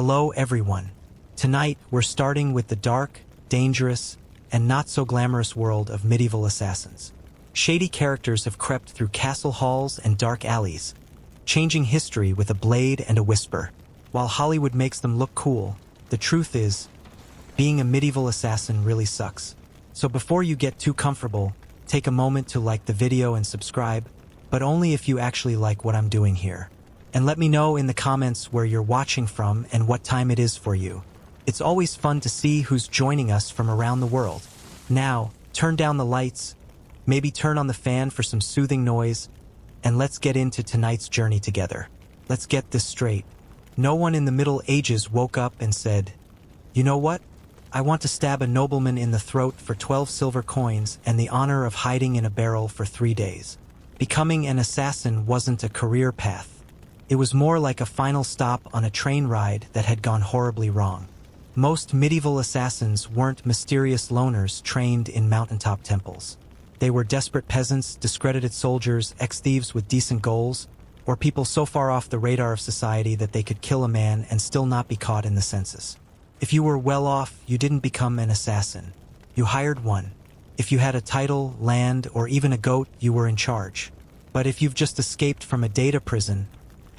Hello everyone. Tonight we're starting with the dark, dangerous, and not-so-glamorous world of medieval assassins. Shady characters have crept through castle halls and dark alleys, changing history with a blade and a whisper. While Hollywood makes them look cool, the truth is, being a medieval assassin really sucks. So before you get too comfortable, take a moment to like the video and subscribe, but only if you actually like what I'm doing here. And let me know in the comments where you're watching from and what time it is for you. It's always fun to see who's joining us from around the world. Now, turn down the lights, maybe turn on the fan for some soothing noise, and let's get into tonight's journey together. Let's get this straight. No one in the Middle Ages woke up and said, "You know what? I want to stab a nobleman in the throat for 12 silver coins and the honor of hiding in a barrel for 3 days." Becoming an assassin wasn't a career path. It was more like a final stop on a train ride that had gone horribly wrong. Most medieval assassins weren't mysterious loners trained in mountaintop temples. They were desperate peasants, discredited soldiers, ex-thieves with decent goals, or people so far off the radar of society that they could kill a man and still not be caught in the census. If you were well off, you didn't become an assassin. You hired one. If you had a title, land, or even a goat, you were in charge. But if you've just escaped from a data prison,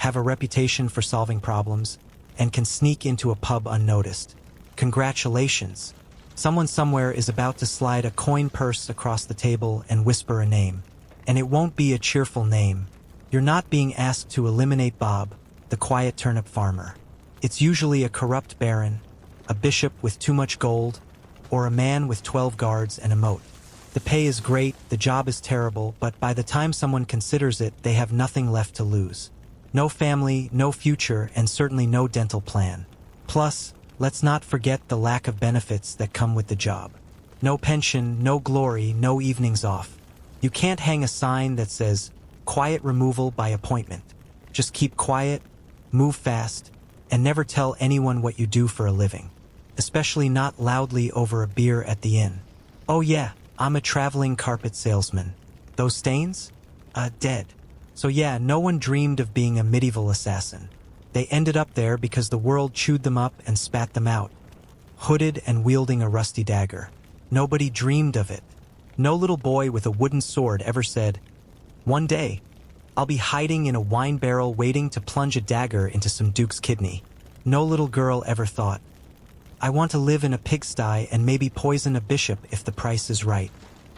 have a reputation for solving problems, and can sneak into a pub unnoticed, congratulations. Someone somewhere is about to slide a coin purse across the table and whisper a name. And it won't be a cheerful name. You're not being asked to eliminate Bob, the quiet turnip farmer. It's usually a corrupt baron, a bishop with too much gold, or a man with 12 guards and a moat. The pay is great, the job is terrible, but by the time someone considers it, they have nothing left to lose. No family, no future, and certainly no dental plan. Plus, let's not forget the lack of benefits that come with the job. No pension, no glory, no evenings off. You can't hang a sign that says, "Quiet removal by appointment." Just keep quiet, move fast, and never tell anyone what you do for a living. Especially not loudly over a beer at the inn. "Oh yeah, I'm a traveling carpet salesman. Those stains? Dead." So yeah, no one dreamed of being a medieval assassin. They ended up there because the world chewed them up and spat them out, hooded and wielding a rusty dagger. Nobody dreamed of it. No little boy with a wooden sword ever said, "One day, I'll be hiding in a wine barrel waiting to plunge a dagger into some duke's kidney." No little girl ever thought, "I want to live in a pigsty and maybe poison a bishop if the price is right."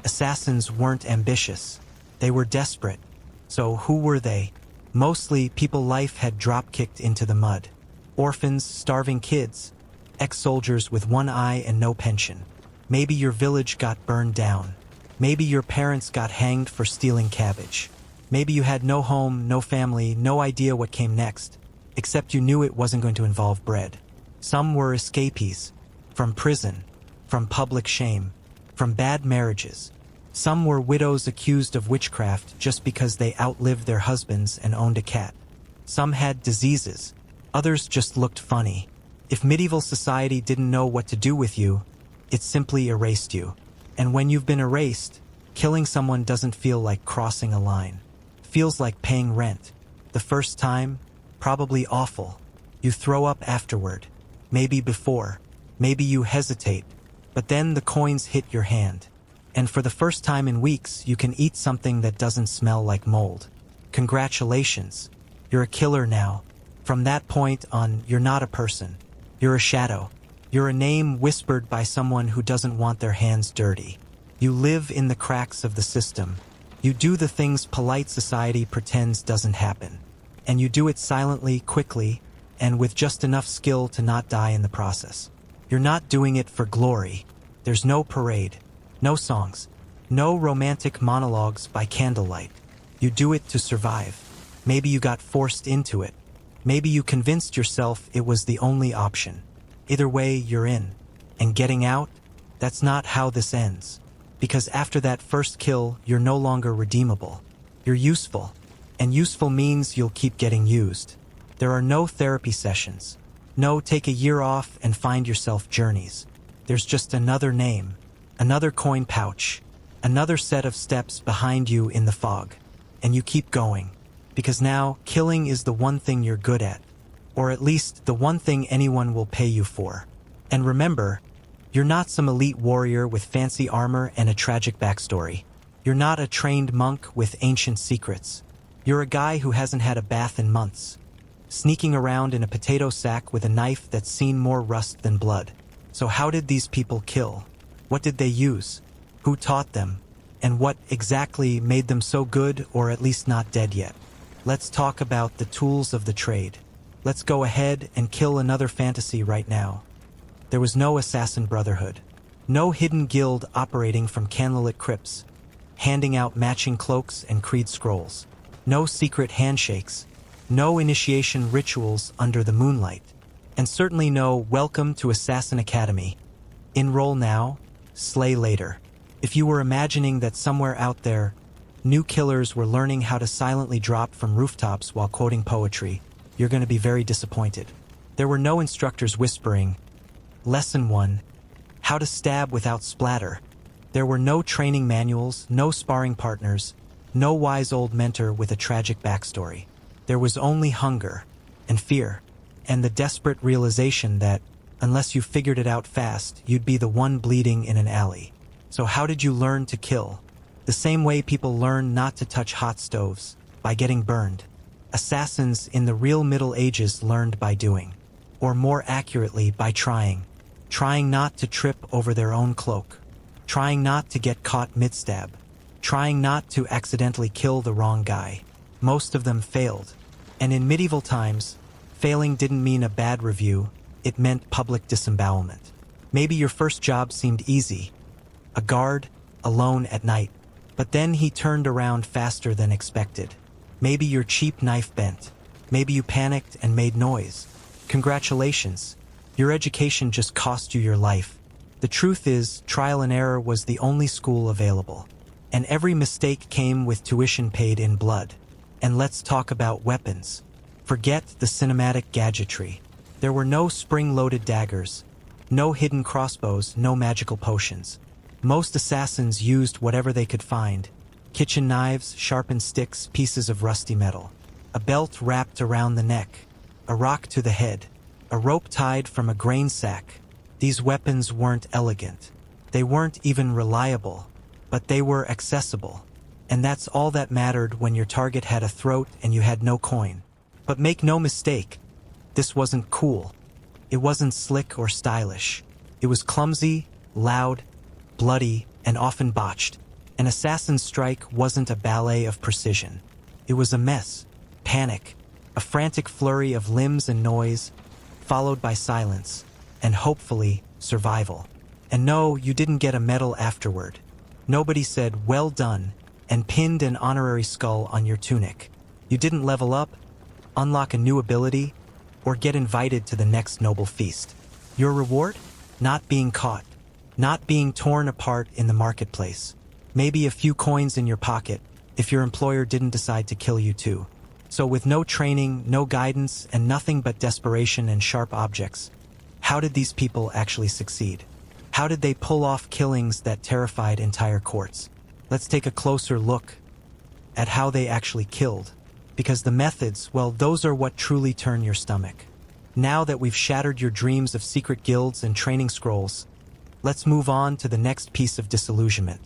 Assassins weren't ambitious. They were desperate. So who were they? Mostly people life had drop-kicked into the mud. Orphans, starving kids, ex-soldiers with one eye and no pension. Maybe your village got burned down. Maybe your parents got hanged for stealing cabbage. Maybe you had no home, no family, no idea what came next, except you knew it wasn't going to involve bread. Some were escapees, from prison, from public shame, from bad marriages. Some were widows accused of witchcraft just because they outlived their husbands and owned a cat. Some had diseases. Others just looked funny. If medieval society didn't know what to do with you, it simply erased you. And when you've been erased, killing someone doesn't feel like crossing a line. It feels like paying rent. The first time, probably awful. You throw up afterward. Maybe before. Maybe you hesitate. But then the coins hit your hand. And for the first time in weeks, you can eat something that doesn't smell like mold. Congratulations. You're a killer now. From that point on, you're not a person. You're a shadow. You're a name whispered by someone who doesn't want their hands dirty. You live in the cracks of the system. You do the things polite society pretends doesn't happen. And you do it silently, quickly, and with just enough skill to not die in the process. You're not doing it for glory. There's no parade. No songs. No romantic monologues by candlelight. You do it to survive. Maybe you got forced into it. Maybe you convinced yourself it was the only option. Either way, you're in. And getting out? That's not how this ends. Because after that first kill, you're no longer redeemable. You're useful. And useful means you'll keep getting used. There are no therapy sessions. No take a year off and find yourself journeys. There's just another name. Another coin pouch, another set of steps behind you in the fog. And you keep going. Because now, killing is the one thing you're good at. Or at least the one thing anyone will pay you for. And remember, you're not some elite warrior with fancy armor and a tragic backstory. You're not a trained monk with ancient secrets. You're a guy who hasn't had a bath in months, sneaking around in a potato sack with a knife that's seen more rust than blood. So how did these people kill? What did they use? Who taught them? And what exactly made them so good, or at least not dead yet? Let's talk about the tools of the trade. Let's go ahead and kill another fantasy right now. There was no assassin brotherhood. No hidden guild operating from candlelit crypts, handing out matching cloaks and creed scrolls. No secret handshakes. No initiation rituals under the moonlight. And certainly no welcome to Assassin Academy. Enroll now, slay later. If you were imagining that somewhere out there, new killers were learning how to silently drop from rooftops while quoting poetry, you're going to be very disappointed. There were no instructors whispering, Lesson 1, How to Stab Without Splatter. There were no training manuals, no sparring partners, no wise old mentor with a tragic backstory. There was only hunger and fear, and the desperate realization that, unless you figured it out fast, you'd be the one bleeding in an alley. So how did you learn to kill? The same way people learn not to touch hot stoves, by getting burned. Assassins in the real Middle Ages learned by doing, or more accurately, by trying. Trying not to trip over their own cloak. Trying not to get caught mid-stab. Trying not to accidentally kill the wrong guy. Most of them failed. And in medieval times, failing didn't mean a bad review, it meant public disembowelment. Maybe your first job seemed easy. A guard, alone at night. But then he turned around faster than expected. Maybe your cheap knife bent. Maybe you panicked and made noise. Congratulations. Your education just cost you your life. The truth is, trial and error was the only school available. And every mistake came with tuition paid in blood. And let's talk about weapons. Forget the cinematic gadgetry. There were no spring-loaded daggers, no hidden crossbows, no magical potions. Most assassins used whatever they could find. Kitchen knives, sharpened sticks, pieces of rusty metal. A belt wrapped around the neck. A rock to the head. A rope tied from a grain sack. These weapons weren't elegant. They weren't even reliable. But they were accessible. And that's all that mattered when your target had a throat and you had no coin. But make no mistake, this wasn't cool. It wasn't slick or stylish. It was clumsy, loud, bloody, and often botched. An assassin's strike wasn't a ballet of precision. It was a mess, panic, a frantic flurry of limbs and noise, followed by silence, and hopefully, survival. And no, you didn't get a medal afterward. Nobody said, "Well done," and pinned an honorary skull on your tunic. You didn't level up, unlock a new ability, or get invited to the next noble feast. Your reward? Not being caught. Not being torn apart in the marketplace. Maybe a few coins in your pocket, if your employer didn't decide to kill you too. So with no training, no guidance, and nothing but desperation and sharp objects, how did these people actually succeed? How did they pull off killings that terrified entire courts? Let's take a closer look at how they actually killed. Because the methods, well, those are what truly turn your stomach. Now that we've shattered your dreams of secret guilds and training scrolls, let's move on to the next piece of disillusionment.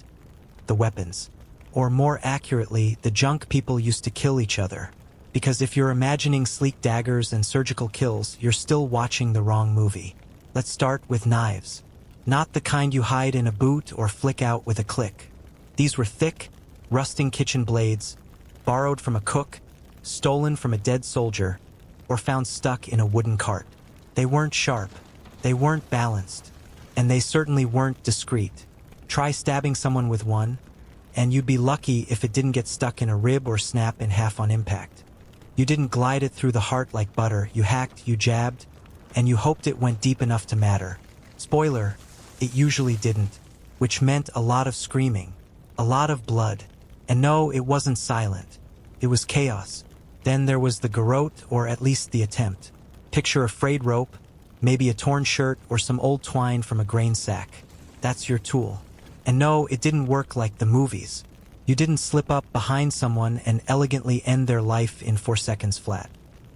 The weapons. Or more accurately, the junk people used to kill each other. Because if you're imagining sleek daggers and surgical kills, you're still watching the wrong movie. Let's start with knives. Not the kind you hide in a boot or flick out with a click. These were thick, rusting kitchen blades, borrowed from a cook, stolen from a dead soldier, or found stuck in a wooden cart. They weren't sharp, they weren't balanced, and they certainly weren't discreet. Try stabbing someone with one, and you'd be lucky if it didn't get stuck in a rib or snap in half on impact. You didn't glide it through the heart like butter, you hacked, you jabbed, and you hoped it went deep enough to matter. Spoiler, it usually didn't, which meant a lot of screaming, a lot of blood, and no, it wasn't silent. It was chaos. Then there was the garrote, or at least the attempt. Picture a frayed rope, maybe a torn shirt or some old twine from a grain sack. That's your tool. And no, it didn't work like the movies. You didn't slip up behind someone and elegantly end their life in 4 seconds flat.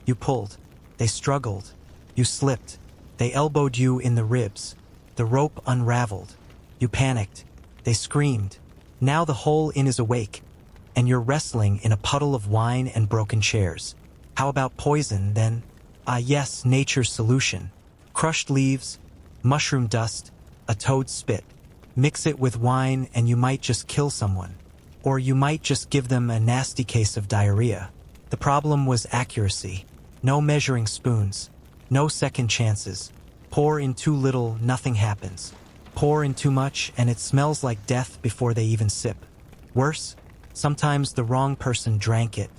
You pulled. They struggled. You slipped. They elbowed you in the ribs. The rope unraveled. You panicked. They screamed. Now the whole inn is awake, and you're wrestling in a puddle of wine and broken chairs. How about poison, then? Ah, yes, nature's solution. Crushed leaves, mushroom dust, a toad's spit. Mix it with wine and you might just kill someone. Or you might just give them a nasty case of diarrhea. The problem was accuracy. No measuring spoons. No second chances. Pour in too little, nothing happens. Pour in too much, and it smells like death before they even sip. Worse, sometimes the wrong person drank it.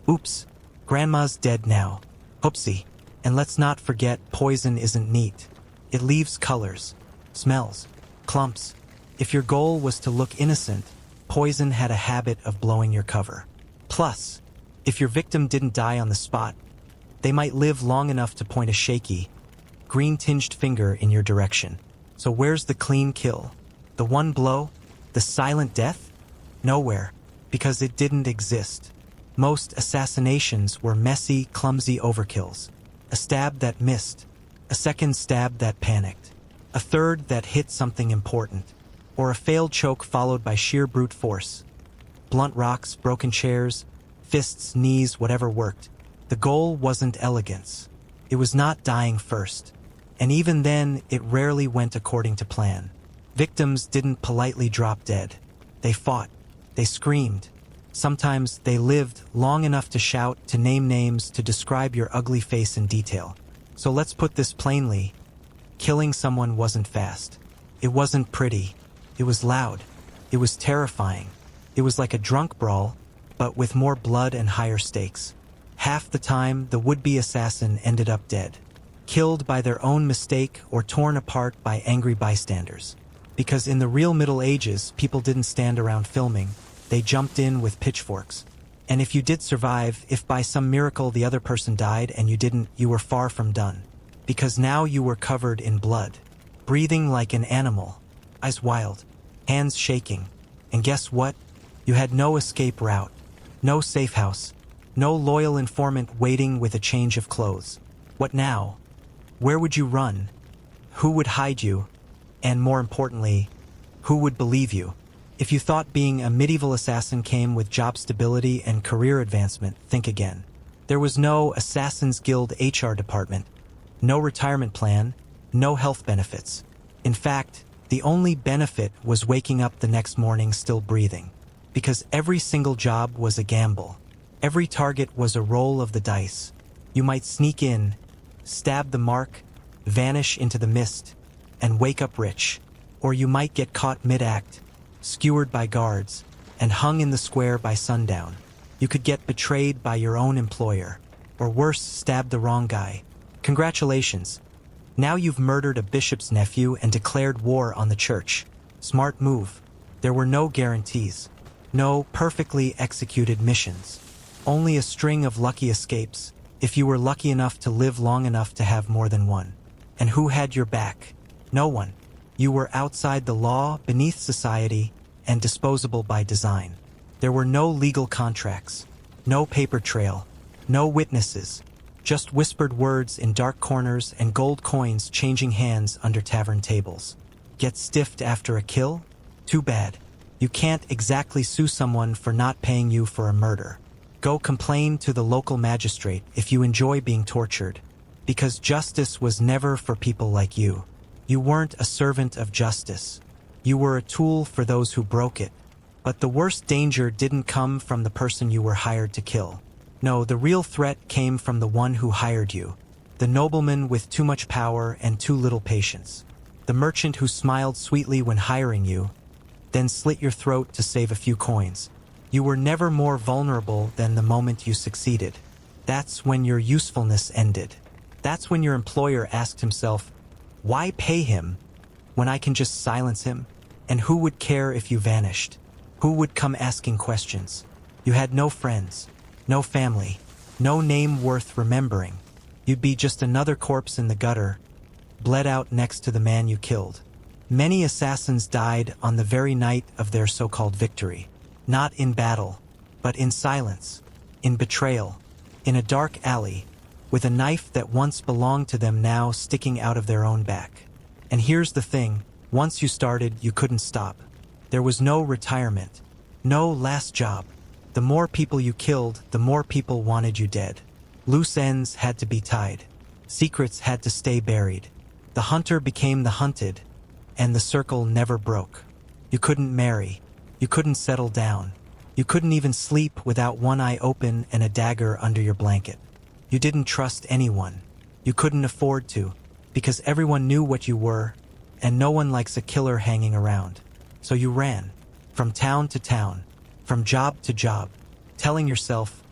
Oops, grandma's dead now. Oopsie. And let's not forget, poison isn't neat. It leaves colors, smells, clumps. If your goal was to look innocent, poison had a habit of blowing your cover. Plus, if your victim didn't die on the spot, they might live long enough to point a shaky, green-tinged finger in your direction. So where's the clean kill? The one blow? The silent death? Nowhere, because it didn't exist. Most assassinations were messy, clumsy overkills. A stab that missed, a second stab that panicked, a third that hit something important, or a failed choke followed by sheer brute force. Blunt rocks, broken chairs, fists, knees, whatever worked. The goal wasn't elegance. It was not dying first. And even then, it rarely went according to plan. Victims didn't politely drop dead. They fought. They screamed. Sometimes they lived long enough to shout, to name names, to describe your ugly face in detail. So let's put this plainly. Killing someone wasn't fast. It wasn't pretty. It was loud. It was terrifying. It was like a drunk brawl, but with more blood and higher stakes. Half the time, the would-be assassin ended up dead, killed by their own mistake or torn apart by angry bystanders. Because in the real Middle Ages, people didn't stand around filming. They jumped in with pitchforks. And if you did survive, if by some miracle the other person died and you didn't, you were far from done. Because now you were covered in blood, breathing like an animal, eyes wild, hands shaking. And guess what? You had no escape route, no safe house, no loyal informant waiting with a change of clothes. What now? Where would you run? Who would hide you? And more importantly, who would believe you? If you thought being a medieval assassin came with job stability and career advancement, think again. There was no Assassin's Guild HR department, no retirement plan, no health benefits. In fact, the only benefit was waking up the next morning still breathing. Because every single job was a gamble. Every target was a roll of the dice. You might sneak in, stab the mark, vanish into the mist, and wake up rich. Or you might get caught mid-act, skewered by guards, and hung in the square by sundown. You could get betrayed by your own employer, or worse, stab the wrong guy. Congratulations. Now you've murdered a bishop's nephew and declared war on the church. Smart move. There were no guarantees. No perfectly executed missions. Only a string of lucky escapes, if you were lucky enough to live long enough to have more than one. And who had your back? No one. You were outside the law, beneath society, and disposable by design. There were no legal contracts, no paper trail, no witnesses, just whispered words in dark corners and gold coins changing hands under tavern tables. Get stiffed after a kill? Too bad. You can't exactly sue someone for not paying you for a murder. Go complain to the local magistrate if you enjoy being tortured. Because justice was never for people like you. You weren't a servant of justice. You were a tool for those who broke it. But the worst danger didn't come from the person you were hired to kill. No, the real threat came from the one who hired you. The nobleman with too much power and too little patience. The merchant who smiled sweetly when hiring you, then slit your throat to save a few coins. You were never more vulnerable than the moment you succeeded. That's when your usefulness ended. That's when your employer asked himself, why pay him when I can just silence him? And who would care if you vanished? Who would come asking questions? You had no friends, no family, no name worth remembering. You'd be just another corpse in the gutter, bled out next to the man you killed. Many assassins died on the very night of their so-called victory. Not in battle, but in silence, in betrayal, in a dark alley, with a knife that once belonged to them now sticking out of their own back. And here's the thing, once you started, you couldn't stop. There was no retirement, no last job. The more people you killed, the more people wanted you dead. Loose ends had to be tied. Secrets had to stay buried. The hunter became the hunted, and the circle never broke. You couldn't marry. You couldn't settle down. You couldn't even sleep without one eye open and a dagger under your blanket. You didn't trust anyone. You couldn't afford to, because everyone knew what you were, and no one likes a killer hanging around. So you ran, from town to town, from job to job, telling yourself,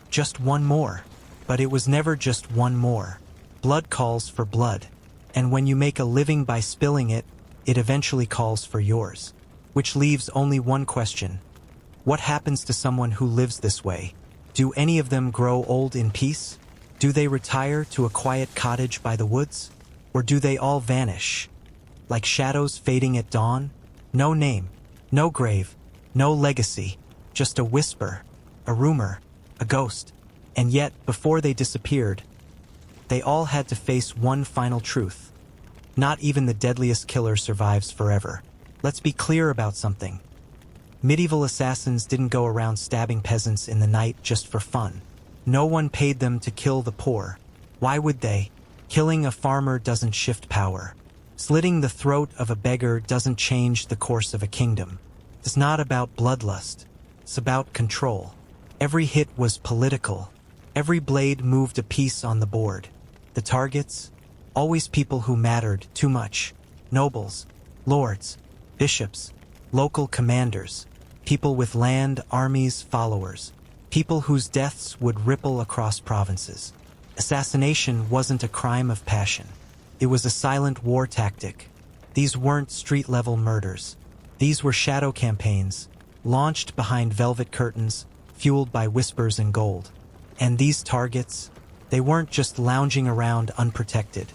just one more. But it was never just one more. Blood calls for blood. And when you make a living by spilling it, it eventually calls for yours. Which leaves only one question. What happens to someone who lives this way? Do any of them grow old in peace? Do they retire to a quiet cottage by the woods? Or do they all vanish? Like shadows fading at dawn? No name, no grave, no legacy, just a whisper, a rumor, a ghost. And yet, before they disappeared, they all had to face one final truth. Not even the deadliest killer survives forever. Let's be clear about something. Medieval assassins didn't go around stabbing peasants in the night just for fun. No one paid them to kill the poor. Why would they? Killing a farmer doesn't shift power. Slitting the throat of a beggar doesn't change the course of a kingdom. It's not about bloodlust. It's about control. Every hit was political. Every blade moved a piece on the board. The targets? Always people who mattered too much. Nobles, lords, bishops, local commanders, people with land, armies, followers, people whose deaths would ripple across provinces. Assassination wasn't a crime of passion. It was a silent war tactic. These weren't street-level murders. These were shadow campaigns, launched behind velvet curtains, fueled by whispers and gold. And these targets, they weren't just lounging around unprotected.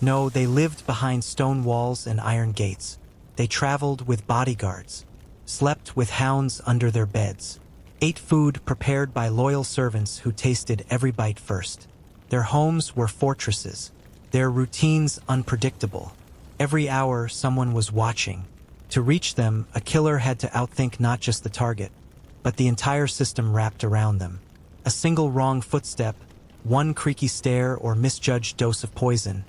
No, they lived behind stone walls and iron gates. They traveled with bodyguards, slept with hounds under their beds, ate food prepared by loyal servants who tasted every bite first. Their homes were fortresses, their routines unpredictable. Every hour someone was watching. To reach them, a killer had to outthink not just the target, but the entire system wrapped around them. A single wrong footstep, one creaky stare or misjudged dose of poison,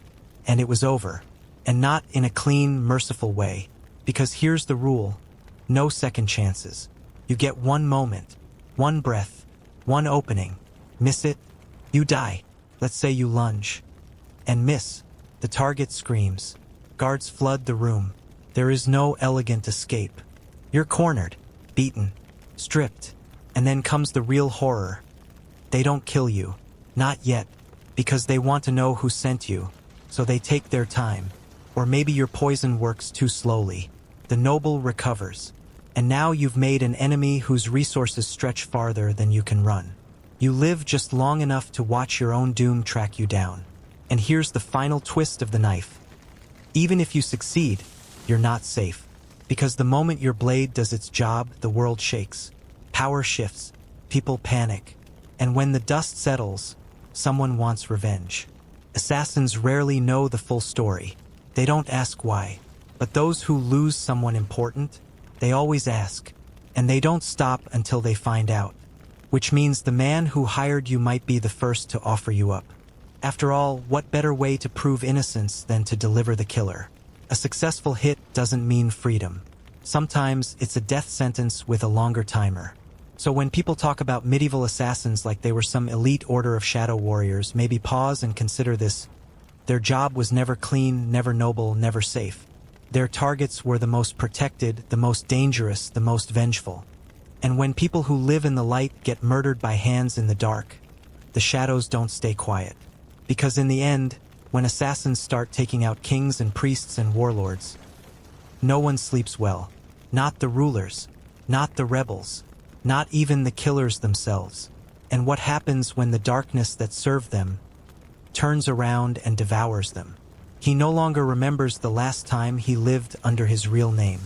and it was over. And not in a clean, merciful way. Because here's the rule. No second chances. You get one moment, one breath, one opening. Miss it, you die. Let's say you lunge. And miss. The target screams. Guards flood the room. There is no elegant escape. You're cornered, beaten, stripped. And then comes the real horror. They don't kill you. Not yet. Because they want to know who sent you. So they take their time. Or maybe your poison works too slowly. The noble recovers. And now you've made an enemy whose resources stretch farther than you can run. You live just long enough to watch your own doom track you down. And here's the final twist of the knife. Even if you succeed, you're not safe. Because the moment your blade does its job, the world shakes. Power shifts. People panic. And when the dust settles, someone wants revenge. Assassins rarely know the full story. They don't ask why. But those who lose someone important, they always ask. And they don't stop until they find out. Which means the man who hired you might be the first to offer you up. After all, what better way to prove innocence than to deliver the killer? A successful hit doesn't mean freedom. Sometimes it's a death sentence with a longer timer. So when people talk about medieval assassins like they were some elite order of shadow warriors, maybe pause and consider this. Their job was never clean, never noble, never safe. Their targets were the most protected, the most dangerous, the most vengeful. And when people who live in the light get murdered by hands in the dark, the shadows don't stay quiet. Because in the end, when assassins start taking out kings and priests and warlords, no one sleeps well. Not the rulers, not the rebels, not even the killers themselves. And what happens when the darkness that served them turns around and devours them? He no longer remembers the last time he lived under his real name.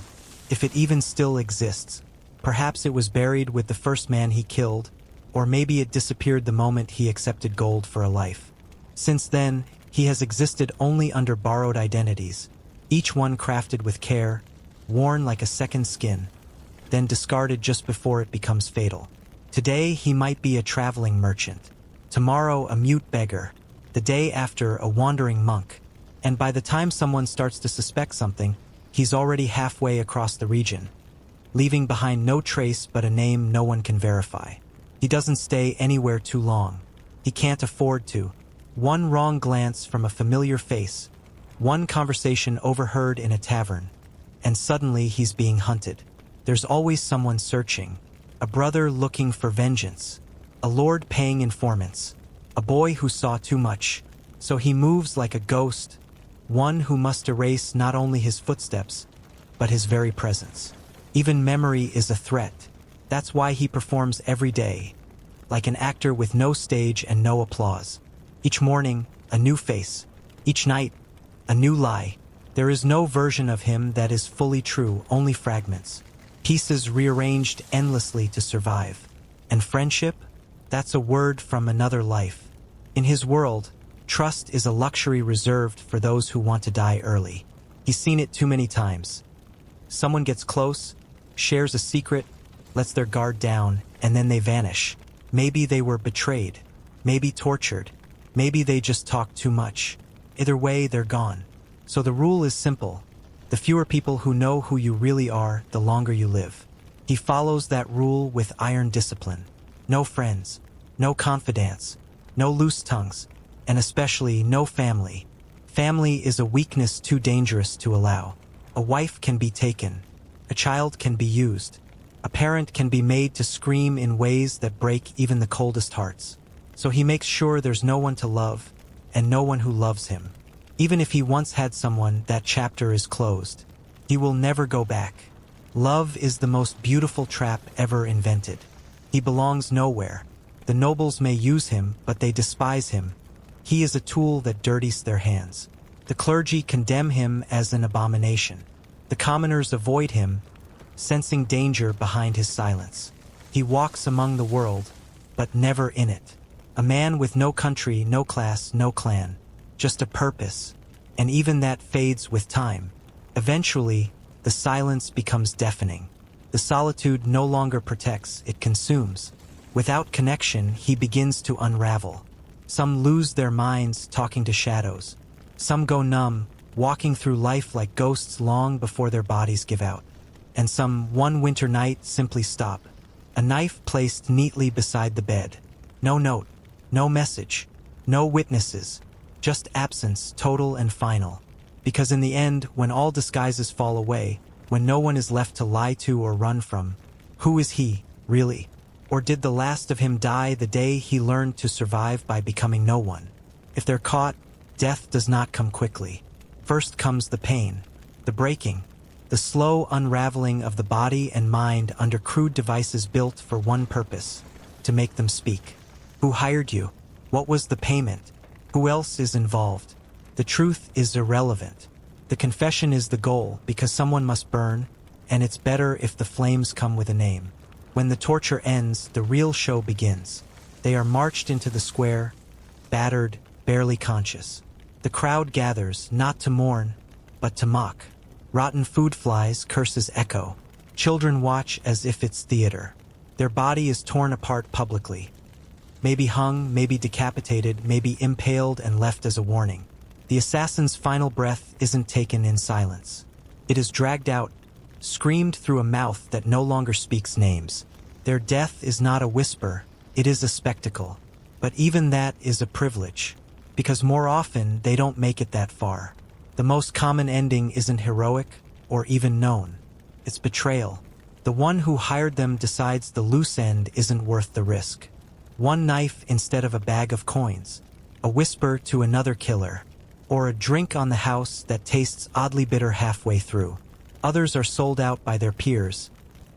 If it even still exists. Perhaps it was buried with the first man he killed, or maybe it disappeared the moment he accepted gold for a life. Since then, he has existed only under borrowed identities, each one crafted with care, worn like a second skin, then discarded just before it becomes fatal. Today he might be a traveling merchant, tomorrow a mute beggar, the day after a wandering monk, and by the time someone starts to suspect something, he's already halfway across the region, leaving behind no trace but a name no one can verify. He doesn't stay anywhere too long. He can't afford to. One wrong glance from a familiar face, one conversation overheard in a tavern, and suddenly he's being hunted. There's always someone searching, a brother looking for vengeance, a lord paying informants, a boy who saw too much, so he moves like a ghost, one who must erase not only his footsteps, but his very presence. Even memory is a threat. That's why he performs every day, like an actor with no stage and no applause. Each morning, a new face. Each night, a new lie. There is no version of him that is fully true, only fragments. Pieces rearranged endlessly to survive. And friendship? That's a word from another life. In his world, trust is a luxury reserved for those who want to die early. He's seen it too many times. Someone gets close, shares a secret, lets their guard down, and then they vanish. Maybe they were betrayed, maybe tortured, maybe they just talked too much. Either way, they're gone. So the rule is simple. The fewer people who know who you really are, the longer you live. He follows that rule with iron discipline. No friends, no confidants, no loose tongues, and especially no family. Family is a weakness too dangerous to allow. A wife can be taken. A child can be used. A parent can be made to scream in ways that break even the coldest hearts. So he makes sure there's no one to love, and no one who loves him. Even if he once had someone, that chapter is closed. He will never go back. Love is the most beautiful trap ever invented. He belongs nowhere. The nobles may use him, but they despise him. He is a tool that dirties their hands. The clergy condemn him as an abomination. The commoners avoid him, sensing danger behind his silence. He walks among the world, but never in it. A man with no country, no class, no clan. Just a purpose, and even that fades with time. Eventually, the silence becomes deafening. The solitude no longer protects, it consumes. Without connection, he begins to unravel. Some lose their minds talking to shadows. Some go numb, walking through life like ghosts long before their bodies give out. And some, one winter night, simply stop. A knife placed neatly beside the bed. No note, no message, no witnesses. Just absence, total and final. Because in the end, when all disguises fall away, when no one is left to lie to or run from, who is he, really? Or did the last of him die the day he learned to survive by becoming no one? If they're caught, death does not come quickly. First comes the pain, the breaking, the slow unraveling of the body and mind under crude devices built for one purpose, to make them speak. Who hired you? What was the payment? Who else is involved? The truth is irrelevant. The confession is the goal, because someone must burn, and it's better if the flames come with a name. When the torture ends, the real show begins. They are marched into the square, battered, barely conscious. The crowd gathers, not to mourn, but to mock. Rotten food flies, curses echo. Children watch as if it's theater. Their body is torn apart publicly. Maybe hung, maybe decapitated, maybe impaled and left as a warning. The assassin's final breath isn't taken in silence. It is dragged out, screamed through a mouth that no longer speaks names. Their death is not a whisper, it is a spectacle. But even that is a privilege, because more often they don't make it that far. The most common ending isn't heroic or even known. It's betrayal. The one who hired them decides the loose end isn't worth the risk. One knife instead of a bag of coins, a whisper to another killer, or a drink on the house that tastes oddly bitter halfway through. Others are sold out by their peers,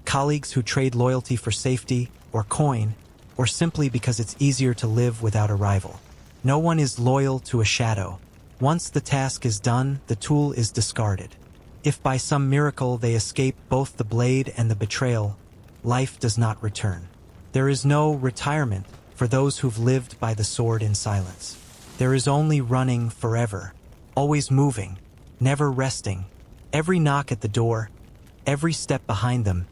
colleagues who trade loyalty for safety or coin, or simply because it's easier to live without a rival. No one is loyal to a shadow. Once the task is done, the tool is discarded. If by some miracle they escape both the blade and the betrayal, life does not return. There is no retirement for those who've lived by the sword in silence. There is only running forever, always moving, never resting. Every knock at the door, every step behind them,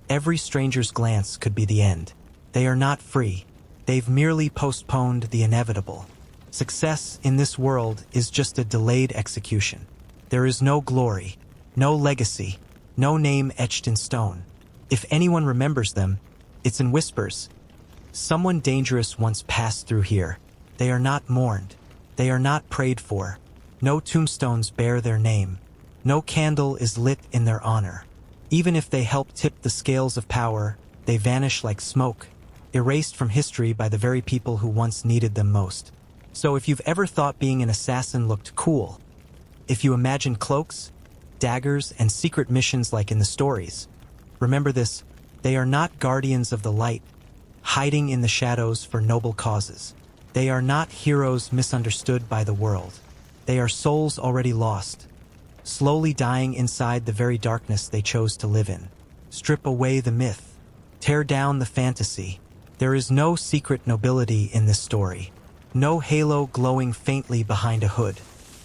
every stranger's glance could be the end. They are not free. They've merely postponed the inevitable. Success in this world is just a delayed execution. There is no glory, no legacy, no name etched in stone. If anyone remembers them, it's in whispers. Someone dangerous once passed through here. They are not mourned. They are not prayed for. No tombstones bear their name. No candle is lit in their honor. Even if they help tip the scales of power, they vanish like smoke, erased from history by the very people who once needed them most. So if you've ever thought being an assassin looked cool, if you imagine cloaks, daggers, and secret missions like in the stories, remember this: they are not guardians of the light, hiding in the shadows for noble causes. They are not heroes misunderstood by the world. They are souls already lost, slowly dying inside the very darkness they chose to live in. Strip away the myth. Tear down the fantasy. There is no secret nobility in this story. No halo glowing faintly behind a hood.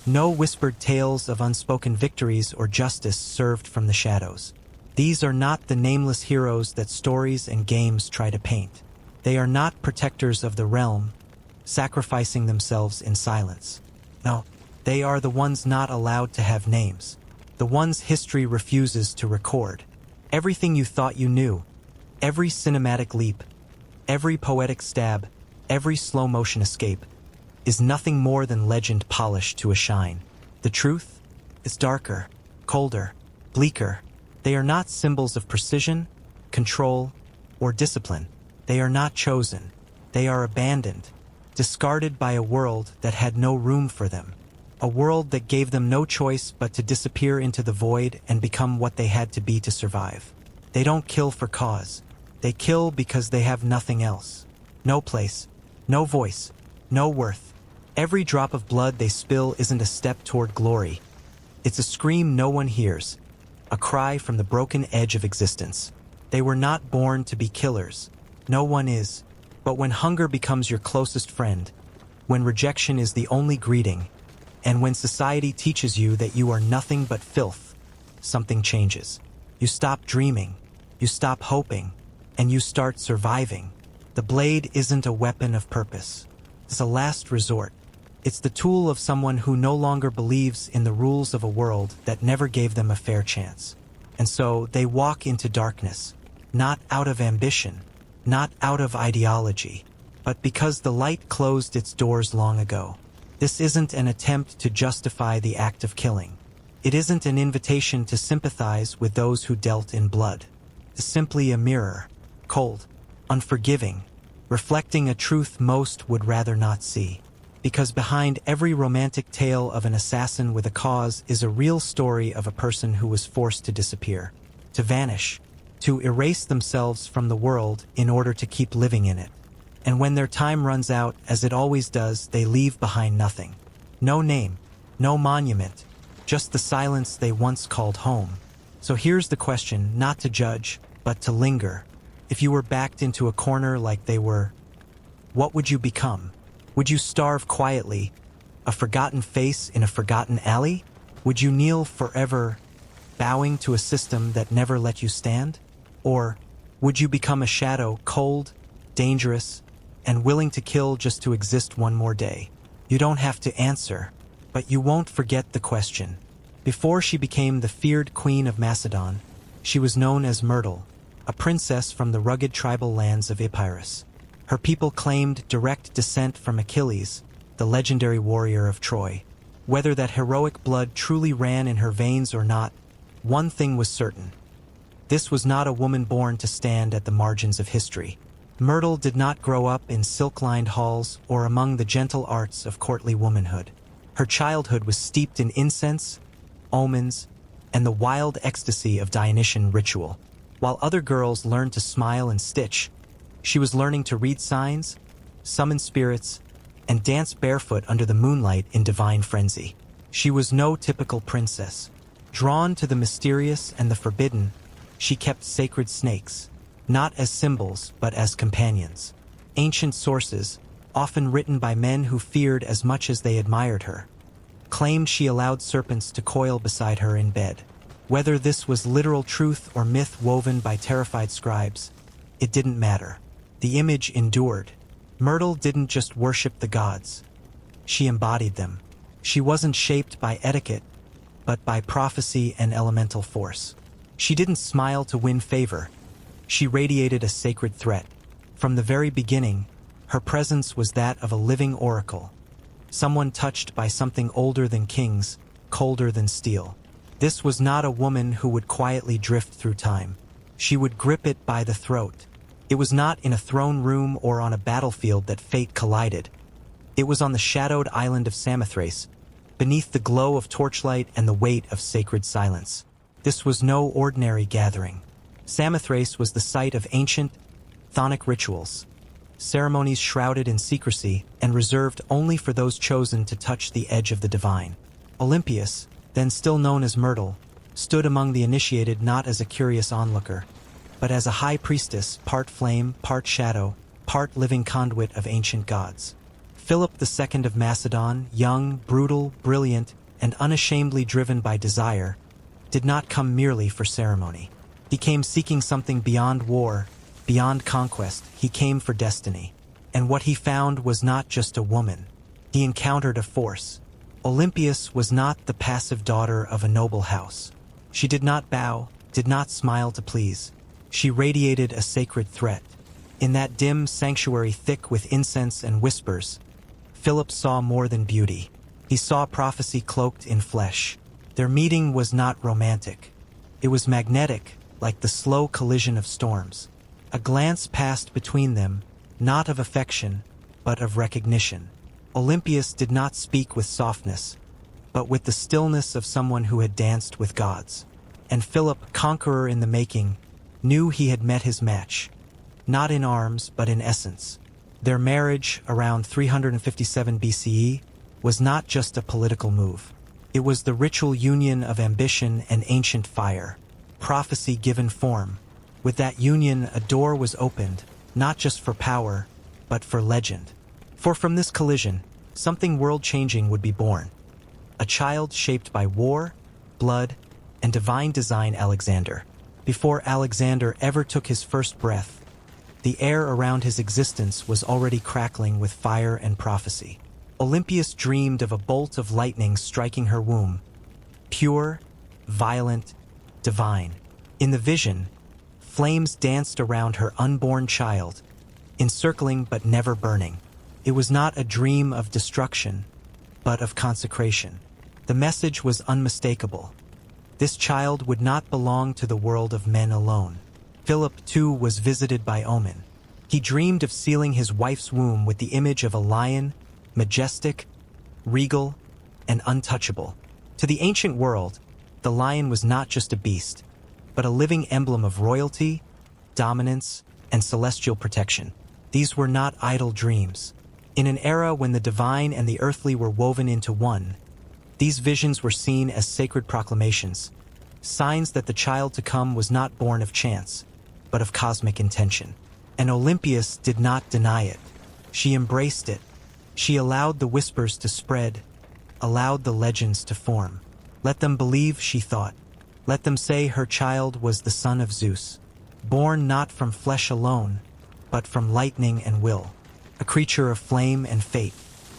No whispered tales of unspoken victories or justice served from the shadows. These are not the nameless heroes that stories and games try to paint. They are not protectors of the realm, sacrificing themselves in silence. No, they are the ones not allowed to have names. The ones history refuses to record. Everything you thought you knew, every cinematic leap, every poetic stab, every slow-motion escape, is nothing more than legend polished to a shine. The truth is darker, colder, bleaker. They are not symbols of precision, control, or discipline. They are not chosen. They are abandoned, discarded by a world that had no room for them. A world that gave them no choice but to disappear into the void and become what they had to be to survive. They don't kill for cause. They kill because they have nothing else. No place, no voice, no worth. Every drop of blood they spill isn't a step toward glory. It's a scream no one hears, a cry from the broken edge of existence. They were not born to be killers. No one is. But when hunger becomes your closest friend, when rejection is the only greeting, and when society teaches you that you are nothing but filth, something changes. You stop dreaming, you stop hoping, and you start surviving. The blade isn't a weapon of purpose. It's a last resort. It's the tool of someone who no longer believes in the rules of a world that never gave them a fair chance. And so they walk into darkness, not out of ambition, not out of ideology, but because the light closed its doors long ago. This isn't an attempt to justify the act of killing. It isn't an invitation to sympathize with those who dealt in blood. It's simply a mirror, cold, unforgiving, reflecting a truth most would rather not see. Because behind every romantic tale of an assassin with a cause is a real story of a person who was forced to disappear, to vanish, to erase themselves from the world in order to keep living in it. And when their time runs out, as it always does, they leave behind nothing. No name, no monument, just the silence they once called home. So here's the question, not to judge, but to linger. If you were backed into a corner like they were, what would you become? Would you starve quietly, a forgotten face in a forgotten alley? Would you kneel forever, bowing to a system that never let you stand? Or would you become a shadow, cold, dangerous, and willing to kill just to exist one more day? You don't have to answer, but you won't forget the question. Before she became the feared queen of Macedon, she was known as Myrtle, a princess from the rugged tribal lands of Epirus. Her people claimed direct descent from Achilles, the legendary warrior of Troy. Whether that heroic blood truly ran in her veins or not, one thing was certain. This was not a woman born to stand at the margins of history. Myrtle did not grow up in silk-lined halls or among the gentle arts of courtly womanhood. Her childhood was steeped in incense, omens, and the wild ecstasy of Dionysian ritual. While other girls learned to smile and stitch, she was learning to read signs, summon spirits, and dance barefoot under the moonlight in divine frenzy. She was no typical princess. Drawn to the mysterious and the forbidden, she kept sacred snakes, not as symbols but as companions. Ancient sources, often written by men who feared as much as they admired her, claimed she allowed serpents to coil beside her in bed. Whether this was literal truth or myth woven by terrified scribes, it didn't matter. The image endured. Myrtle didn't just worship the gods. She embodied them. She wasn't shaped by etiquette, but by prophecy and elemental force. She didn't smile to win favor. She radiated a sacred threat. From the very beginning, her presence was that of a living oracle, someone touched by something older than kings, colder than steel. This was not a woman who would quietly drift through time. She would grip it by the throat. It was not in a throne room or on a battlefield that fate collided. It was on the shadowed island of Samothrace, beneath the glow of torchlight and the weight of sacred silence. This was no ordinary gathering. Samothrace was the site of ancient, chthonic rituals, ceremonies shrouded in secrecy and reserved only for those chosen to touch the edge of the divine. Olympias, then still known as Myrtle, stood among the initiated not as a curious onlooker, but as a high priestess, part flame, part shadow, part living conduit of ancient gods. Philip II of Macedon, young, brutal, brilliant, and unashamedly driven by desire, did not come merely for ceremony. He came seeking something beyond war, beyond conquest. He came for destiny. And what he found was not just a woman. He encountered a force. Olympias was not the passive daughter of a noble house. She did not bow, did not smile to please. She radiated a sacred threat. In that dim sanctuary thick with incense and whispers, Philip saw more than beauty. He saw prophecy cloaked in flesh. Their meeting was not romantic. It was magnetic, like the slow collision of storms. A glance passed between them, not of affection, but of recognition. Olympias did not speak with softness, but with the stillness of someone who had danced with gods. And Philip, conqueror in the making, knew he had met his match, not in arms, but in essence. Their marriage, around 357 BCE, was not just a political move. It was the ritual union of ambition and ancient fire, prophecy given form. With that union, a door was opened, not just for power, but for legend. For from this collision, something world-changing would be born. A child shaped by war, blood, and divine design. Alexander. Before Alexander ever took his first breath, the air around his existence was already crackling with fire and prophecy. Olympias dreamed of a bolt of lightning striking her womb, pure, violent, divine. In the vision, flames danced around her unborn child, encircling but never burning. It was not a dream of destruction, but of consecration. The message was unmistakable. This child would not belong to the world of men alone. Philip, too, was visited by omen. He dreamed of sealing his wife's womb with the image of a lion, majestic, regal, and untouchable. To the ancient world, the lion was not just a beast, but a living emblem of royalty, dominance, and celestial protection. These were not idle dreams. In an era when the divine and the earthly were woven into one, these visions were seen as sacred proclamations, signs that the child to come was not born of chance, but of cosmic intention. And Olympias did not deny it. She embraced it. She allowed the whispers to spread, allowed the legends to form. Let them believe, she thought. Let them say her child was the son of Zeus, born not from flesh alone, but from lightning and will, a creature of flame and fate.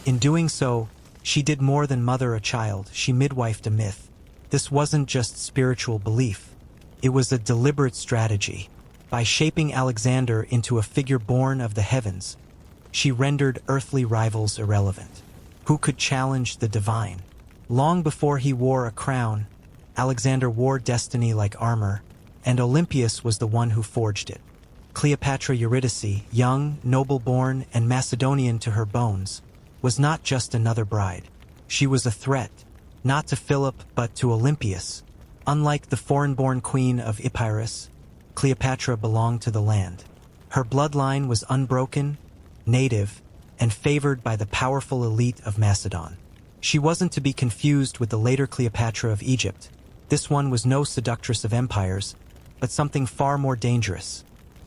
In doing so, she did more than mother a child, she midwifed a myth. This wasn't just spiritual belief. It was a deliberate strategy. By shaping Alexander into a figure born of the heavens, she rendered earthly rivals irrelevant. Who could challenge the divine? Long before he wore a crown, Alexander wore destiny like armor, and Olympias was the one who forged it. Cleopatra Eurydice, young, noble-born, and Macedonian to her bones, was not just another bride. She was a threat, not to Philip but to Olympias. Unlike the foreign-born queen of Epirus, Cleopatra belonged to the land. Her bloodline was unbroken, native, and favored by the powerful elite of Macedon. She wasn't to be confused with the later Cleopatra of Egypt. This one was no seductress of empires, but something far more dangerous,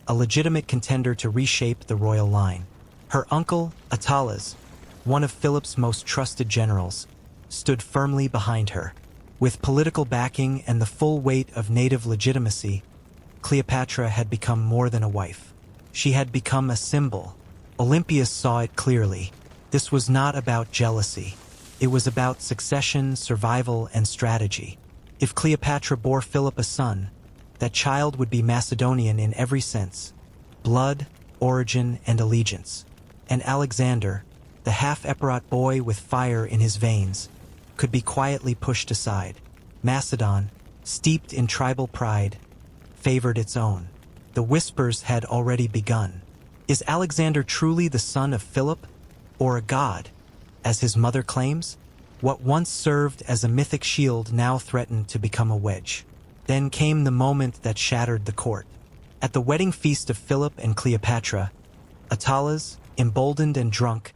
a legitimate contender to reshape the royal line. Her uncle, Attalus, one of Philip's most trusted generals, stood firmly behind her. With political backing and the full weight of native legitimacy, Cleopatra had become more than a wife. She had become a symbol. Olympias saw it clearly. This was not about jealousy. It was about succession, survival, and strategy. If Cleopatra bore Philip a son, that child would be Macedonian in every sense: blood, origin, and allegiance. And Alexander, the half-Epirot boy with fire in his veins, could be quietly pushed aside. Macedon, steeped in tribal pride, favored its own. The whispers had already begun. Is Alexander truly the son of Philip, or a god, as his mother claims? What once served as a mythic shield now threatened to become a wedge. Then came the moment that shattered the court. At the wedding feast of Philip and Cleopatra, Attalus, emboldened and drunk,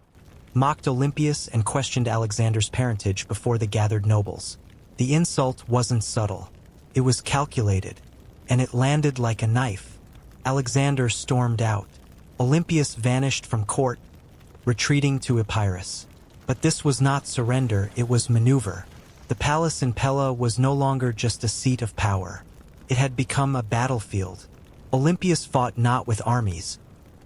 mocked Olympias and questioned Alexander's parentage before the gathered nobles. The insult wasn't subtle. It was calculated, and it landed like a knife. Alexander stormed out. Olympias vanished from court, retreating to Epirus. But this was not surrender, it was maneuver. The palace in Pella was no longer just a seat of power. It had become a battlefield. Olympias fought not with armies,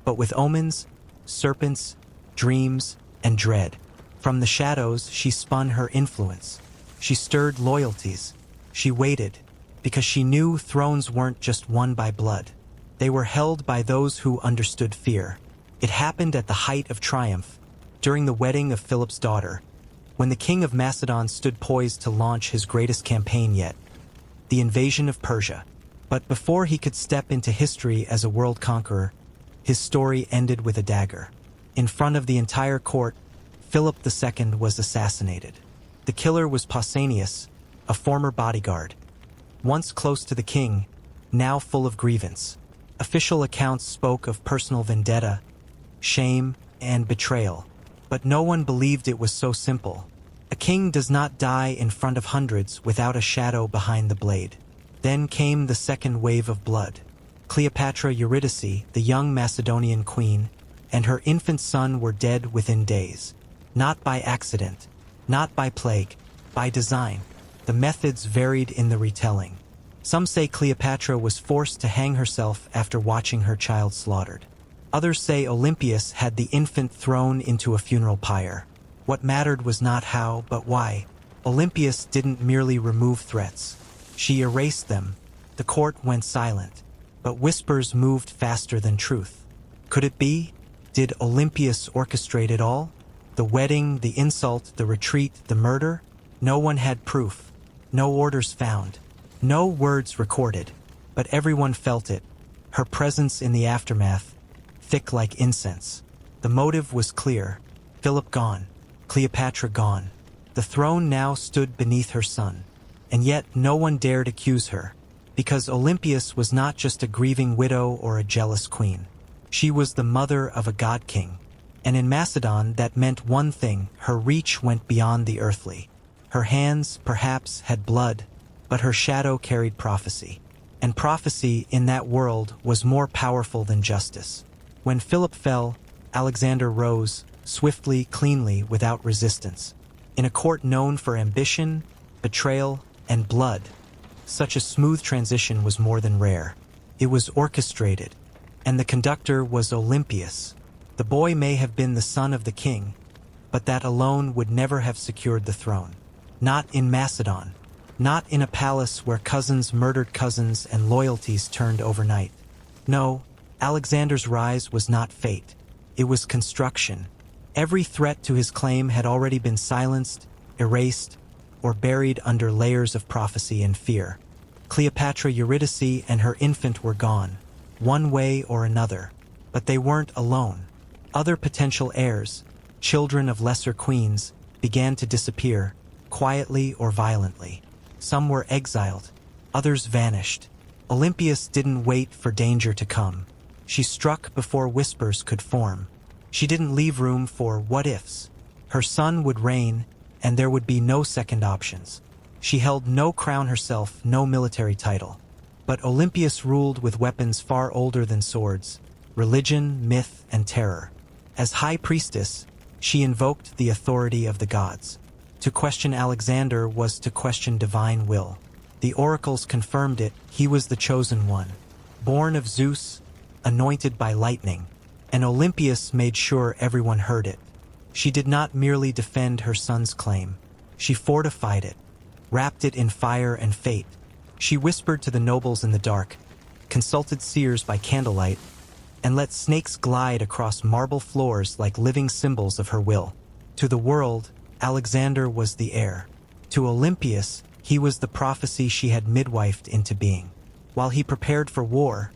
but with omens, serpents, dreams, and dread. From the shadows, she spun her influence. She stirred loyalties. She waited, because she knew thrones weren't just won by blood. They were held by those who understood fear. It happened at the height of triumph, during the wedding of Philip's daughter, when the king of Macedon stood poised to launch his greatest campaign yet, the invasion of Persia. But before he could step into history as a world conqueror, his story ended with a dagger. In front of the entire court, Philip II was assassinated. The killer was Pausanias, a former bodyguard. Once close to the king, now full of grievance. Official accounts spoke of personal vendetta, shame, and betrayal. But no one believed it was so simple. A king does not die in front of hundreds without a shadow behind the blade. Then came the second wave of blood. Cleopatra Eurydice, the young Macedonian queen, and her infant son were dead within days. Not by accident, not by plague, by design. The methods varied in the retelling. Some say Cleopatra was forced to hang herself after watching her child slaughtered. Others say Olympias had the infant thrown into a funeral pyre. What mattered was not how, but why. Olympias didn't merely remove threats. She erased them. The court went silent. But whispers moved faster than truth. Could it be? Did Olympias orchestrate it all? The wedding, the insult, the retreat, the murder? No one had proof. No orders found. No words recorded. But everyone felt it. Her presence in the aftermath, thick like incense. The motive was clear. Philip gone. Cleopatra gone. The throne now stood beneath her son. And yet no one dared accuse her. Because Olympias was not just a grieving widow or a jealous queen. She was the mother of a god-king. And in Macedon that meant one thing: her reach went beyond the earthly. Her hands, perhaps, had blood, but her shadow carried prophecy. And prophecy in that world was more powerful than justice. When Philip fell, Alexander rose, swiftly, cleanly, without resistance. In a court known for ambition, betrayal, and blood, such a smooth transition was more than rare. It was orchestrated, and the conductor was Olympias. The boy may have been the son of the king, but that alone would never have secured the throne. Not in Macedon. Not in a palace where cousins murdered cousins and loyalties turned overnight. No, Alexander's rise was not fate. It was construction. Every threat to his claim had already been silenced, erased, or buried under layers of prophecy and fear. Cleopatra Eurydice and her infant were gone, one way or another. But they weren't alone. Other potential heirs, children of lesser queens, began to disappear, quietly or violently. Some were exiled, others vanished. Olympias didn't wait for danger to come. She struck before whispers could form. She didn't leave room for what-ifs. Her son would reign, and there would be no second options. She held no crown herself, no military title. But Olympias ruled with weapons far older than swords: religion, myth, and terror. As high priestess, she invoked the authority of the gods. To question Alexander was to question divine will. The oracles confirmed it, he was the chosen one. Born of Zeus, anointed by lightning, and Olympias made sure everyone heard it. She did not merely defend her son's claim. She fortified it, wrapped it in fire and fate. She whispered to the nobles in the dark, consulted seers by candlelight, and let snakes glide across marble floors like living symbols of her will. To the world, Alexander was the heir. To Olympias, he was the prophecy she had midwifed into being. While he prepared for war,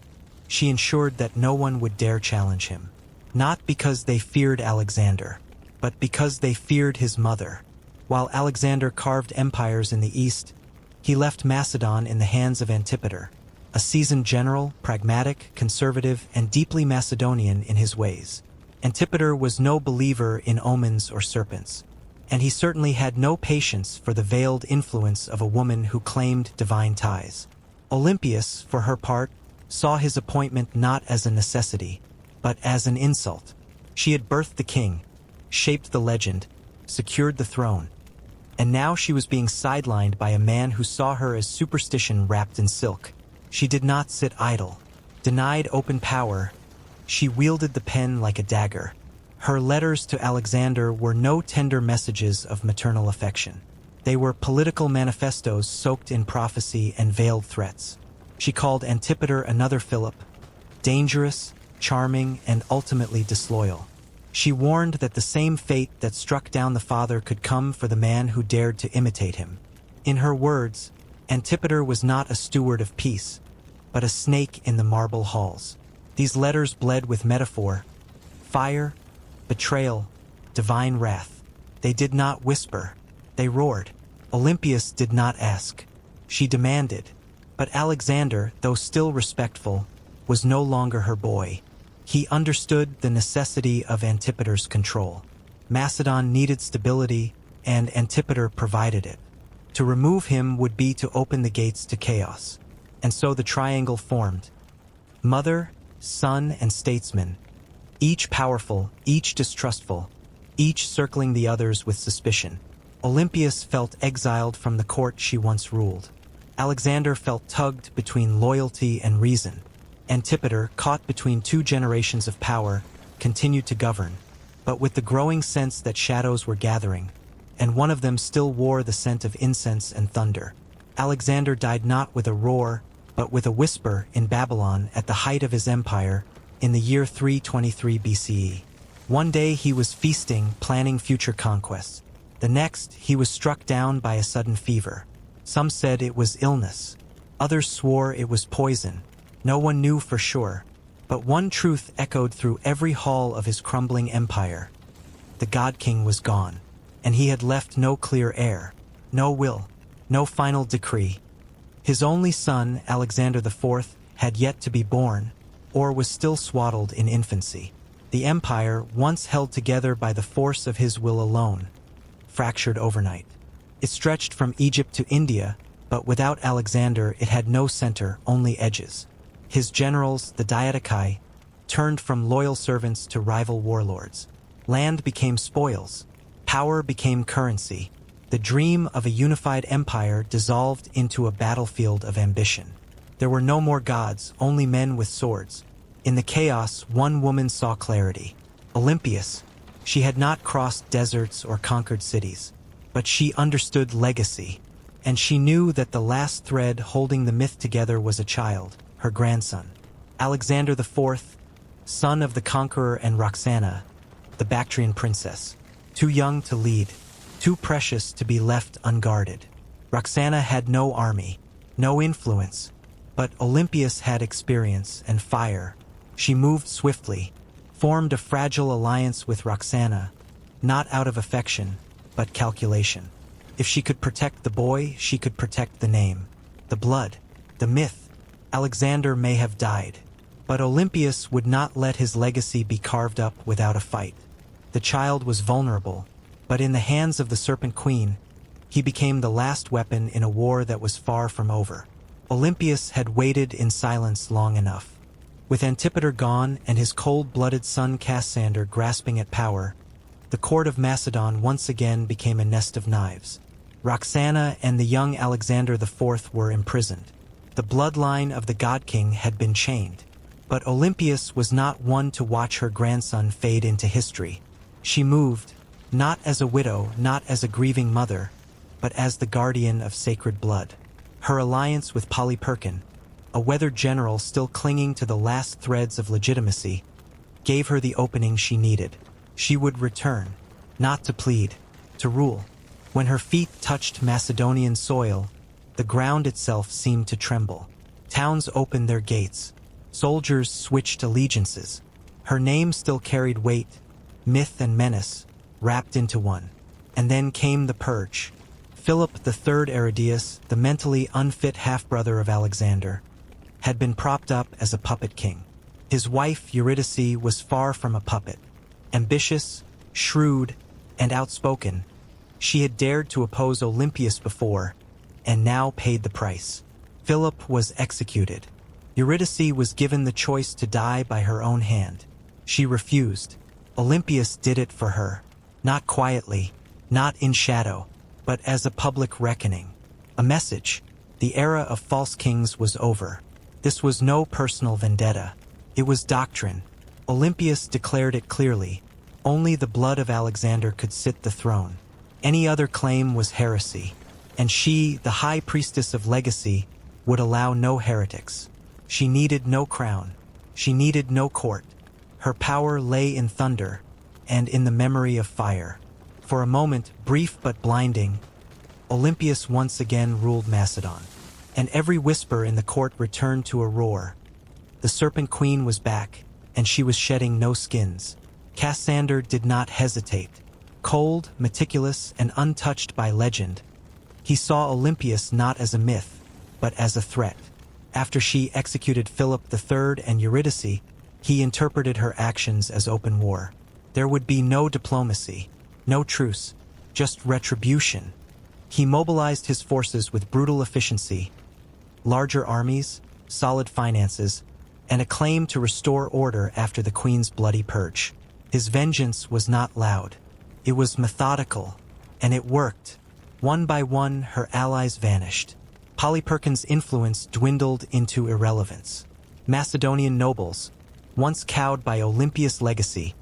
she ensured that no one would dare challenge him. Not because they feared Alexander, but because they feared his mother. While Alexander carved empires in the east, he left Macedon in the hands of Antipater, a seasoned general, pragmatic, conservative, and deeply Macedonian in his ways. Antipater was no believer in omens or serpents, and he certainly had no patience for the veiled influence of a woman who claimed divine ties. Olympias, for her part, saw his appointment not as a necessity, but as an insult. She had birthed the king, shaped the legend, secured the throne, and now she was being sidelined by a man who saw her as superstition wrapped in silk. She did not sit idle. Denied open power, she wielded the pen like a dagger. Her letters to Alexander were no tender messages of maternal affection. They were political manifestos soaked in prophecy and veiled threats. She called Antipater another Philip, dangerous, charming, and ultimately disloyal. She warned that the same fate that struck down the father could come for the man who dared to imitate him. In her words, Antipater was not a steward of peace, but a snake in the marble halls. These letters bled with metaphor, fire, betrayal, divine wrath. They did not whisper, they roared. Olympias did not ask. She demanded. But Alexander, though still respectful, was no longer her boy. He understood the necessity of Antipater's control. Macedon needed stability, and Antipater provided it. To remove him would be to open the gates to chaos. And so the triangle formed. Mother, son, and statesman, each powerful, each distrustful, each circling the others with suspicion. Olympias felt exiled from the court she once ruled. Alexander felt tugged between loyalty and reason. Antipater, caught between two generations of power, continued to govern, but with the growing sense that shadows were gathering, and one of them still wore the scent of incense and thunder. Alexander died not with a roar, but with a whisper in Babylon at the height of his empire in the year 323 BCE. One day he was feasting, planning future conquests. The next, he was struck down by a sudden fever. Some said it was illness. Others swore it was poison. No one knew for sure, but one truth echoed through every hall of his crumbling empire. The God-King was gone, and he had left no clear heir, no will, no final decree. His only son, Alexander IV, had yet to be born, or was still swaddled in infancy. The empire, once held together by the force of his will alone, fractured overnight. It stretched from Egypt to India, but without Alexander it had no center, only edges. His generals, the Diadochi, turned from loyal servants to rival warlords. Land became spoils. Power became currency. The dream of a unified empire dissolved into a battlefield of ambition. There were no more gods, only men with swords. In the chaos, one woman saw clarity. Olympias. She had not crossed deserts or conquered cities, but she understood legacy, and she knew that the last thread holding the myth together was a child, her grandson, Alexander IV, son of the conqueror, and Roxana, the Bactrian princess, too young to lead, too precious to be left unguarded. Roxana had no army, no influence, but Olympias had experience and fire. She moved swiftly, formed a fragile alliance with Roxana, not out of affection, but calculation. If she could protect the boy, she could protect the name, the blood, the myth. Alexander may have died, but Olympias would not let his legacy be carved up without a fight. The child was vulnerable, but in the hands of the Serpent Queen, he became the last weapon in a war that was far from over. Olympias had waited in silence long enough. With Antipater gone and his cold-blooded son Cassander grasping at power, the court of Macedon once again became a nest of knives. Roxana and the young Alexander IV were imprisoned. The bloodline of the god-king had been chained. But Olympias was not one to watch her grandson fade into history. She moved, not as a widow, not as a grieving mother, but as the guardian of sacred blood. Her alliance with Polyperchon, a weathered general still clinging to the last threads of legitimacy, gave her the opening she needed. She would return, not to plead, to rule. When her feet touched Macedonian soil, the ground itself seemed to tremble. Towns opened their gates. Soldiers switched allegiances. Her name still carried weight, myth and menace, wrapped into one. And then came the purge. Philip III Aridaeus, the mentally unfit half-brother of Alexander, had been propped up as a puppet king. His wife Eurydice was far from a puppet. Ambitious, shrewd, and outspoken, she had dared to oppose Olympias before, and now paid the price. Philip was executed. Eurydice was given the choice to die by her own hand. She refused. Olympias did it for her. Not quietly, not in shadow, but as a public reckoning. A message. The era of false kings was over. This was no personal vendetta. It was doctrine. Olympias declared it clearly. Only the blood of Alexander could sit the throne. Any other claim was heresy. And she, the high priestess of legacy, would allow no heretics. She needed no crown. She needed no court. Her power lay in thunder, and in the memory of fire. For a moment, brief but blinding, Olympias once again ruled Macedon. And every whisper in the court returned to a roar. The Serpent Queen was back, and she was shedding no skins. Cassander did not hesitate. Cold, meticulous, and untouched by legend, he saw Olympias not as a myth, but as a threat. After she executed Philip III and Eurydice, he interpreted her actions as open war. There would be no diplomacy, no truce, just retribution. He mobilized his forces with brutal efficiency, larger armies, solid finances, and a claim to restore order after the Queen's bloody purge. His vengeance was not loud. It was methodical, and it worked. One by one, her allies vanished. Polyperchon's influence dwindled into irrelevance. Macedonian nobles, once cowed by Olympias' legacy,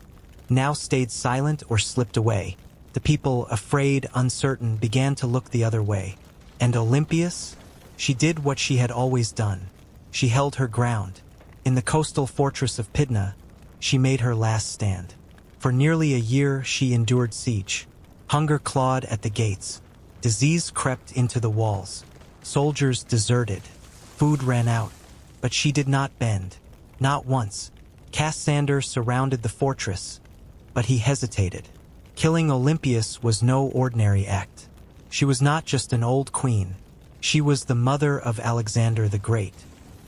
now stayed silent or slipped away. The people, afraid, uncertain, began to look the other way. And Olympias? She did what she had always done. She held her ground. In the coastal fortress of Pydna, she made her last stand. For nearly a year she endured siege. Hunger clawed at the gates. Disease crept into the walls. Soldiers deserted. Food ran out. But she did not bend. Not once. Cassander surrounded the fortress, but he hesitated. Killing Olympias was no ordinary act. She was not just an old queen. She was the mother of Alexander the Great.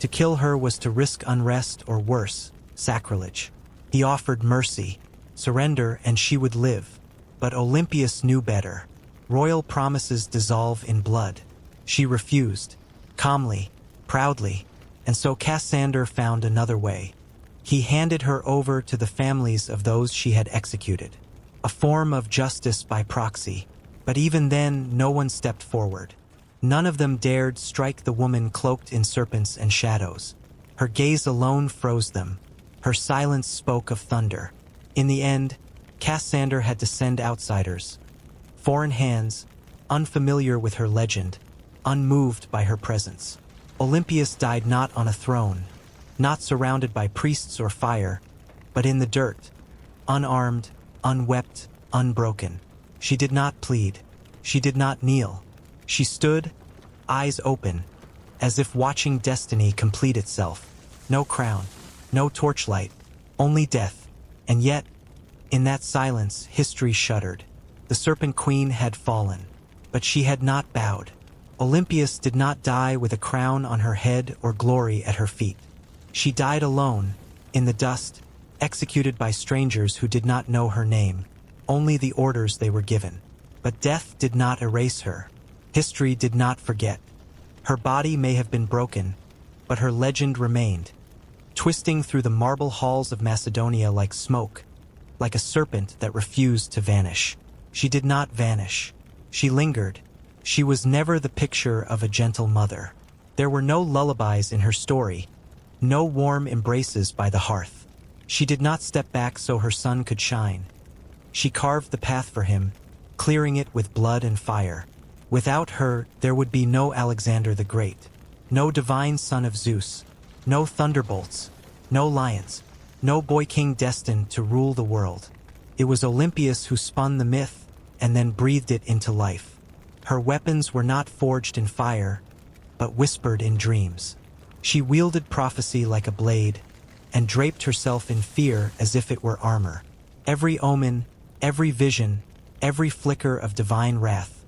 To kill her was to risk unrest or worse, sacrilege. He offered mercy, surrender, and she would live. But Olympias knew better. Royal promises dissolve in blood. She refused, calmly, proudly, and so Cassander found another way. He handed her over to the families of those she had executed. A form of justice by proxy. But even then, no one stepped forward. None of them dared strike the woman cloaked in serpents and shadows. Her gaze alone froze them. Her silence spoke of thunder. In the end, Cassander had to send outsiders. Foreign hands, unfamiliar with her legend, unmoved by her presence. Olympias died not on a throne, not surrounded by priests or fire, but in the dirt, unarmed, unwept, unbroken. She did not plead. She did not kneel. She stood, eyes open, as if watching destiny complete itself. No crown, no torchlight, only death. And yet, in that silence, history shuddered. The Serpent Queen had fallen, but she had not bowed. Olympias did not die with a crown on her head or glory at her feet. She died alone, in the dust, executed by strangers who did not know her name, only the orders they were given. But death did not erase her. History did not forget. Her body may have been broken, but her legend remained. twisting through the marble halls of Macedonia like smoke, like a serpent that refused to vanish. She did not vanish. She lingered. She was never the picture of a gentle mother. There were no lullabies in her story, no warm embraces by the hearth. She did not step back so her sun could shine. She carved the path for him, clearing it with blood and fire. Without her, there would be no Alexander the Great, no divine son of Zeus, no thunderbolts, no lions, no boy king destined to rule the world. It was Olympias who spun the myth and then breathed it into life. Her weapons were not forged in fire, but whispered in dreams. She wielded prophecy like a blade and draped herself in fear as if it were armor. Every omen, every vision, every flicker of divine wrath,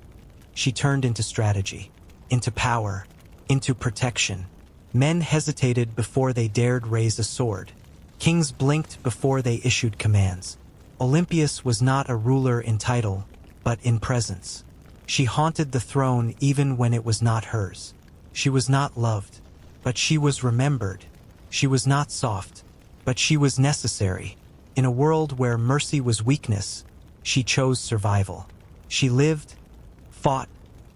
she turned into strategy, into power, into protection. Men hesitated before they dared raise a sword. Kings blinked before they issued commands. Olympias was not a ruler in title, but in presence. She haunted the throne even when it was not hers. She was not loved, but she was remembered. She was not soft, but she was necessary. In a world where mercy was weakness, she chose survival. She lived, fought,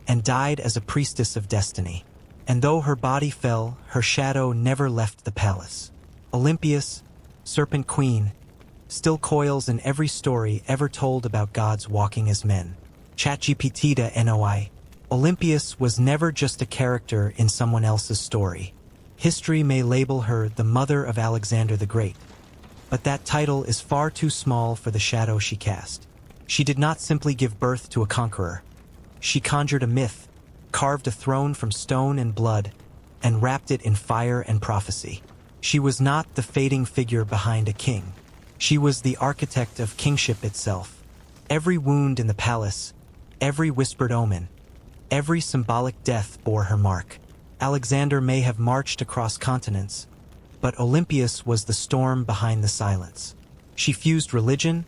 and died as a priestess of destiny. And though her body fell, her shadow never left the palace. Olympias, Serpent Queen, still coils in every story ever told about gods walking as men. ChatGPT to NOI. Olympias was never just a character in someone else's story. History may label her the mother of Alexander the Great, but that title is far too small for the shadow she cast. She did not simply give birth to a conqueror. She conjured a myth, carved a throne from stone and blood, and wrapped it in fire and prophecy. She was not the fading figure behind a king. She was the architect of kingship itself. Every wound in the palace, every whispered omen, every symbolic death bore her mark. Alexander may have marched across continents, but Olympias was the storm behind the silence. She fused religion,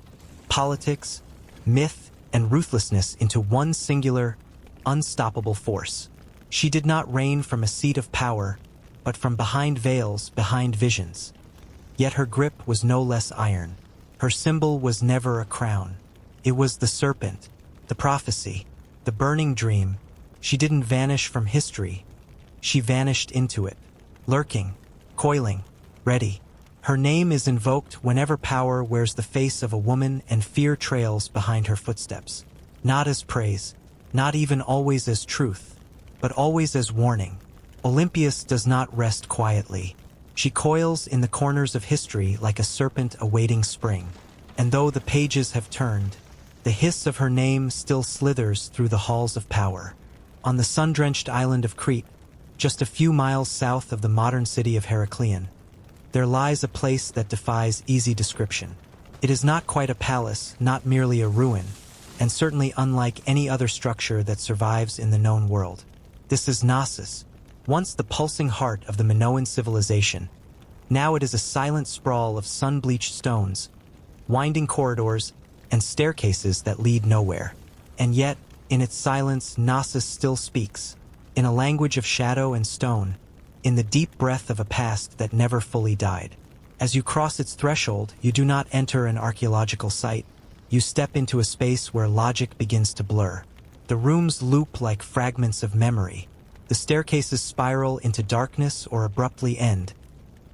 politics, myth, and ruthlessness into one singular, unstoppable force. She did not reign from a seat of power, but from behind veils, behind visions. Yet her grip was no less iron. Her symbol was never a crown. It was the serpent, the prophecy, the burning dream. She didn't vanish from history. She vanished into it, lurking, coiling, ready. Her name is invoked whenever power wears the face of a woman and fear trails behind her footsteps. Not as praise, not even always as truth, but always as warning. Olympias does not rest quietly. She coils in the corners of history like a serpent awaiting spring. And though the pages have turned, the hiss of her name still slithers through the halls of power. On the sun-drenched island of Crete, just a few miles south of the modern city of Heracleion, there lies a place that defies easy description. It is not quite a palace, not merely a ruin, and certainly unlike any other structure that survives in the known world. This is Knossos, once the pulsing heart of the Minoan civilization. Now it is a silent sprawl of sun-bleached stones, winding corridors, and staircases that lead nowhere. And yet, in its silence, Knossos still speaks, in a language of shadow and stone, in the deep breath of a past that never fully died. As you cross its threshold, you do not enter an archaeological site. You step into a space where logic begins to blur. The rooms loop like fragments of memory. The staircases spiral into darkness or abruptly end,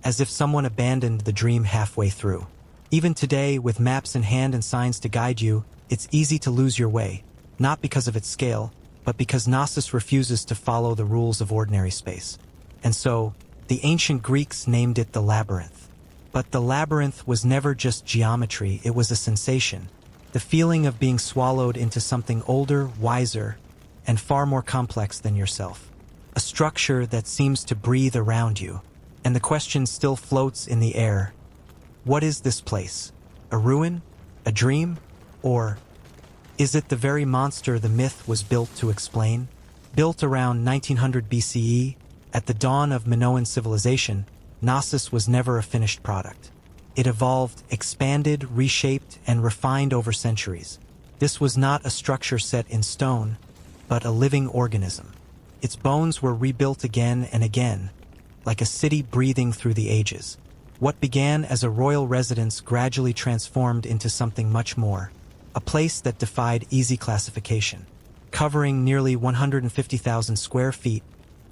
as if someone abandoned the dream halfway through. Even today, with maps in hand and signs to guide you, it's easy to lose your way, not because of its scale, but because Knossos refuses to follow the rules of ordinary space. And so, the ancient Greeks named it the labyrinth. But the labyrinth was never just geometry, it was a sensation. The feeling of being swallowed into something older, wiser, and far more complex than yourself. A structure that seems to breathe around you. And the question still floats in the air. What is this place? A ruin? A dream? Or is it the very monster the myth was built to explain? Built around 1900 BCE, at the dawn of Minoan civilization, Knossos was never a finished product. It evolved, expanded, reshaped, and refined over centuries. This was not a structure set in stone, but a living organism. Its bones were rebuilt again and again, like a city breathing through the ages. What began as a royal residence gradually transformed into something much more, a place that defied easy classification. Covering nearly 150,000 square feet,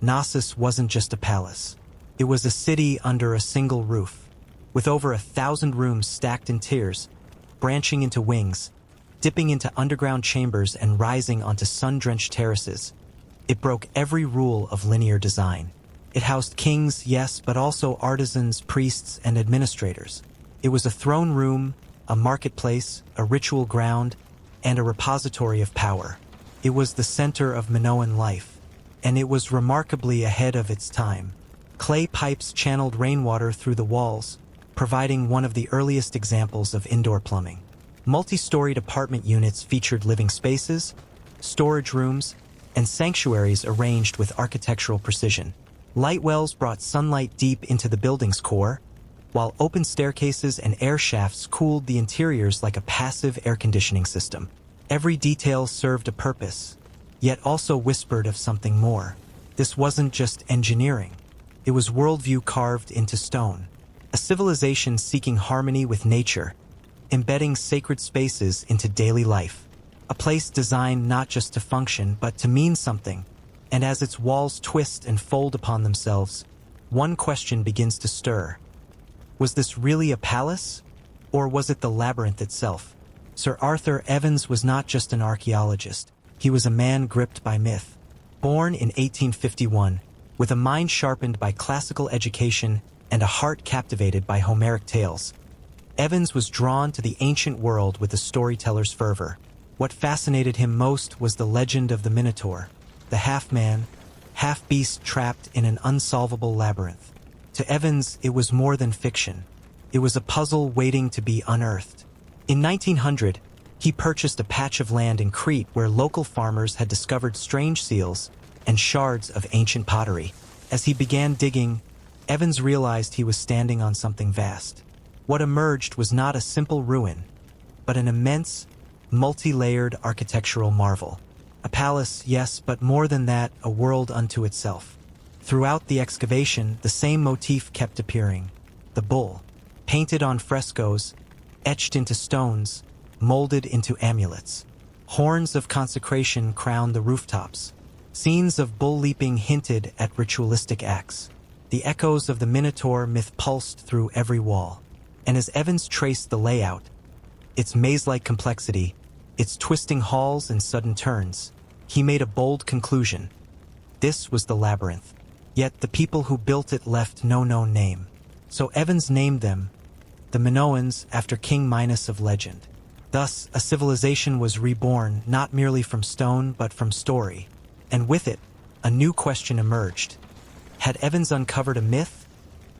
Knossos wasn't just a palace. It was a city under a single roof, with over 1,000 rooms stacked in tiers, branching into wings, dipping into underground chambers and rising onto sun-drenched terraces. It broke every rule of linear design. It housed kings, yes, but also artisans, priests, and administrators. It was a throne room, a marketplace, a ritual ground, and a repository of power. It was the center of Minoan life, and it was remarkably ahead of its time. Clay pipes channeled rainwater through the walls, providing one of the earliest examples of indoor plumbing. Multi-storied apartment units featured living spaces, storage rooms, and sanctuaries arranged with architectural precision. Light wells brought sunlight deep into the building's core, while open staircases and air shafts cooled the interiors like a passive air conditioning system. Every detail served a purpose, yet also whispered of something more. This wasn't just engineering. It was worldview carved into stone. A civilization seeking harmony with nature, embedding sacred spaces into daily life. A place designed not just to function, but to mean something. And as its walls twist and fold upon themselves, one question begins to stir. Was this really a palace? Or was it the labyrinth itself? Sir Arthur Evans was not just an archaeologist. He was a man gripped by myth. Born in 1851, with a mind sharpened by classical education and a heart captivated by Homeric tales, Evans was drawn to the ancient world with a storyteller's fervor. What fascinated him most was the legend of the Minotaur, the half-man, half-beast trapped in an unsolvable labyrinth. To Evans, it was more than fiction. It was a puzzle waiting to be unearthed. In 1900, he purchased a patch of land in Crete where local farmers had discovered strange seals and shards of ancient pottery. As he began digging, Evans realized he was standing on something vast. What emerged was not a simple ruin, but an immense, multi-layered architectural marvel. A palace, yes, but more than that, a world unto itself. Throughout the excavation, the same motif kept appearing. The bull, painted on frescoes, etched into stones, molded into amulets. Horns of consecration crowned the rooftops. Scenes of bull leaping hinted at ritualistic acts. The echoes of the Minotaur myth pulsed through every wall. And as Evans traced the layout, its maze-like complexity, its twisting halls and sudden turns, he made a bold conclusion. This was the labyrinth. Yet the people who built it left no known name. So Evans named them the Minoans after King Minos of legend. Thus, a civilization was reborn not merely from stone but from story. And with it, a new question emerged. Had Evans uncovered a myth?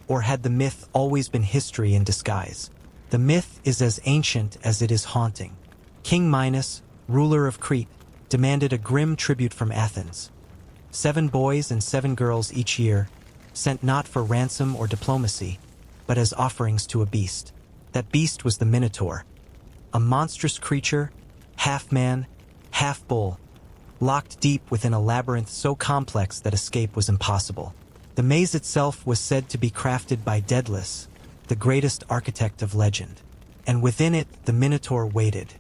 Or had the myth always been history in disguise? The myth is as ancient as it is haunting. King Minos, ruler of Crete, demanded a grim tribute from Athens. 7 boys and 7 girls each year, sent not for ransom or diplomacy, but as offerings to a beast. That beast was the Minotaur, a monstrous creature, half man, half bull, locked deep within a labyrinth so complex that escape was impossible. The maze itself was said to be crafted by Daedalus, the greatest architect of legend. And within it, the Minotaur waited.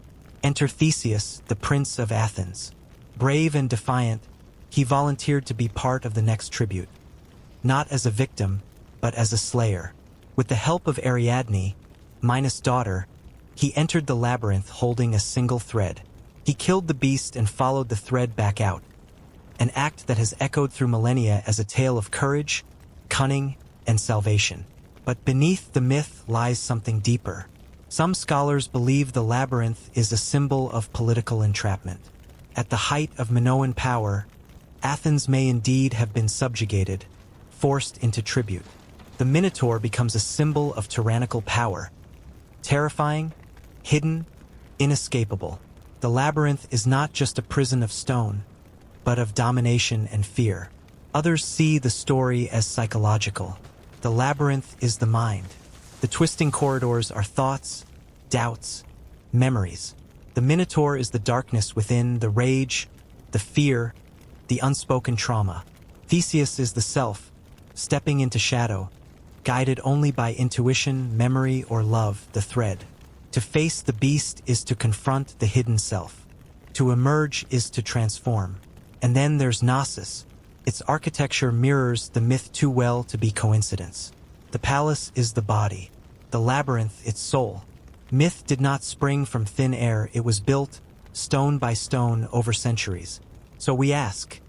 Enter Theseus, the prince of Athens. Brave and defiant, he volunteered to be part of the next tribute. Not as a victim, but as a slayer. With the help of Ariadne, Minos' daughter, he entered the labyrinth holding a single thread. He killed the beast and followed the thread back out. An act that has echoed through millennia as a tale of courage, cunning, and salvation. But beneath the myth lies something deeper. Some scholars believe the labyrinth is a symbol of political entrapment. At the height of Minoan power, Athens may indeed have been subjugated, forced into tribute. The Minotaur becomes a symbol of tyrannical power. Terrifying, hidden, inescapable. The labyrinth is not just a prison of stone, but of domination and fear. Others see the story as psychological. The labyrinth is the mind. The twisting corridors are thoughts, doubts, memories. The Minotaur is the darkness within, the rage, the fear, the unspoken trauma. Theseus is the self, stepping into shadow, guided only by intuition, memory, or love, the thread. To face the beast is to confront the hidden self. To emerge is to transform. And then there's Knossos. Its architecture mirrors the myth too well to be coincidence. The palace is the body, the labyrinth its soul. Myth did not spring from thin air, it was built, stone by stone, over centuries. So we ask,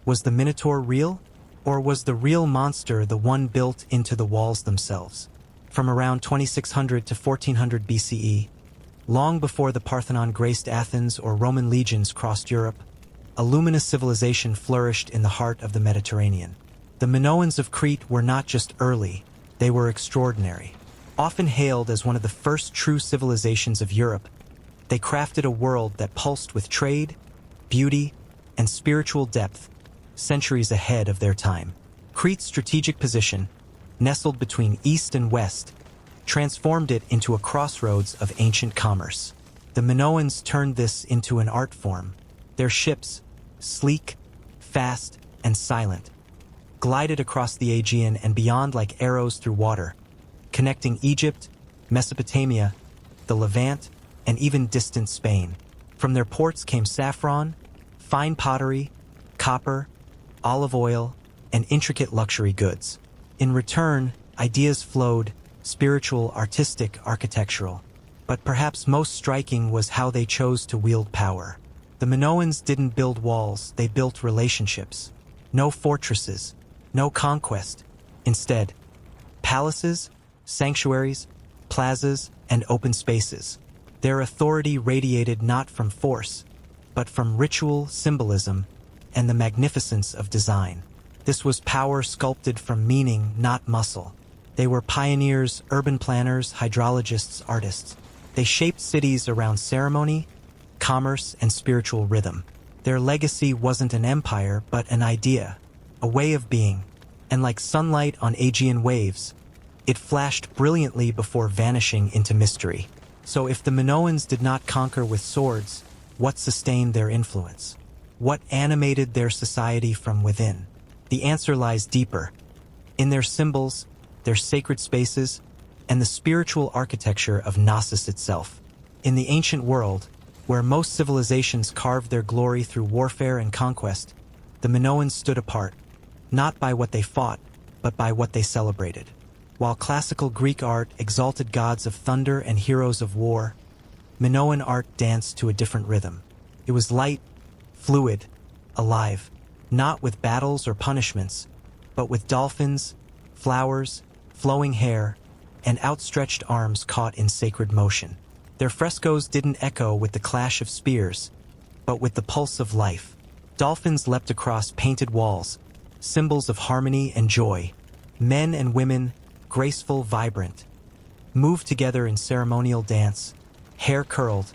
was the Minotaur real? Or was the real monster the one built into the walls themselves? From around 2600 to 1400 BCE, long before the Parthenon graced Athens or Roman legions crossed Europe, a luminous civilization flourished in the heart of the Mediterranean. The Minoans of Crete were not just early, they were extraordinary. Often hailed as one of the first true civilizations of Europe, they crafted a world that pulsed with trade, beauty, and spiritual depth, centuries ahead of their time. Crete's strategic position, nestled between east and west, transformed it into a crossroads of ancient commerce. The Minoans turned this into an art form. Their ships, sleek, fast, and silent, glided across the Aegean and beyond like arrows through water, connecting Egypt, Mesopotamia, the Levant, and even distant Spain. From their ports came saffron, fine pottery, copper, olive oil, and intricate luxury goods. In return, ideas flowed, spiritual, artistic, architectural. But perhaps most striking was how they chose to wield power. The Minoans didn't build walls, they built relationships. No fortresses, no conquest. Instead, palaces, sanctuaries, plazas, and open spaces. Their authority radiated not from force, but from ritual, symbolism, and the magnificence of design. This was power sculpted from meaning, not muscle. They were pioneers, urban planners, hydrologists, artists. They shaped cities around ceremony, commerce, and spiritual rhythm. Their legacy wasn't an empire, but an idea, a way of being. And like sunlight on Aegean waves, it flashed brilliantly before vanishing into mystery. So if the Minoans did not conquer with swords, what sustained their influence? What animated their society from within? The answer lies deeper, in their symbols, their sacred spaces, and the spiritual architecture of Knossos itself. In the ancient world, where most civilizations carved their glory through warfare and conquest, the Minoans stood apart, not by what they fought, but by what they celebrated. While classical Greek art exalted gods of thunder and heroes of war, Minoan art danced to a different rhythm. It was light, fluid, alive, not with battles or punishments, but with dolphins, flowers, flowing hair, and outstretched arms caught in sacred motion. Their frescoes didn't echo with the clash of spears, but with the pulse of life. Dolphins leapt across painted walls, symbols of harmony and joy. Men and women, graceful, vibrant, moved together in ceremonial dance, hair curled,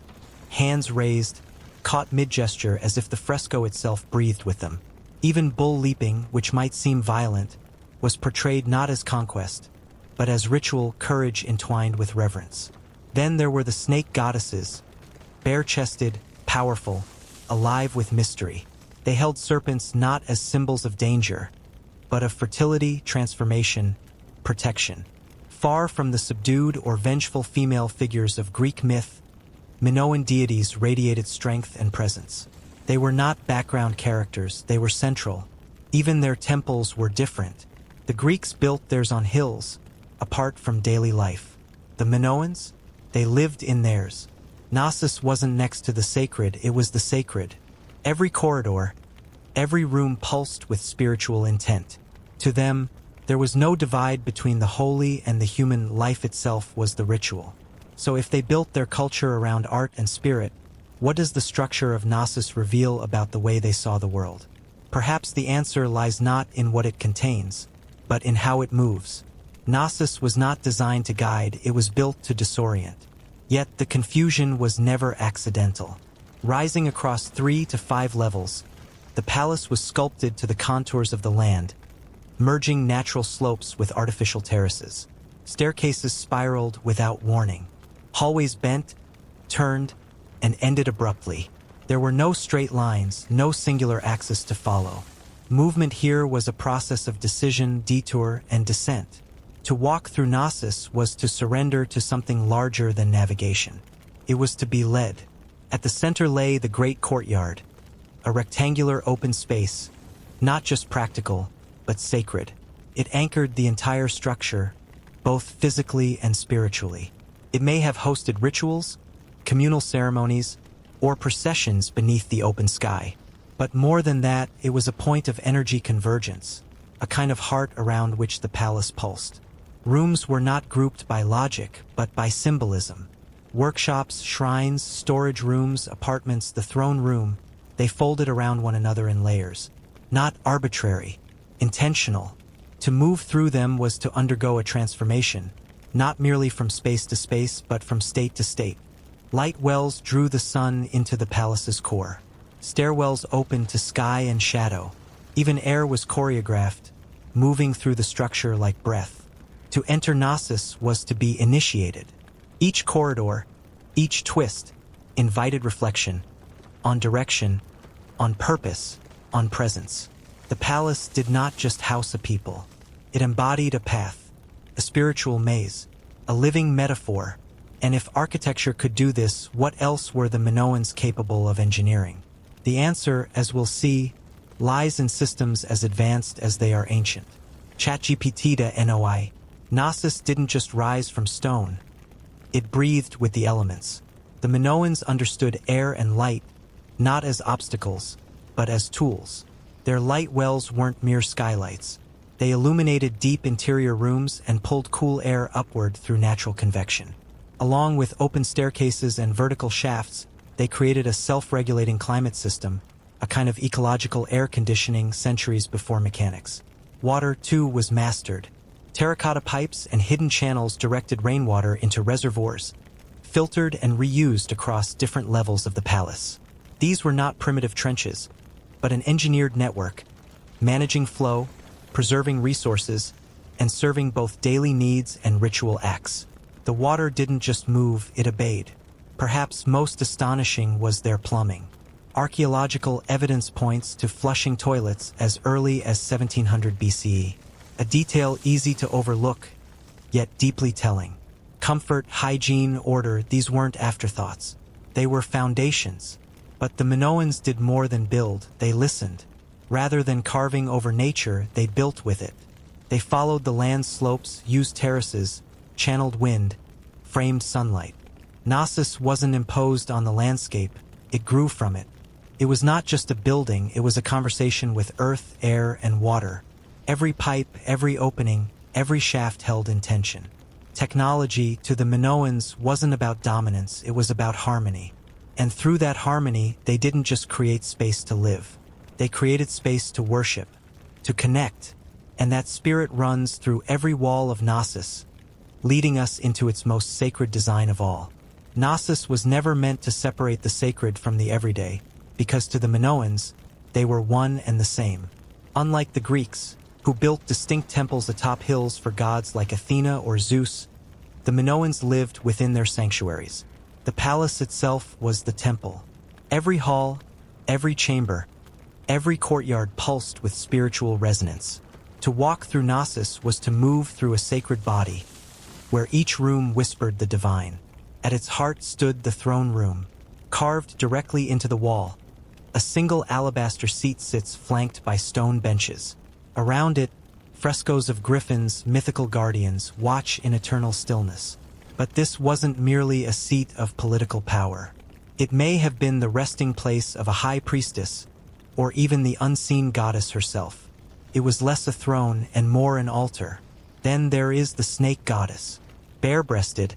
hands raised, caught mid-gesture as if the fresco itself breathed with them. Even bull leaping, which might seem violent, was portrayed not as conquest, but as ritual, courage entwined with reverence. Then there were the snake goddesses, bare-chested, powerful, alive with mystery. They held serpents not as symbols of danger, but of fertility, transformation, protection. Far from the subdued or vengeful female figures of Greek myth, Minoan deities radiated strength and presence. They were not background characters, they were central. Even their temples were different. The Greeks built theirs on hills, apart from daily life. The Minoans? They lived in theirs. Knossos wasn't next to the sacred, it was the sacred. Every corridor, every room pulsed with spiritual intent. To them, there was no divide between the holy and the human. Life itself was the ritual. So if they built their culture around art and spirit, what does the structure of Knossos reveal about the way they saw the world? Perhaps the answer lies not in what it contains, but in how it moves. Knossos was not designed to guide, it was built to disorient. Yet the confusion was never accidental. Rising across 3 to 5 levels, the palace was sculpted to the contours of the land, merging natural slopes with artificial terraces. Staircases spiraled without warning. Hallways bent, turned, and ended abruptly. There were no straight lines, no singular axis to follow. Movement here was a process of decision, detour, and descent. To walk through Knossos was to surrender to something larger than navigation. It was to be led. At the center lay the great courtyard, a rectangular open space, not just practical, but sacred. It anchored the entire structure, both physically and spiritually. It may have hosted rituals, communal ceremonies, or processions beneath the open sky. But more than that, it was a point of energy convergence, a kind of heart around which the palace pulsed. Rooms were not grouped by logic, but by symbolism. Workshops, shrines, storage rooms, apartments, the throne room, they folded around one another in layers. Not arbitrary, intentional. To move through them was to undergo a transformation, not merely from space to space, but from state to state. Light wells drew the sun into the palace's core. Stairwells opened to sky and shadow. Even air was choreographed, moving through the structure like breath. To enter Knossos was to be initiated. Each corridor, each twist, invited reflection, on direction, on purpose, on presence. The palace did not just house a people. It embodied a path, a spiritual maze, a living metaphor. And if architecture could do this, what else were the Minoans capable of engineering? The answer, as we'll see, lies in systems as advanced as they are ancient. ChatGPT to NOI. Knossos didn't just rise from stone. It breathed with the elements. The Minoans understood air and light, not as obstacles, but as tools. Their light wells weren't mere skylights. They illuminated deep interior rooms and pulled cool air upward through natural convection. Along with open staircases and vertical shafts, they created a self-regulating climate system, a kind of ecological air conditioning centuries before mechanics. Water, too, was mastered. Terracotta pipes and hidden channels directed rainwater into reservoirs, filtered and reused across different levels of the palace. These were not primitive trenches, but an engineered network, managing flow, preserving resources, and serving both daily needs and ritual acts. The water didn't just move, it obeyed. Perhaps most astonishing was their plumbing. Archaeological evidence points to flushing toilets as early as 1700 BCE. A detail easy to overlook, yet deeply telling. Comfort, hygiene, order, these weren't afterthoughts. They were foundations. But the Minoans did more than build, they listened. Rather than carving over nature, they built with it. They followed the land slopes, used terraces, channeled wind, framed sunlight. Knossos wasn't imposed on the landscape, it grew from it. It was not just a building, it was a conversation with earth, air, and water. Every pipe, every opening, every shaft held intention. Technology, to the Minoans, wasn't about dominance, it was about harmony. And through that harmony, they didn't just create space to live. They created space to worship, to connect, and that spirit runs through every wall of Knossos, leading us into its most sacred design of all. Knossos was never meant to separate the sacred from the everyday, because to the Minoans, they were one and the same. Unlike the Greeks, who built distinct temples atop hills for gods like Athena or Zeus, the Minoans lived within their sanctuaries. The palace itself was the temple. Every hall, every chamber, every courtyard pulsed with spiritual resonance. To walk through Knossos was to move through a sacred body, where each room whispered the divine. At its heart stood the throne room, carved directly into the wall. A single alabaster seat sits flanked by stone benches. Around it, frescoes of griffins, mythical guardians, watch in eternal stillness. But this wasn't merely a seat of political power. It may have been the resting place of a high priestess, or even the unseen goddess herself. It was less a throne and more an altar. Then there is the snake goddess, bare-breasted,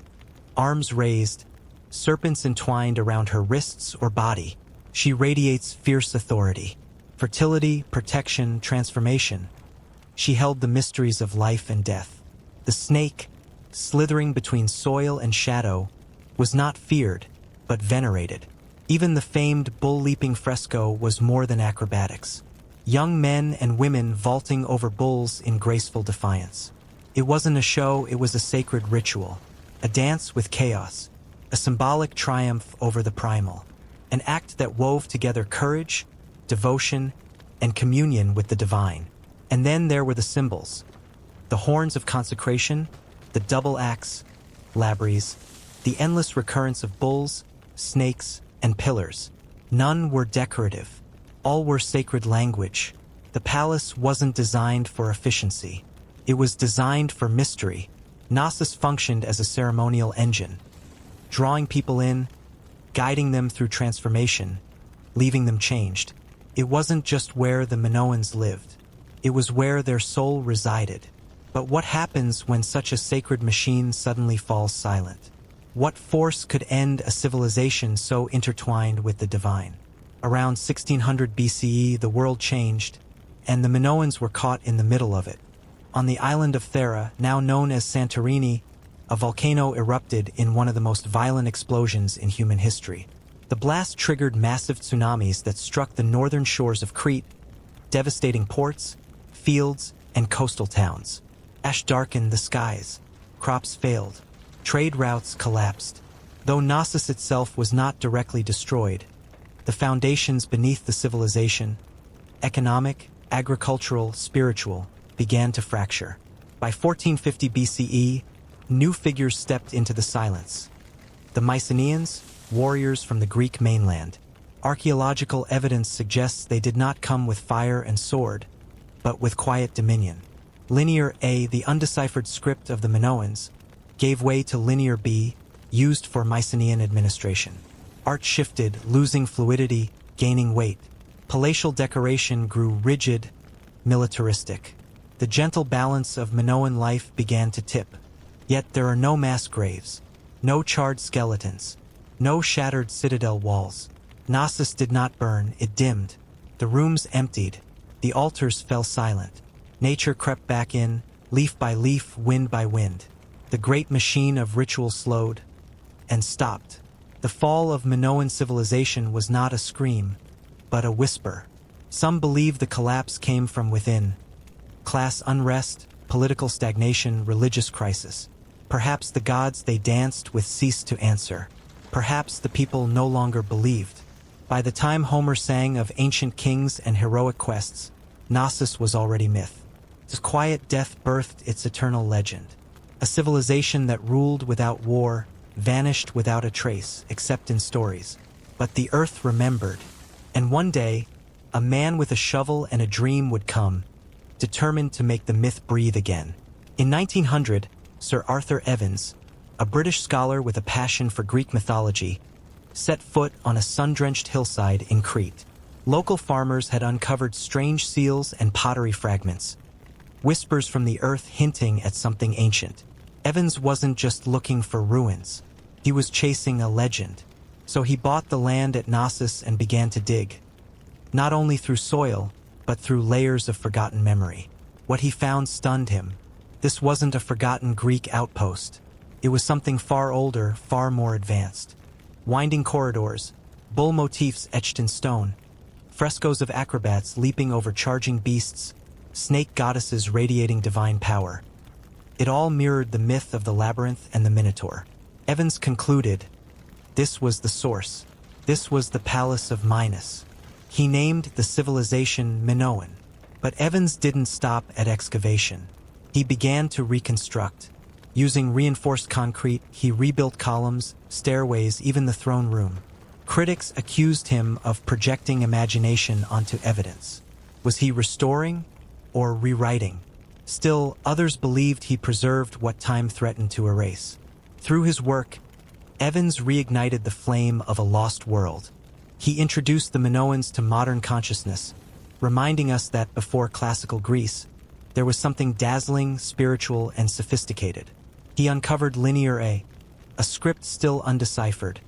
arms raised, serpents entwined around her wrists or body. She radiates fierce authority, fertility, protection, transformation. She held the mysteries of life and death. The snake, slithering between soil and shadow, was not feared, but venerated. Even the famed bull-leaping fresco was more than acrobatics. Young men and women vaulting over bulls in graceful defiance. It wasn't a show, it was a sacred ritual. A dance with chaos, a symbolic triumph over the primal. An act that wove together courage, devotion, and communion with the divine. And then there were the symbols. The horns of consecration, the double axe, labyrinths, the endless recurrence of bulls, snakes, and pillars. None were decorative. All were sacred language. The palace wasn't designed for efficiency. It was designed for mystery. Knossos functioned as a ceremonial engine, drawing people in, guiding them through transformation, leaving them changed. It wasn't just where the Minoans lived. It was where their soul resided. But what happens when such a sacred machine suddenly falls silent? What force could end a civilization so intertwined with the divine? Around 1600 BCE, the world changed, and the Minoans were caught in the middle of it. On the island of Thera, now known as Santorini, a volcano erupted in one of the most violent explosions in human history. The blast triggered massive tsunamis that struck the northern shores of Crete, devastating ports, fields, and coastal towns. Ash darkened the skies. Crops failed. Trade routes collapsed. Though Knossos itself was not directly destroyed, the foundations beneath the civilization, economic, agricultural, spiritual, began to fracture. By 1450 BCE, new figures stepped into the silence. The Mycenaeans, warriors from the Greek mainland. Archaeological evidence suggests they did not come with fire and sword, but with quiet dominion. Linear A, the undeciphered script of the Minoans, gave way to Linear B, used for Mycenaean administration. Art shifted, losing fluidity, gaining weight. Palatial decoration grew rigid, militaristic. The gentle balance of Minoan life began to tip. Yet there are no mass graves, no charred skeletons, no shattered citadel walls. Knossos did not burn, it dimmed. The rooms emptied, the altars fell silent. Nature crept back in, leaf by leaf, wind by wind. The great machine of ritual slowed and stopped. The fall of Minoan civilization was not a scream, but a whisper. Some believe the collapse came from within. Class unrest, political stagnation, religious crisis. Perhaps the gods they danced with ceased to answer. Perhaps the people no longer believed. By the time Homer sang of ancient kings and heroic quests, Knossos was already myth. Its quiet death birthed its eternal legend. A civilization that ruled without war, vanished without a trace, except in stories. But the earth remembered, and one day, a man with a shovel and a dream would come, determined to make the myth breathe again. In 1900, Sir Arthur Evans, a British scholar with a passion for Greek mythology, set foot on a sun-drenched hillside in Crete. Local farmers had uncovered strange seals and pottery fragments, whispers from the earth hinting at something ancient. Evans wasn't just looking for ruins. He was chasing a legend. So he bought the land at Knossos and began to dig. Not only through soil, but through layers of forgotten memory. What he found stunned him. This wasn't a forgotten Greek outpost. It was something far older, far more advanced. Winding corridors, bull motifs etched in stone, frescoes of acrobats leaping over charging beasts, snake goddesses radiating divine power. It all mirrored the myth of the labyrinth and the Minotaur. Evans concluded, this was the source. This was the palace of Minos. He named the civilization Minoan. But Evans didn't stop at excavation. He began to reconstruct. Using reinforced concrete, he rebuilt columns, stairways, even the throne room. Critics accused him of projecting imagination onto evidence. Was he restoring or rewriting? Still, others believed he preserved what time threatened to erase. Through his work, Evans reignited the flame of a lost world. He introduced the Minoans to modern consciousness, reminding us that before classical Greece, there was something dazzling, spiritual, and sophisticated. He uncovered Linear A script still undeciphered,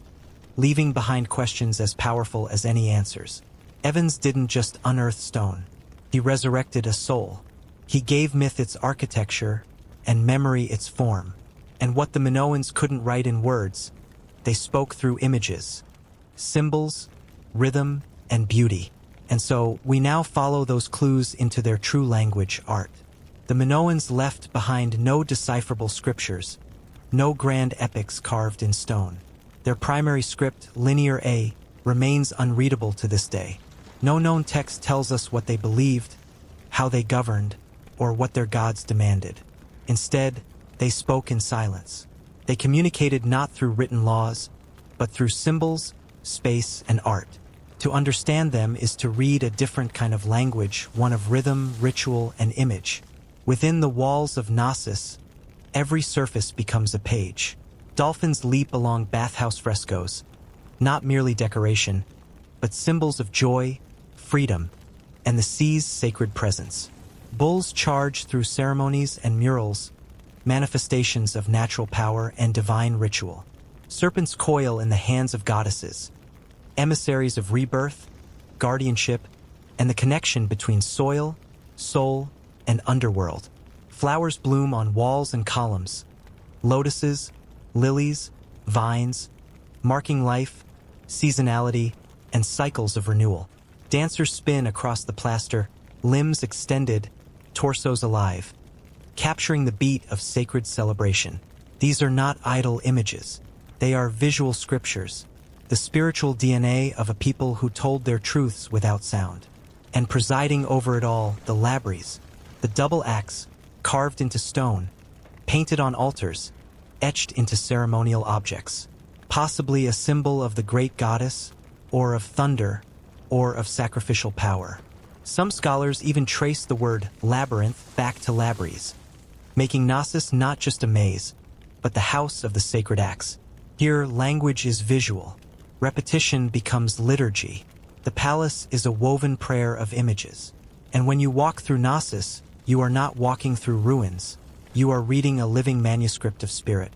leaving behind questions as powerful as any answers. Evans didn't just unearth stone. He resurrected a soul. He gave myth its architecture and memory its form. And what the Minoans couldn't write in words, they spoke through images, symbols, rhythm, and beauty. And so we now follow those clues into their true language, art. The Minoans left behind no decipherable scriptures, no grand epics carved in stone. Their primary script, Linear A, remains unreadable to this day. No known text tells us what they believed, how they governed, or what their gods demanded. Instead, they spoke in silence. They communicated not through written laws, but through symbols, space, and art. To understand them is to read a different kind of language, one of rhythm, ritual, and image. Within the walls of Knossos, every surface becomes a page. Dolphins leap along bathhouse frescoes, not merely decoration, but symbols of joy, freedom, and the sea's sacred presence. Bulls charge through ceremonies and murals, manifestations of natural power and divine ritual. Serpents coil in the hands of goddesses, emissaries of rebirth, guardianship, and the connection between soil, soul, and underworld. Flowers bloom on walls and columns, lotuses, lilies, vines, marking life, seasonality, and cycles of renewal. Dancers spin across the plaster, limbs extended, torsos alive, capturing the beat of sacred celebration. These are not idle images. They are visual scriptures, the spiritual DNA of a people who told their truths without sound. And presiding over it all, the labyrinth, the double axe, carved into stone, painted on altars, etched into ceremonial objects, possibly a symbol of the great goddess, or of thunder, or of sacrificial power. Some scholars even trace the word labyrinth back to labyrinth, making Knossos not just a maze, but the house of the sacred axe. Here, language is visual. Repetition becomes liturgy. The palace is a woven prayer of images. And when you walk through Knossos, you are not walking through ruins. You are reading a living manuscript of spirit.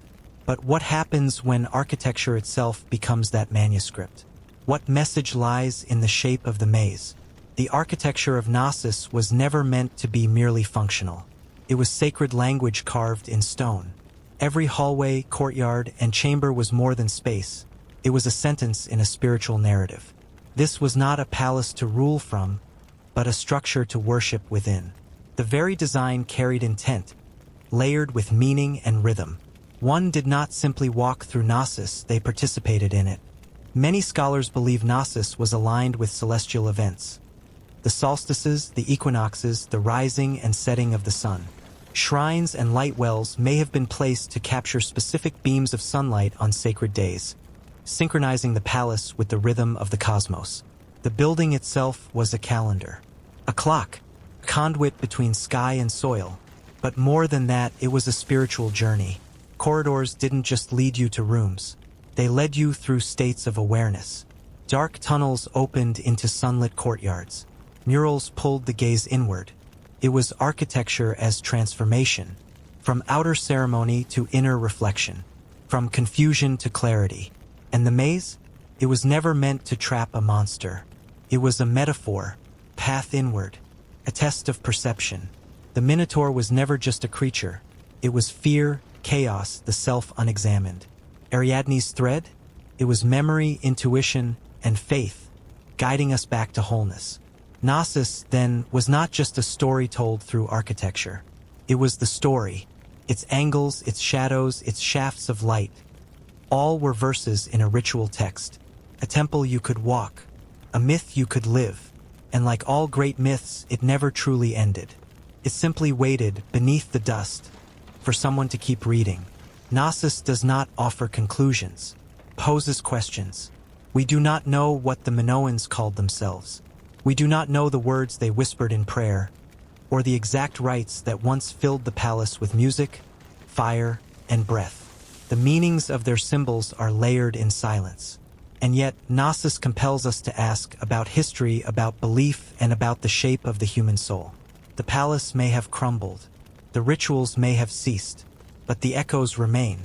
But what happens when architecture itself becomes that manuscript? What message lies in the shape of the maze? The architecture of Knossos was never meant to be merely functional. It was sacred language carved in stone. Every hallway, courtyard, and chamber was more than space. It was a sentence in a spiritual narrative. This was not a palace to rule from, but a structure to worship within. The very design carried intent, layered with meaning and rhythm. One did not simply walk through Knossos, they participated in it. Many scholars believe Knossos was aligned with celestial events. The solstices, the equinoxes, the rising and setting of the sun. Shrines and light wells may have been placed to capture specific beams of sunlight on sacred days, synchronizing the palace with the rhythm of the cosmos. The building itself was a calendar, a clock, a conduit between sky and soil. But more than that, it was a spiritual journey. Corridors didn't just lead you to rooms. They led you through states of awareness. Dark tunnels opened into sunlit courtyards. Murals pulled the gaze inward. It was architecture as transformation, from outer ceremony to inner reflection, from confusion to clarity. And the maze? It was never meant to trap a monster. It was a metaphor, path inward, a test of perception. The Minotaur was never just a creature. It was fear, chaos, the self unexamined. Ariadne's thread? It was memory, intuition, and faith, guiding us back to wholeness. Knossos, then, was not just a story told through architecture. It was the story, its angles, its shadows, its shafts of light. All were verses in a ritual text, a temple you could walk, a myth you could live, and like all great myths, it never truly ended. It simply waited beneath the dust for someone to keep reading. Knossos does not offer conclusions, poses questions. We do not know what the Minoans called themselves. We do not know the words they whispered in prayer, or the exact rites that once filled the palace with music, fire, and breath. The meanings of their symbols are layered in silence. And yet, Knossos compels us to ask about history, about belief, and about the shape of the human soul. The palace may have crumbled, the rituals may have ceased, but the echoes remain.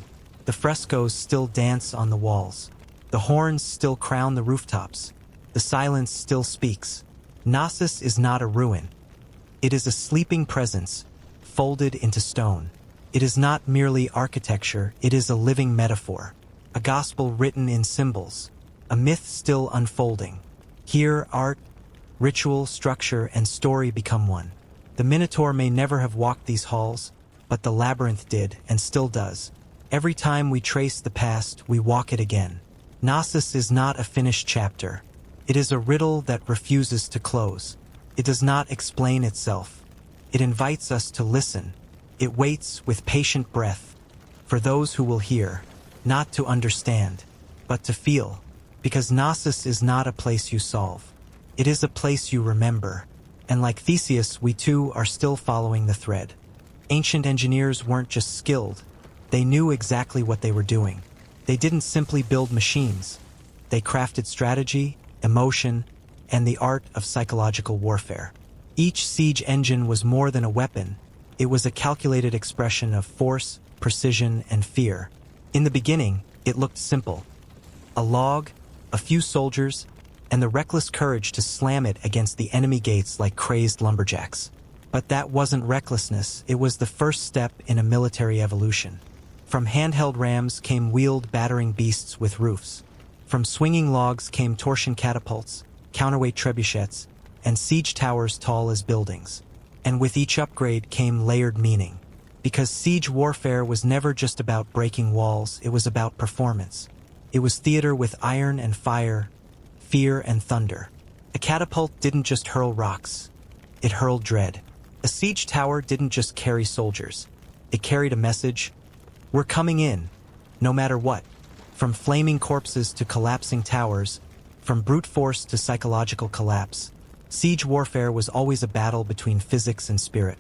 The frescoes still dance on the walls. The horns still crown the rooftops. The silence still speaks. Knossos is not a ruin. It is a sleeping presence, folded into stone. It is not merely architecture, it is a living metaphor, a gospel written in symbols, a myth still unfolding. Here, art, ritual, structure, and story become one. The Minotaur may never have walked these halls, but the labyrinth did, and still does. Every time we trace the past, we walk it again. Knossos is not a finished chapter. It is a riddle that refuses to close. It does not explain itself. It invites us to listen. It waits with patient breath for those who will hear, not to understand, but to feel, because Gnosis is not a place you solve. It is a place you remember, and like Theseus, we too are still following the thread. Ancient engineers weren't just skilled, they knew exactly what they were doing. They didn't simply build machines, they crafted strategy, emotion, and the art of psychological warfare. Each siege engine was more than a weapon, it was a calculated expression of force, precision, and fear. In the beginning, it looked simple. A log, a few soldiers, and the reckless courage to slam it against the enemy gates like crazed lumberjacks. But that wasn't recklessness, it was the first step in a military evolution. From handheld rams came wheeled battering beasts with roofs. From swinging logs came torsion catapults, counterweight trebuchets, and siege towers tall as buildings. And with each upgrade came layered meaning. Because siege warfare was never just about breaking walls, it was about performance. It was theater with iron and fire, fear and thunder. A catapult didn't just hurl rocks, it hurled dread. A siege tower didn't just carry soldiers, it carried a message: we're coming in, no matter what. From flaming corpses to collapsing towers, from brute force to psychological collapse, siege warfare was always a battle between physics and spirit.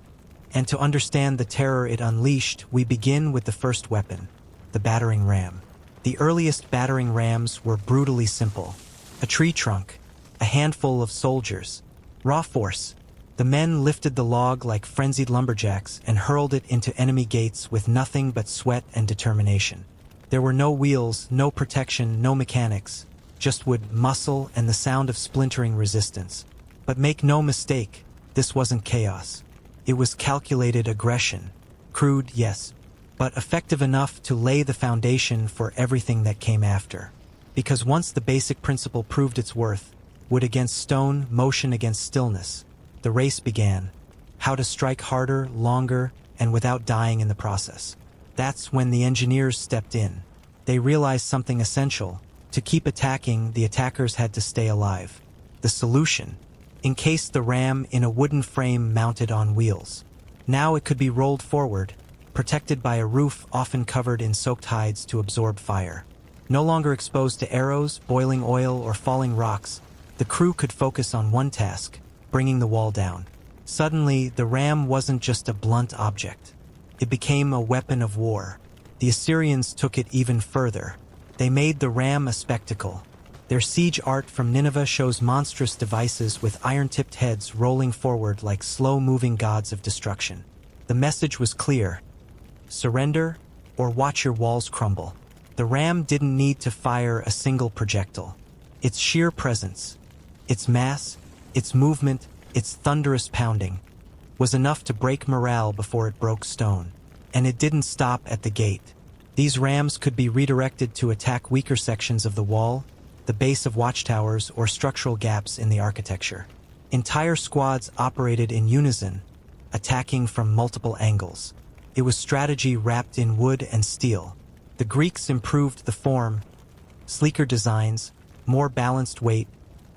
And to understand the terror it unleashed, we begin with the first weapon, the battering ram. The earliest battering rams were brutally simple. A tree trunk, a handful of soldiers, raw force. The men lifted the log like frenzied lumberjacks and hurled it into enemy gates with nothing but sweat and determination. There were no wheels, no protection, no mechanics, just wood, muscle, and the sound of splintering resistance. But make no mistake, this wasn't chaos. It was calculated aggression. Crude, yes, but effective enough to lay the foundation for everything that came after. Because once the basic principle proved its worth, wood against stone, motion against stillness, the race began. How to strike harder, longer, and without dying in the process. That's when the engineers stepped in. They realized something essential. To keep attacking, the attackers had to stay alive. The solution: encase the ram in a wooden frame mounted on wheels. Now it could be rolled forward, protected by a roof often covered in soaked hides to absorb fire. No longer exposed to arrows, boiling oil, or falling rocks, the crew could focus on one task: bringing the wall down. Suddenly, the ram wasn't just a blunt object. It became a weapon of war. The Assyrians took it even further. They made the ram a spectacle. Their siege art from Nineveh shows monstrous devices with iron-tipped heads rolling forward like slow-moving gods of destruction. The message was clear: surrender or watch your walls crumble. The ram didn't need to fire a single projectile. Its sheer presence, its mass, its movement, its thunderous pounding, was enough to break morale before it broke stone. And it didn't stop at the gate. These rams could be redirected to attack weaker sections of the wall, the base of watchtowers, or structural gaps in the architecture. Entire squads operated in unison, attacking from multiple angles. It was strategy wrapped in wood and steel. The Greeks improved the form, sleeker designs, more balanced weight,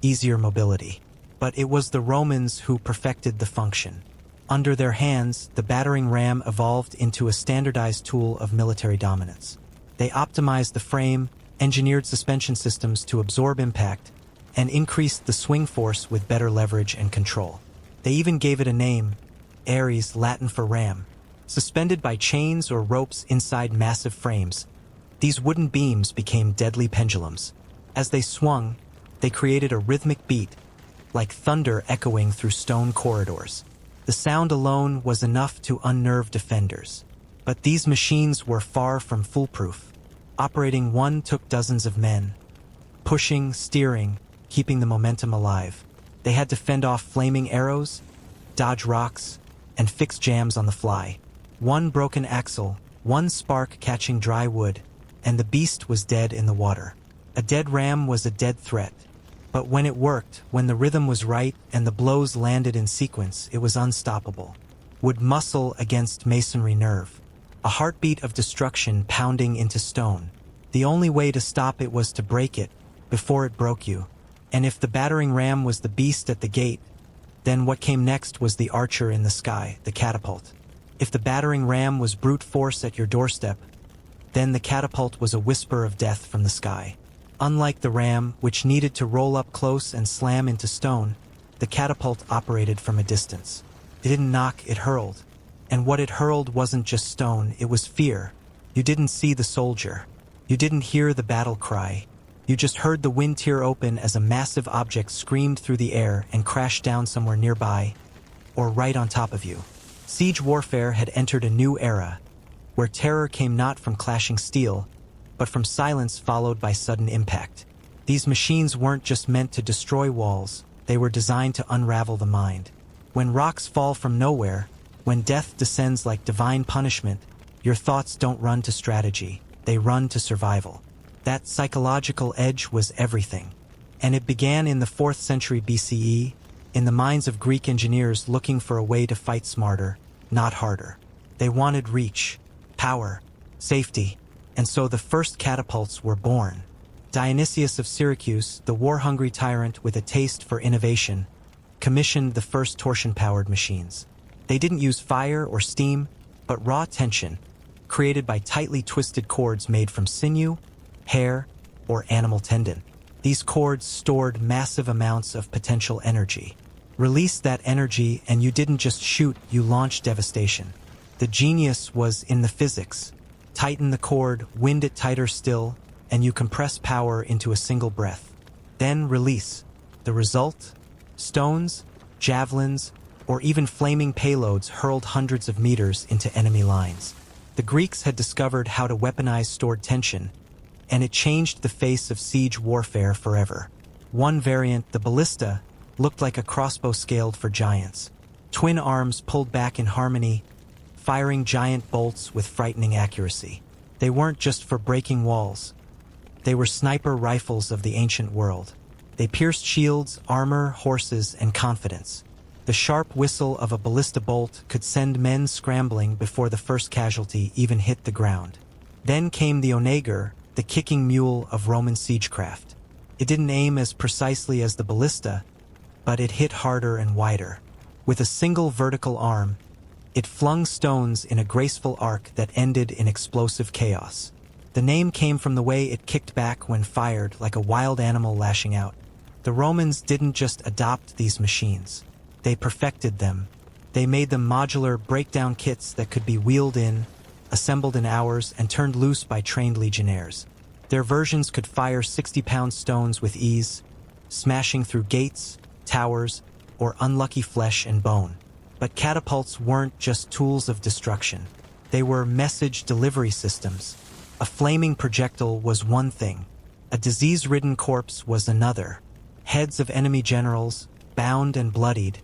easier mobility. But it was the Romans who perfected the function. Under their hands, the battering ram evolved into a standardized tool of military dominance. They optimized the frame, engineered suspension systems to absorb impact, and increased the swing force with better leverage and control. They even gave it a name, Ares, Latin for ram. Suspended by chains or ropes inside massive frames, these wooden beams became deadly pendulums. As they swung, they created a rhythmic beat, like thunder echoing through stone corridors. The sound alone was enough to unnerve defenders. But these machines were far from foolproof. Operating one took dozens of men. Pushing, steering, keeping the momentum alive. They had to fend off flaming arrows, dodge rocks, and fix jams on the fly. One broken axle, one spark catching dry wood, and the beast was dead in the water. A dead ram was a dead threat. But when it worked, when the rhythm was right and the blows landed in sequence, it was unstoppable. Would muscle against masonry nerve. A heartbeat of destruction pounding into stone. The only way to stop it was to break it, before it broke you. And if the battering ram was the beast at the gate, then what came next was the archer in the sky, the catapult. If the battering ram was brute force at your doorstep, then the catapult was a whisper of death from the sky. Unlike the ram, which needed to roll up close and slam into stone, the catapult operated from a distance. It didn't knock, it hurled. And what it hurled wasn't just stone, it was fear. You didn't see the soldier. You didn't hear the battle cry. You just heard the wind tear open as a massive object screamed through the air and crashed down somewhere nearby, or right on top of you. Siege warfare had entered a new era, where terror came not from clashing steel, but from silence followed by sudden impact. These machines weren't just meant to destroy walls, they were designed to unravel the mind. When rocks fall from nowhere, when death descends like divine punishment, your thoughts don't run to strategy, they run to survival. That psychological edge was everything. And it began in the 4th century BCE, in the minds of Greek engineers looking for a way to fight smarter, not harder. They wanted reach, power, safety, and so the first catapults were born. Dionysius of Syracuse, the war-hungry tyrant with a taste for innovation, commissioned the first torsion-powered machines. They didn't use fire or steam, but raw tension, created by tightly twisted cords made from sinew, hair, or animal tendon. These cords stored massive amounts of potential energy. Release that energy and you didn't just shoot, you launched devastation. The genius was in the physics. Tighten the cord, wind it tighter still, and you compress power into a single breath. Then release. The result? Stones, javelins, or even flaming payloads hurled hundreds of meters into enemy lines. The Greeks had discovered how to weaponize stored tension, and it changed the face of siege warfare forever. One variant, the ballista, looked like a crossbow scaled for giants. Twin arms pulled back in harmony, firing giant bolts with frightening accuracy. They weren't just for breaking walls. They were sniper rifles of the ancient world. They pierced shields, armor, horses, and confidence. The sharp whistle of a ballista bolt could send men scrambling before the first casualty even hit the ground. Then came the onager, the kicking mule of Roman siegecraft. It didn't aim as precisely as the ballista, but it hit harder and wider. With a single vertical arm, it flung stones in a graceful arc that ended in explosive chaos. The name came from the way it kicked back when fired, like a wild animal lashing out. The Romans didn't just adopt these machines. They perfected them. They made them modular breakdown kits that could be wheeled in, assembled in hours, and turned loose by trained legionnaires. Their versions could fire 60-pound stones with ease, smashing through gates, towers, or unlucky flesh and bone. But catapults weren't just tools of destruction. They were message delivery systems. A flaming projectile was one thing. A disease-ridden corpse was another. Heads of enemy generals, bound and bloodied,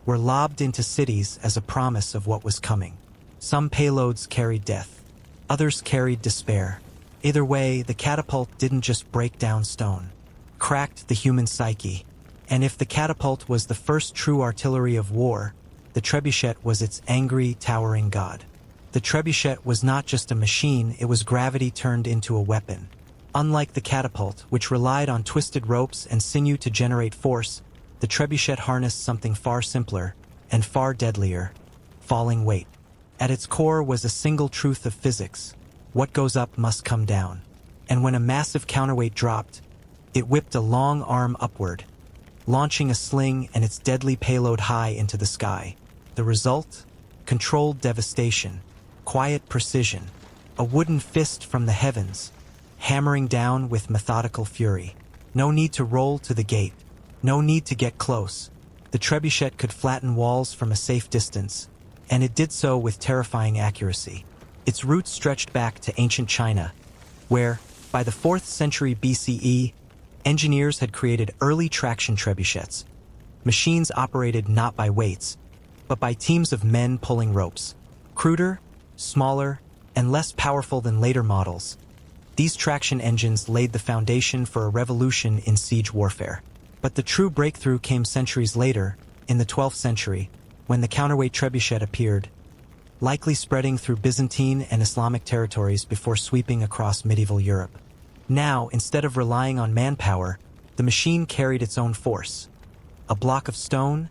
were lobbed into cities as a promise of what was coming. Some payloads carried death. Others carried despair. Either way, the catapult didn't just break down stone. Cracked the human psyche. And if the catapult was the first true artillery of war, the trebuchet was its angry, towering god. The trebuchet was not just a machine, it was gravity turned into a weapon. Unlike the catapult, which relied on twisted ropes and sinew to generate force, the trebuchet harnessed something far simpler and far deadlier: falling weight. At its core was a single truth of physics: what goes up must come down. And when a massive counterweight dropped, it whipped a long arm upward, launching a sling and its deadly payload high into the sky. The result? Controlled devastation, quiet precision, a wooden fist from the heavens, hammering down with methodical fury. No need to roll to the gate. No need to get close. The trebuchet could flatten walls from a safe distance, and it did so with terrifying accuracy. Its roots stretched back to ancient China, where, by the 4th century BCE, engineers had created early traction trebuchets. Machines operated not by weights, but by teams of men pulling ropes. Cruder, smaller, and less powerful than later models, these traction engines laid the foundation for a revolution in siege warfare. But the true breakthrough came centuries later, in the 12th century, when the counterweight trebuchet appeared, likely spreading through Byzantine and Islamic territories before sweeping across medieval Europe. Now, instead of relying on manpower, the machine carried its own force. A block of stone,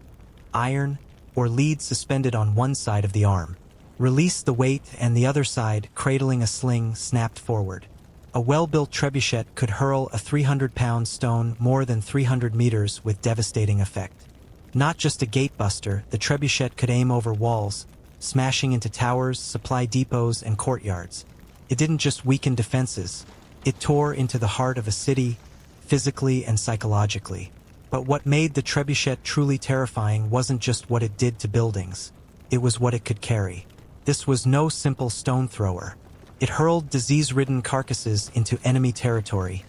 iron, or lead suspended on one side of the arm. released the weight, and the other side, cradling a sling, snapped forward. A well-built trebuchet could hurl a 300-pound stone more than 300 meters with devastating effect. Not just a gate-buster, the trebuchet could aim over walls, smashing into towers, supply depots, and courtyards. It didn't just weaken defenses, it tore into the heart of a city, physically and psychologically. But what made the trebuchet truly terrifying wasn't just what it did to buildings, it was what it could carry. This was no simple stone thrower. It hurled disease-ridden carcasses into enemy territory,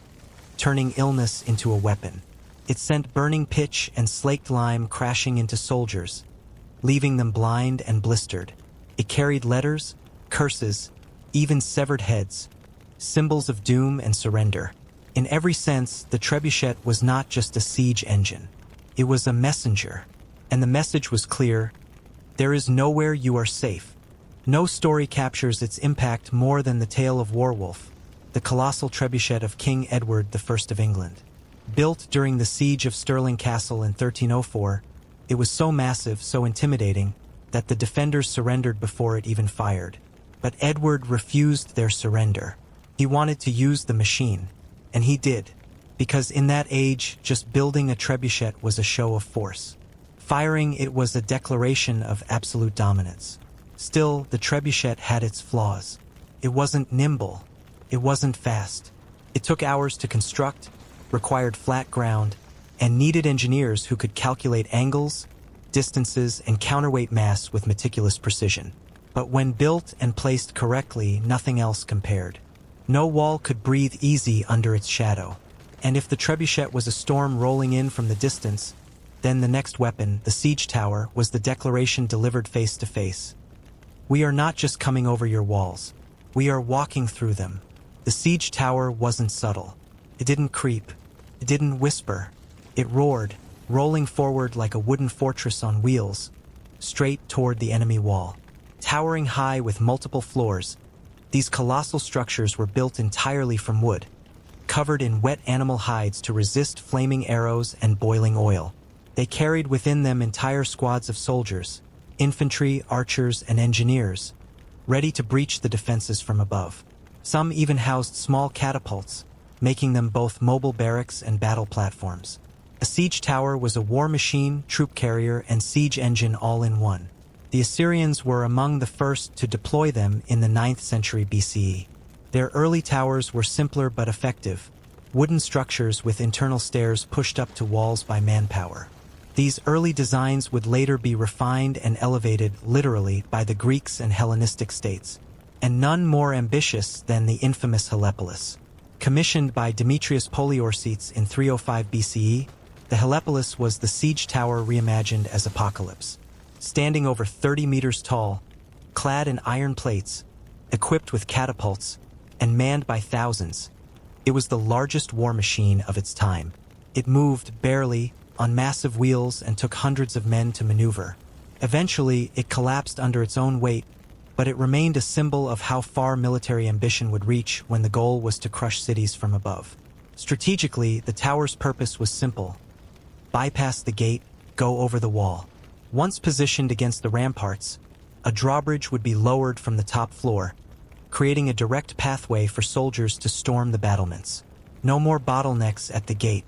turning illness into a weapon. It sent burning pitch and slaked lime crashing into soldiers, leaving them blind and blistered. It carried letters, curses, even severed heads, symbols of doom and surrender. In every sense, the trebuchet was not just a siege engine. It was a messenger. And the message was clear: there is nowhere you are safe. No story captures its impact more than the tale of Warwolf, the colossal trebuchet of King Edward I of England. Built during the siege of Stirling Castle in 1304, it was so massive, so intimidating, that the defenders surrendered before it even fired. But Edward refused their surrender. He wanted to use the machine, and he did, because in that age, just building a trebuchet was a show of force. Firing it was a declaration of absolute dominance. Still, the trebuchet had its flaws. It wasn't nimble. It wasn't fast. It took hours to construct, required flat ground, and needed engineers who could calculate angles, distances, and counterweight mass with meticulous precision. But when built and placed correctly, nothing else compared. No wall could breathe easy under its shadow. And if the trebuchet was a storm rolling in from the distance, then the next weapon, the siege tower, was the declaration delivered face to face. We are not just coming over your walls. We are walking through them. The siege tower wasn't subtle. It didn't creep. It didn't whisper. It roared, rolling forward like a wooden fortress on wheels, straight toward the enemy wall. Towering high with multiple floors, these colossal structures were built entirely from wood, covered in wet animal hides to resist flaming arrows and boiling oil. They carried within them entire squads of soldiers, infantry, archers, and engineers, ready to breach the defenses from above. Some even housed small catapults, making them both mobile barracks and battle platforms. A siege tower was a war machine, troop carrier, and siege engine all in one. The Assyrians were among the first to deploy them in the 9th century BCE. Their early towers were simpler but effective, wooden structures with internal stairs pushed up to walls by manpower. These early designs would later be refined and elevated literally by the Greeks and Hellenistic states, and none more ambitious than the infamous Helepolis. Commissioned by Demetrius Poliorcetes in 305 BCE, the Helepolis was the siege tower reimagined as Apocalypse. Standing over 30 meters tall, clad in iron plates, equipped with catapults, and manned by thousands, it was the largest war machine of its time. It moved barely, on massive wheels, and took hundreds of men to maneuver. Eventually, it collapsed under its own weight, but it remained a symbol of how far military ambition would reach when the goal was to crush cities from above. Strategically, the tower's purpose was simple: bypass the gate, go over the wall. Once positioned against the ramparts, a drawbridge would be lowered from the top floor, creating a direct pathway for soldiers to storm the battlements. No more bottlenecks at the gate.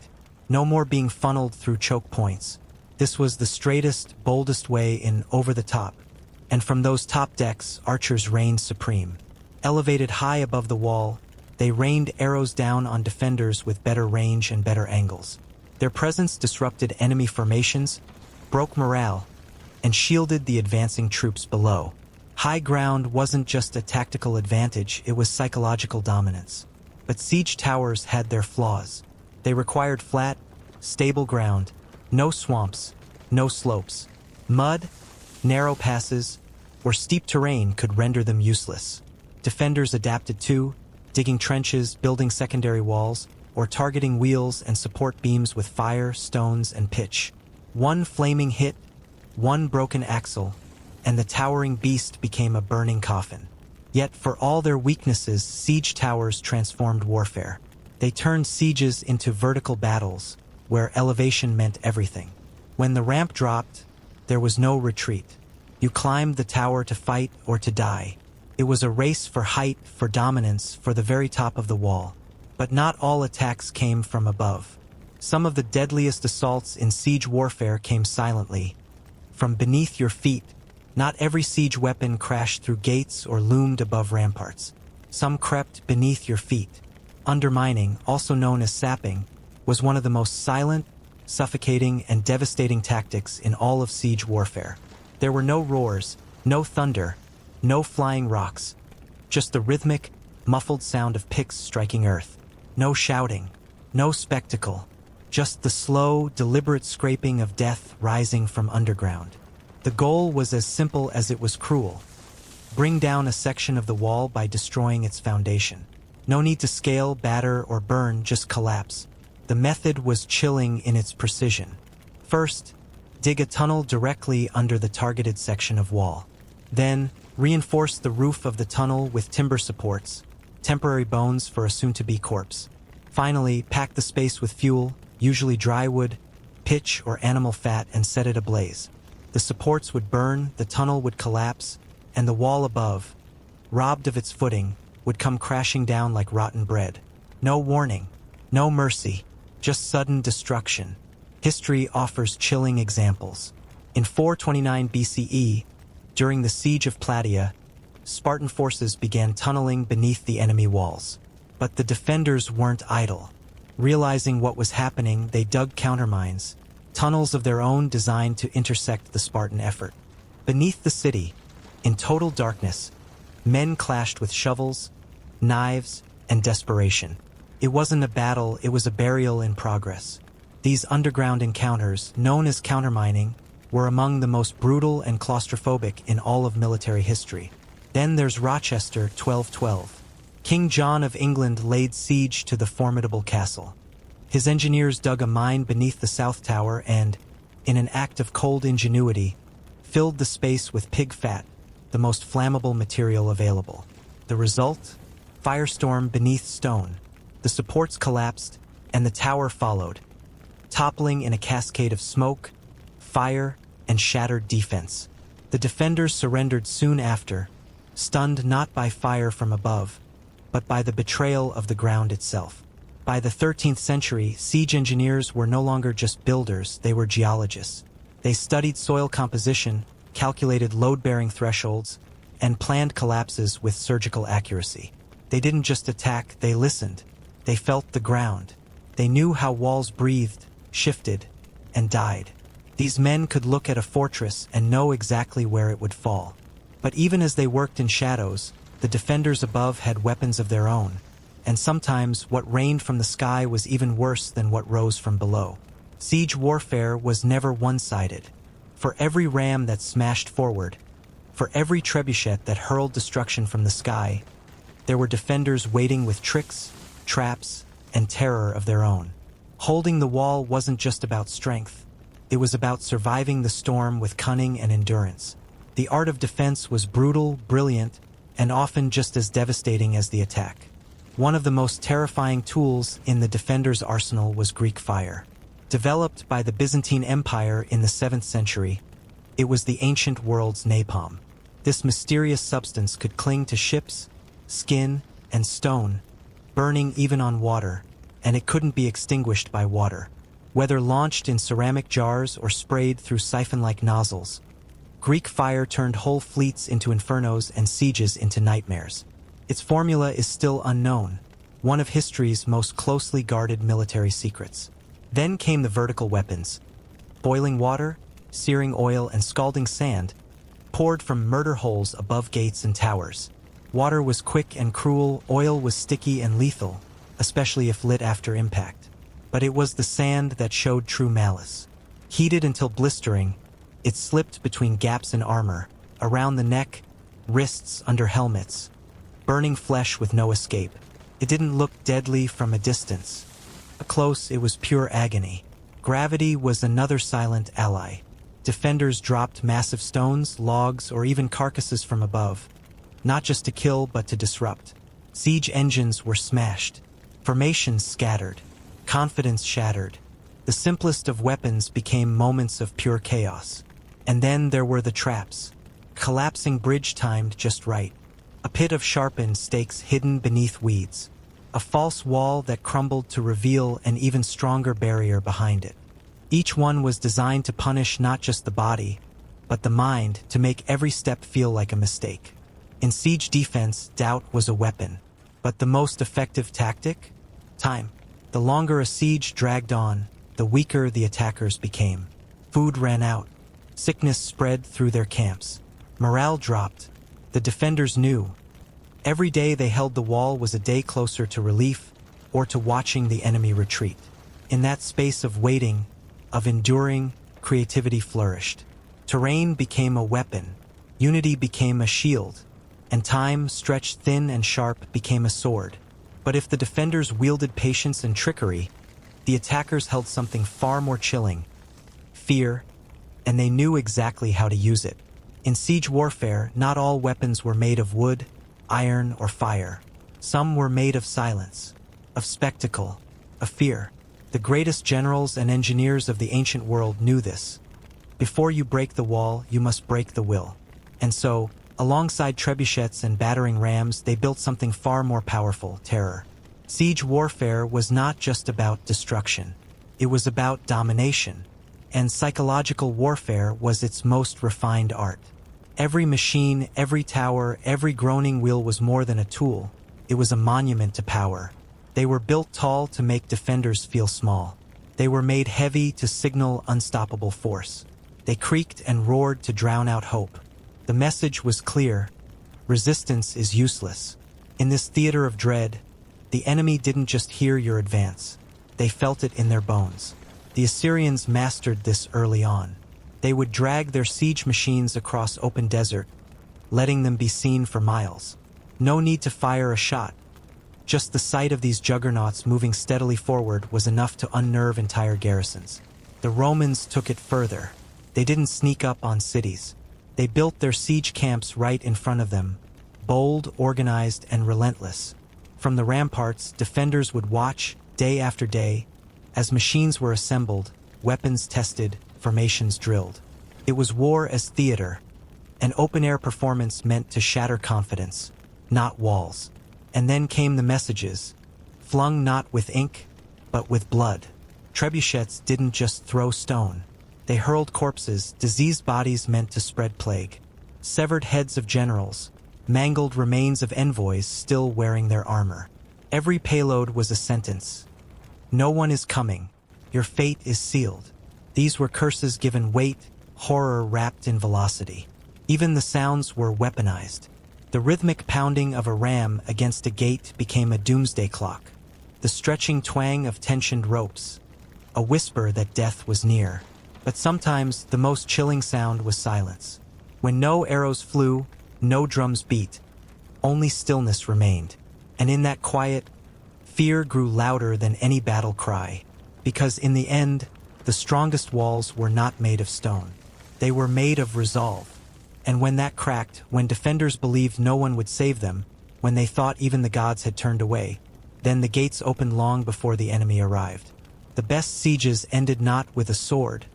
No more being funneled through choke points. This was the straightest, boldest way in over the top. And from those top decks, archers reigned supreme. Elevated high above the wall, they rained arrows down on defenders with better range and better angles. Their presence disrupted enemy formations, broke morale, and shielded the advancing troops below. High ground wasn't just a tactical advantage, it was psychological dominance. But siege towers had their flaws. They required flat, stable ground, no swamps, no slopes. Mud, narrow passes, or steep terrain could render them useless. Defenders adapted to digging trenches, building secondary walls, or targeting wheels and support beams with fire, stones, and pitch. One flaming hit, one broken axle, and the towering beast became a burning coffin. Yet for all their weaknesses, siege towers transformed warfare. They turned sieges into vertical battles, where elevation meant everything. When the ramp dropped, there was no retreat. You climbed the tower to fight or to die. It was a race for height, for dominance, for the very top of the wall. But not all attacks came from above. Some of the deadliest assaults in siege warfare came silently, from beneath your feet. Not every siege weapon crashed through gates or loomed above ramparts. Some crept beneath your feet. Undermining, also known as sapping, was one of the most silent, suffocating, and devastating tactics in all of siege warfare. There were no roars, no thunder, no flying rocks, just the rhythmic, muffled sound of picks striking earth. No shouting, no spectacle, just the slow, deliberate scraping of death rising from underground. The goal was as simple as it was cruel. Bring down a section of the wall by destroying its foundation. No need to scale, batter, or burn, just collapse. The method was chilling in its precision. First, dig a tunnel directly under the targeted section of wall. Then, reinforce the roof of the tunnel with timber supports, temporary bones for a soon-to-be corpse. Finally, pack the space with fuel, usually dry wood, pitch, or animal fat, and set it ablaze. The supports would burn, the tunnel would collapse, and the wall above, robbed of its footing, would come crashing down like rotten bread. No warning, no mercy, just sudden destruction. History offers chilling examples. In 429 BCE, during the siege of Plataea, Spartan forces began tunneling beneath the enemy walls. But the defenders weren't idle. Realizing what was happening, they dug countermines, tunnels of their own designed to intersect the Spartan effort. Beneath the city, in total darkness, men clashed with shovels, knives, and desperation. It wasn't a battle, it was a burial in progress. These underground encounters, known as countermining, were among the most brutal and claustrophobic in all of military history. Then there's Rochester, 1212. King John of England laid siege to the formidable castle. His engineers dug a mine beneath the South Tower and, in an act of cold ingenuity, filled the space with pig fat, the most flammable material available. The result? Firestorm beneath stone. The supports collapsed, and the tower followed, toppling in a cascade of smoke, fire, and shattered defense. The defenders surrendered soon after, stunned not by fire from above, but by the betrayal of the ground itself. By the 13th century, siege engineers were no longer just builders, they were geologists. They studied soil composition, calculated load-bearing thresholds, and planned collapses with surgical accuracy. They didn't just attack, they listened. They felt the ground. They knew how walls breathed, shifted, and died. These men could look at a fortress and know exactly where it would fall. But even as they worked in shadows, the defenders above had weapons of their own, and sometimes what rained from the sky was even worse than what rose from below. Siege warfare was never one-sided. For every ram that smashed forward, for every trebuchet that hurled destruction from the sky, there were defenders waiting with tricks, traps, and terror of their own. Holding the wall wasn't just about strength. It was about surviving the storm with cunning and endurance. The art of defense was brutal, brilliant, and often just as devastating as the attack. One of the most terrifying tools in the defender's arsenal was Greek fire. Developed by the Byzantine Empire in the 7th century, it was the ancient world's napalm. This mysterious substance could cling to ships, skin, and stone, burning even on water, and it couldn't be extinguished by water. Whether launched in ceramic jars or sprayed through siphon-like nozzles, Greek fire turned whole fleets into infernos and sieges into nightmares. Its formula is still unknown, one of history's most closely guarded military secrets. Then came the vertical weapons. Boiling water, searing oil, and scalding sand poured from murder holes above gates and towers. Water was quick and cruel, oil was sticky and lethal, especially if lit after impact. But it was the sand that showed true malice. Heated until blistering, it slipped between gaps in armor, around the neck, wrists, under helmets, burning flesh with no escape. It didn't look deadly from a distance. Up close, it was pure agony. Gravity was another silent ally. Defenders dropped massive stones, logs, or even carcasses from above, not just to kill but to disrupt. Siege engines were smashed, formations scattered, confidence shattered. The simplest of weapons became moments of pure chaos. And then there were the traps. collapsing bridge timed just right, a pit of sharpened stakes hidden beneath weeds, a false wall that crumbled to reveal an even stronger barrier behind it. Each one was designed to punish not just the body, but the mind, to make every step feel like a mistake. In siege defense, doubt was a weapon, but the most effective tactic? Time. The longer a siege dragged on, the weaker the attackers became. Food ran out. Sickness spread through their camps. Morale dropped. The defenders knew. Every day they held the wall was a day closer to relief or to watching the enemy retreat. In that space of waiting, of enduring, creativity flourished. Terrain became a weapon. Unity became a shield. And time, stretched thin and sharp, became a sword. But if the defenders wielded patience and trickery, the attackers held something far more chilling: fear, and they knew exactly how to use it. In siege warfare, not all weapons were made of wood, iron, or fire. Some were made of silence, of spectacle, of fear. The greatest generals and engineers of the ancient world knew this. Before you break the wall, you must break the will. And so, alongside trebuchets and battering rams, they built something far more powerful: terror. Siege warfare was not just about destruction. It was about domination. And psychological warfare was its most refined art. Every machine, every tower, every groaning wheel was more than a tool. It was a monument to power. They were built tall to make defenders feel small. They were made heavy to signal unstoppable force. They creaked and roared to drown out hope. The message was clear: resistance is useless. In this theater of dread, the enemy didn't just hear your advance. They felt it in their bones. The Assyrians mastered this early on. They would drag their siege machines across open desert, letting them be seen for miles. No need to fire a shot. Just the sight of these juggernauts moving steadily forward was enough to unnerve entire garrisons. The Romans took it further. They didn't sneak up on cities. They built their siege camps right in front of them, bold, organized, and relentless. From the ramparts, defenders would watch, day after day, as machines were assembled, weapons tested, formations drilled. It was war as theater. An open-air performance meant to shatter confidence, not walls. And then came the messages, flung not with ink, but with blood. Trebuchets didn't just throw stone. They hurled corpses, diseased bodies meant to spread plague. Severed heads of generals, mangled remains of envoys still wearing their armor. Every payload was a sentence. No one is coming. Your fate is sealed. These were curses given weight, horror wrapped in velocity. Even the sounds were weaponized. The rhythmic pounding of a ram against a gate became a doomsday clock. The stretching twang of tensioned ropes, a whisper that death was near. But sometimes the most chilling sound was silence. When no arrows flew, no drums beat, only stillness remained. And in that quiet, fear grew louder than any battle cry. Because in the end, the strongest walls were not made of stone. They were made of resolve. And when that cracked, when defenders believed no one would save them, when they thought even the gods had turned away, then the gates opened long before the enemy arrived. The best sieges ended not with a sword,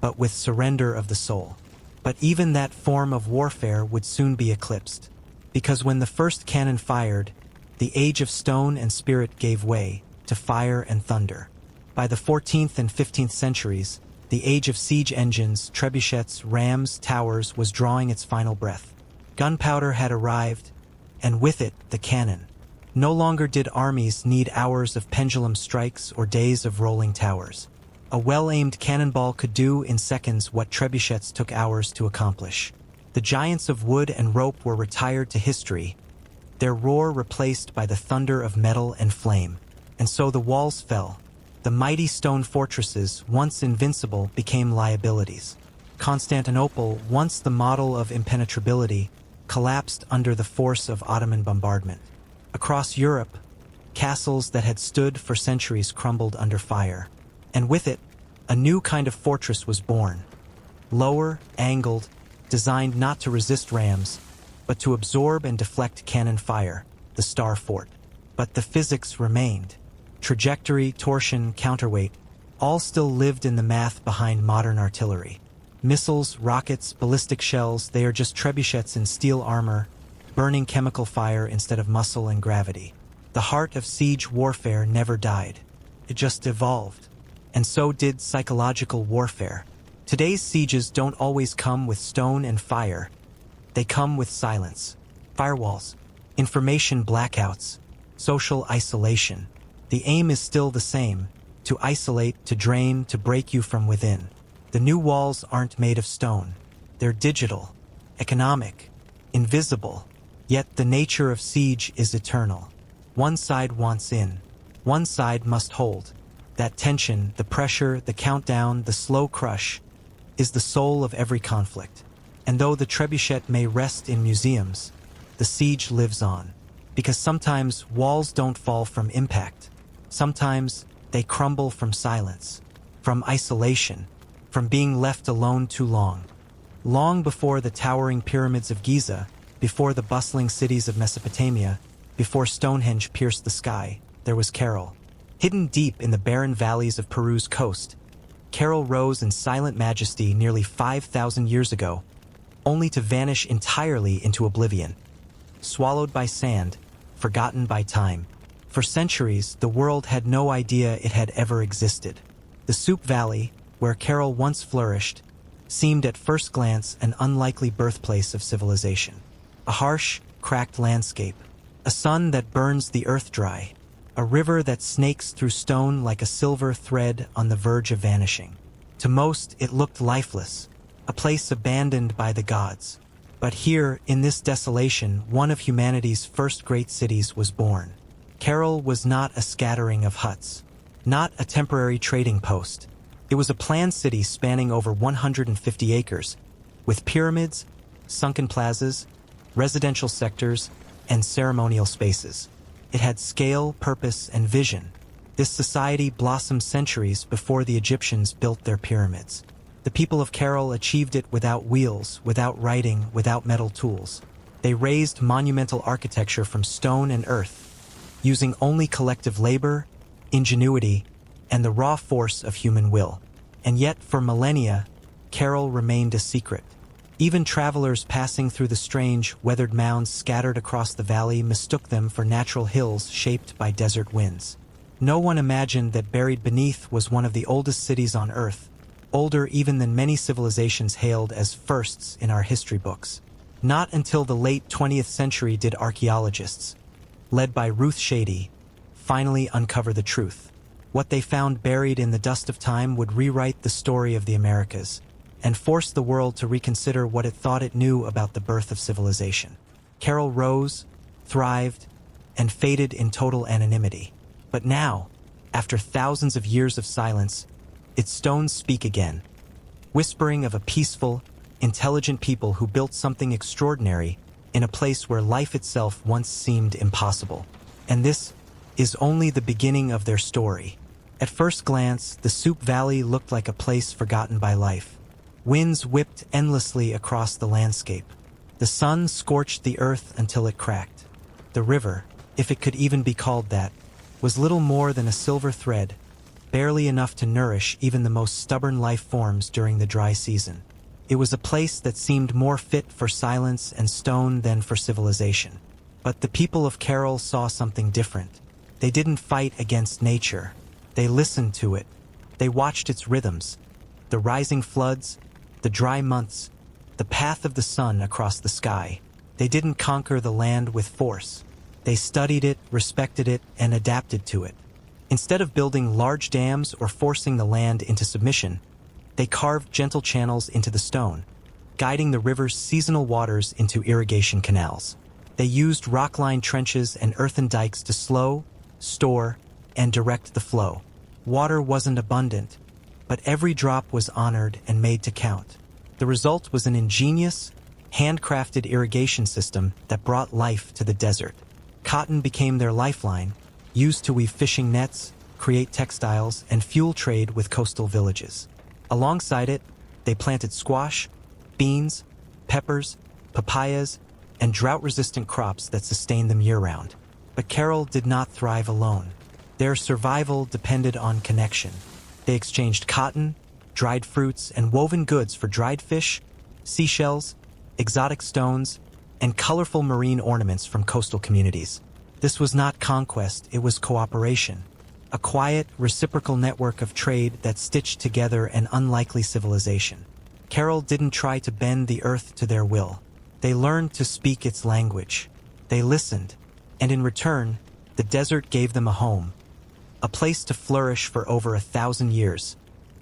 but with surrender of the soul. But even that form of warfare would soon be eclipsed. Because when the first cannon fired, the age of stone and spirit gave way to fire and thunder. By the 14th and 15th centuries, the age of siege engines, trebuchets, rams, towers was drawing its final breath. Gunpowder had arrived, and with it, the cannon. No longer did armies need hours of pendulum strikes or days of rolling towers. A well-aimed cannonball could do in seconds what trebuchets took hours to accomplish. The giants of wood and rope were retired to history, their roar replaced by the thunder of metal and flame. And so the walls fell. The mighty stone fortresses, once invincible, became liabilities. Constantinople, once the model of impenetrability, collapsed under the force of Ottoman bombardment. Across Europe, castles that had stood for centuries crumbled under fire. And with it, a new kind of fortress was born. Lower, angled, designed not to resist rams, but to absorb and deflect cannon fire, the Star Fort. But the physics remained. Trajectory, torsion, counterweight, all still lived in the math behind modern artillery. Missiles, rockets, ballistic shells, they are just trebuchets in steel armor, burning chemical fire instead of muscle and gravity. The heart of siege warfare never died. It just evolved. And so did psychological warfare. Today's sieges don't always come with stone and fire. They come with silence, firewalls, information blackouts, social isolation. The aim is still the same: to isolate, to drain, to break you from within. The new walls aren't made of stone. They're digital, economic, invisible. Yet the nature of siege is eternal. One side wants in. One side must hold. That tension, the pressure, the countdown, the slow crush, is the soul of every conflict. And though the trebuchet may rest in museums, the siege lives on. Because sometimes walls don't fall from impact. Sometimes they crumble from silence, from isolation, from being left alone too long. Long before the towering pyramids of Giza, before the bustling cities of Mesopotamia, before Stonehenge pierced the sky, there was Carol. Hidden deep in the barren valleys of Peru's coast, Carol rose in silent majesty nearly 5,000 years ago, only to vanish entirely into oblivion. Swallowed by sand, forgotten by time. For centuries, the world had no idea it had ever existed. The Soup Valley, where Carol once flourished, seemed at first glance an unlikely birthplace of civilization. A harsh, cracked landscape, a sun that burns the earth dry, a river that snakes through stone like a silver thread on the verge of vanishing. To most, it looked lifeless, a place abandoned by the gods. But here, in this desolation, one of humanity's first great cities was born. Carol was not a scattering of huts, not a temporary trading post. It was a planned city spanning over 150 acres, with pyramids, sunken plazas, residential sectors, and ceremonial spaces. It had scale, purpose, and vision. This society blossomed centuries before the Egyptians built their pyramids. The people of Carol achieved it without wheels, without writing, without metal tools. They raised monumental architecture from stone and earth, using only collective labor, ingenuity, and the raw force of human will. And yet, for millennia, Carol remained a secret. Even travelers passing through the strange, weathered mounds scattered across the valley mistook them for natural hills shaped by desert winds. No one imagined that buried beneath was one of the oldest cities on Earth, older even than many civilizations hailed as firsts in our history books. Not until the late 20th century did archaeologists, led by Ruth Shady, finally uncover the truth. What they found buried in the dust of time would rewrite the story of the Americas, and force the world to reconsider what it thought it knew about the birth of civilization. Carol rose, thrived, and faded in total anonymity. But now, after thousands of years of silence, its stones speak again, whispering of a peaceful, intelligent people who built something extraordinary in a place where life itself once seemed impossible. And this is only the beginning of their story. At first glance, the Soup Valley looked like a place forgotten by life. Winds whipped endlessly across the landscape. The sun scorched the earth until it cracked. The river, if it could even be called that, was little more than a silver thread, barely enough to nourish even the most stubborn life forms during the dry season. It was a place that seemed more fit for silence and stone than for civilization. But the people of Carol saw something different. They didn't fight against nature. They listened to it. They watched its rhythms, the rising floods, the dry months, the path of the sun across the sky. They didn't conquer the land with force. They studied it, respected it, and adapted to it. Instead of building large dams or forcing the land into submission, they carved gentle channels into the stone, guiding the river's seasonal waters into irrigation canals. They used rock-lined trenches and earthen dikes to slow, store, and direct the flow. Water wasn't abundant, but every drop was honored and made to count. The result was an ingenious, handcrafted irrigation system that brought life to the desert. Cotton became their lifeline, used to weave fishing nets, create textiles, and fuel trade with coastal villages. Alongside it, they planted squash, beans, peppers, papayas, and drought-resistant crops that sustained them year-round. But Carol did not thrive alone. Their survival depended on connection. They exchanged cotton, dried fruits, and woven goods for dried fish, seashells, exotic stones, and colorful marine ornaments from coastal communities. This was not conquest, it was cooperation. A quiet, reciprocal network of trade that stitched together an unlikely civilization. Carol didn't try to bend the earth to their will. They learned to speak its language. They listened, and in return, the desert gave them a home. A place to flourish for over 1,000 years,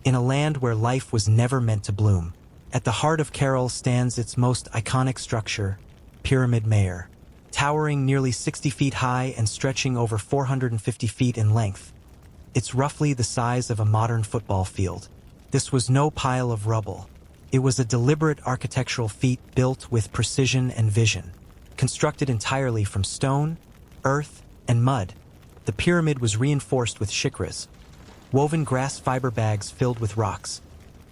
in a land where life was never meant to bloom. At the heart of Carol stands its most iconic structure, Pyramid Mayer. Towering nearly 60 feet high and stretching over 450 feet in length. It's roughly the size of a modern football field. This was no pile of rubble. It was a deliberate architectural feat built with precision and vision. Constructed entirely from stone, earth, and mud, the pyramid was reinforced with shikras, woven grass fiber bags filled with rocks,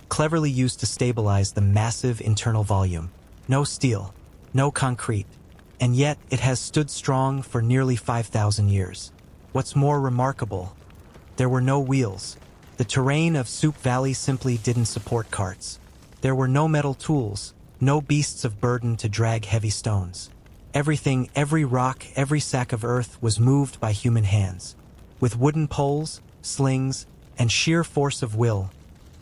cleverly used to stabilize the massive internal volume. No steel, no concrete, and yet it has stood strong for nearly 5,000 years. What's more remarkable, there were no wheels. The terrain of Soup Valley simply didn't support carts. There were no metal tools, no beasts of burden to drag heavy stones. Everything, every rock, every sack of earth was moved by human hands. With wooden poles, slings, and sheer force of will,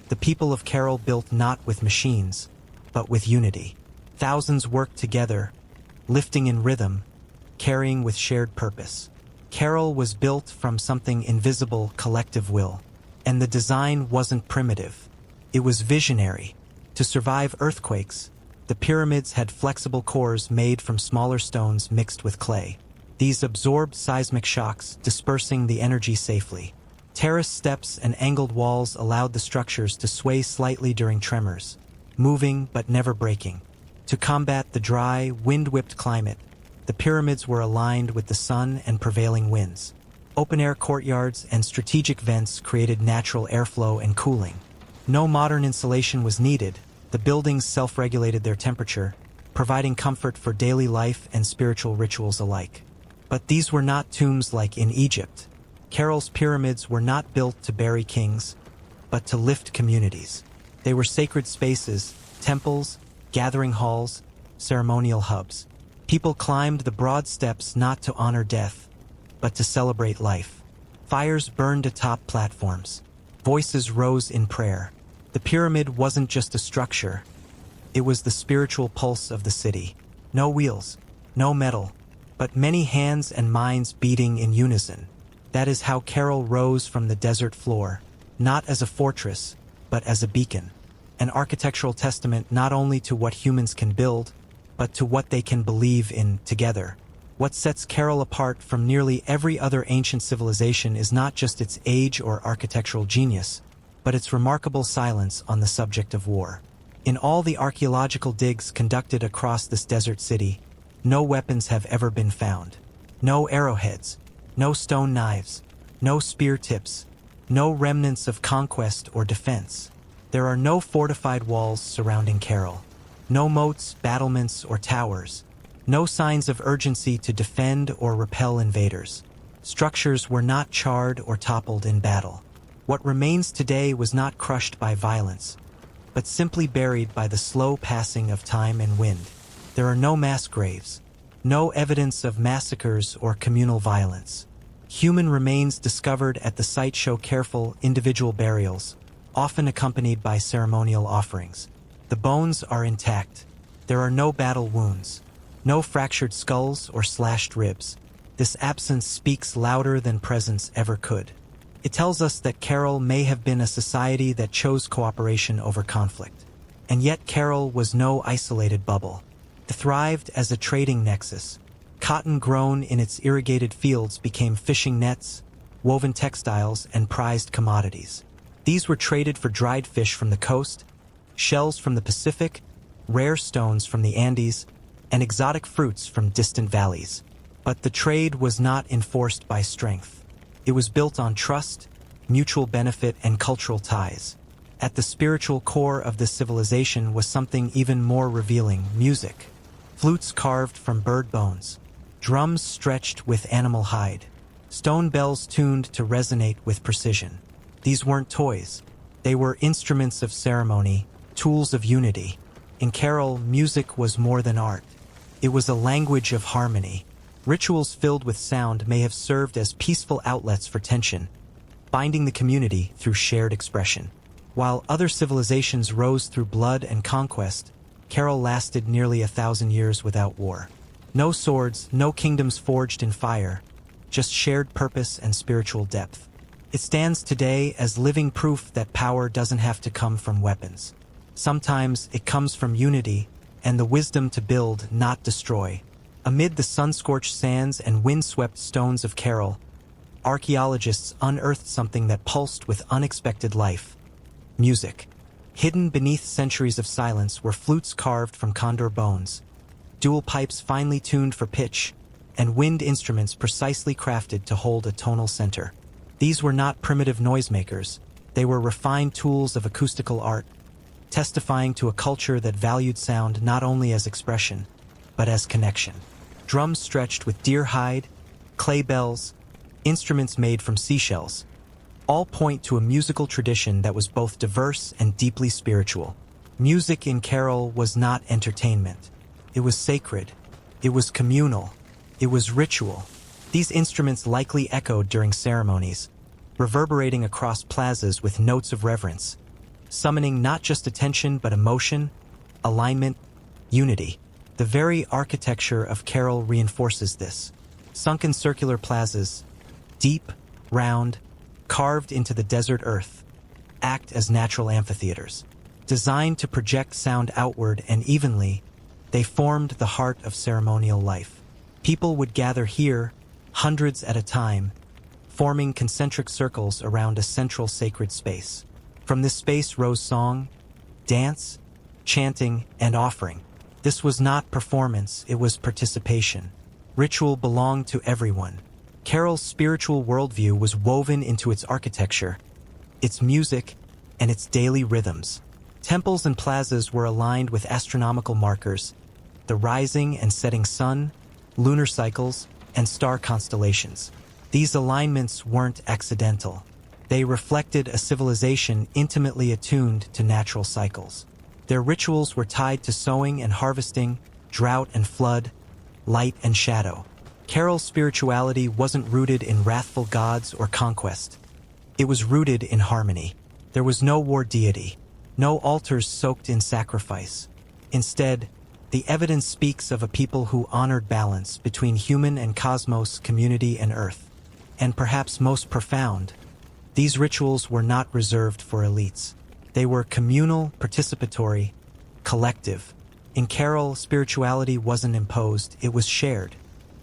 the people of Carol built not with machines, but with unity. Thousands worked together, lifting in rhythm, carrying with shared purpose. Carol was built from something invisible, collective will. And the design wasn't primitive. It was visionary. To survive earthquakes, the pyramids had flexible cores made from smaller stones mixed with clay. These absorbed seismic shocks, dispersing the energy safely. Terrace steps and angled walls allowed the structures to sway slightly during tremors, moving but never breaking. To combat the dry, wind-whipped climate, the pyramids were aligned with the sun and prevailing winds. Open-air courtyards and strategic vents created natural airflow and cooling. No modern insulation was needed. The buildings self-regulated their temperature, providing comfort for daily life and spiritual rituals alike. But these were not tombs like in Egypt. Carol's pyramids were not built to bury kings, but to lift communities. They were sacred spaces, temples, gathering halls, ceremonial hubs. People climbed the broad steps not to honor death, but to celebrate life. Fires burned atop platforms. Voices rose in prayer. The pyramid wasn't just a structure. It was the spiritual pulse of the city. No wheels, no metal, but many hands and minds beating in unison. That is how Carol rose from the desert floor, not as a fortress, but as a beacon. An architectural testament not only to what humans can build, but to what they can believe in together. What sets Carol apart from nearly every other ancient civilization is not just its age or architectural genius, but its remarkable silence on the subject of war. In all the archaeological digs conducted across this desert city, no weapons have ever been found. No arrowheads, no stone knives, no spear tips, no remnants of conquest or defense. There are no fortified walls surrounding Carol. No moats, battlements, or towers. No signs of urgency to defend or repel invaders. Structures were not charred or toppled in battle. What remains today was not crushed by violence, but simply buried by the slow passing of time and wind. There are no mass graves, no evidence of massacres or communal violence. Human remains discovered at the site show careful individual burials, often accompanied by ceremonial offerings. The bones are intact. There are no battle wounds, no fractured skulls or slashed ribs. This absence speaks louder than presence ever could. It tells us that Carol may have been a society that chose cooperation over conflict. And yet Carol was no isolated bubble. It thrived as a trading nexus. Cotton grown in its irrigated fields became fishing nets, woven textiles, and prized commodities. These were traded for dried fish from the coast, shells from the Pacific, rare stones from the Andes, and exotic fruits from distant valleys. But the trade was not enforced by strength. It was built on trust, mutual benefit, and cultural ties. At the spiritual core of this civilization was something even more revealing: music. Flutes carved from bird bones, drums stretched with animal hide, stone bells tuned to resonate with precision. These weren't toys. They were instruments of ceremony, tools of unity. In carol, music was more than art. It was a language of harmony. Rituals filled with sound may have served as peaceful outlets for tension, binding the community through shared expression. While other civilizations rose through blood and conquest, carol lasted nearly 1,000 years without war. No swords, no kingdoms forged in fire, just shared purpose and spiritual depth. It stands today as living proof that power doesn't have to come from weapons. Sometimes it comes from unity and the wisdom to build, not destroy. Amid the sun-scorched sands and wind-swept stones of carol, archaeologists unearthed something that pulsed with unexpected life. Music. Hidden beneath centuries of silence were flutes carved from condor bones, dual pipes finely tuned for pitch, and wind instruments precisely crafted to hold a tonal center. These were not primitive noisemakers, they were refined tools of acoustical art, testifying to a culture that valued sound not only as expression, but as connection. Drums stretched with deer hide, clay bells, instruments made from seashells, all point to a musical tradition that was both diverse and deeply spiritual. Music in carol was not entertainment. It was sacred. It was communal. It was ritual. These instruments likely echoed during ceremonies, reverberating across plazas with notes of reverence, summoning not just attention but emotion, alignment, unity. The very architecture of carol reinforces this. Sunken circular plazas, deep, round, carved into the desert earth, act as natural amphitheaters. Designed to project sound outward and evenly, they formed the heart of ceremonial life. People would gather here, hundreds at a time, forming concentric circles around a central sacred space. From this space rose song, dance, chanting, and offering. This was not performance, it was participation. Ritual belonged to everyone. Carol's spiritual worldview was woven into its architecture, its music, and its daily rhythms. Temples and plazas were aligned with astronomical markers, the rising and setting sun, lunar cycles, and star constellations. These alignments weren't accidental. They reflected a civilization intimately attuned to natural cycles. Their rituals were tied to sowing and harvesting, drought and flood, light and shadow. Carol's spirituality wasn't rooted in wrathful gods or conquest. It was rooted in harmony. There was no war deity, no altars soaked in sacrifice. Instead, the evidence speaks of a people who honored balance between human and cosmos, community and earth. And perhaps most profound, these rituals were not reserved for elites. They were communal, participatory, collective. In carol, spirituality wasn't imposed, it was shared.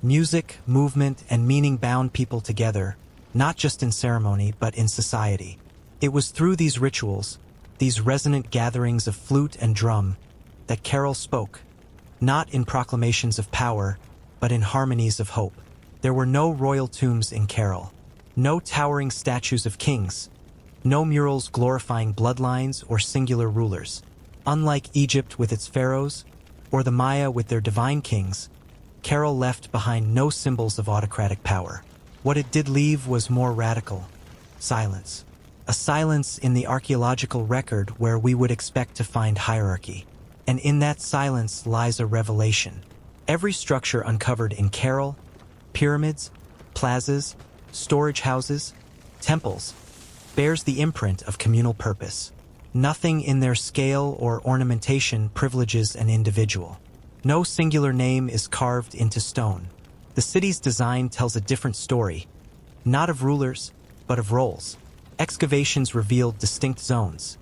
Music, movement, and meaning bound people together, not just in ceremony, but in society. It was through these rituals, these resonant gatherings of flute and drum, that carol spoke, not in proclamations of power, but in harmonies of hope. There were no royal tombs in carol, no towering statues of kings, no murals glorifying bloodlines or singular rulers. Unlike Egypt with its pharaohs, or the Maya with their divine kings, carol left behind no symbols of autocratic power. What it did leave was more radical: silence. A silence in the archaeological record where we would expect to find hierarchy. And in that silence lies a revelation. Every structure uncovered in carol, pyramids, plazas, storage houses, temples, bears the imprint of communal purpose. Nothing in their scale or ornamentation privileges an individual. No singular name is carved into stone. The city's design tells a different story, not of rulers, but of roles. Excavations revealed distinct zones,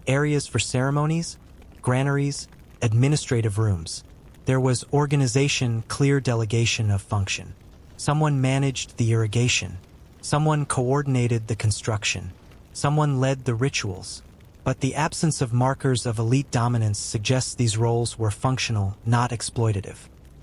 areas for ceremonies, granaries, administrative rooms. There was organization, clear delegation of function. Someone managed the irrigation. Someone coordinated the construction. Someone led the rituals. But the absence of markers of elite dominance suggests these roles were functional, not exploitative.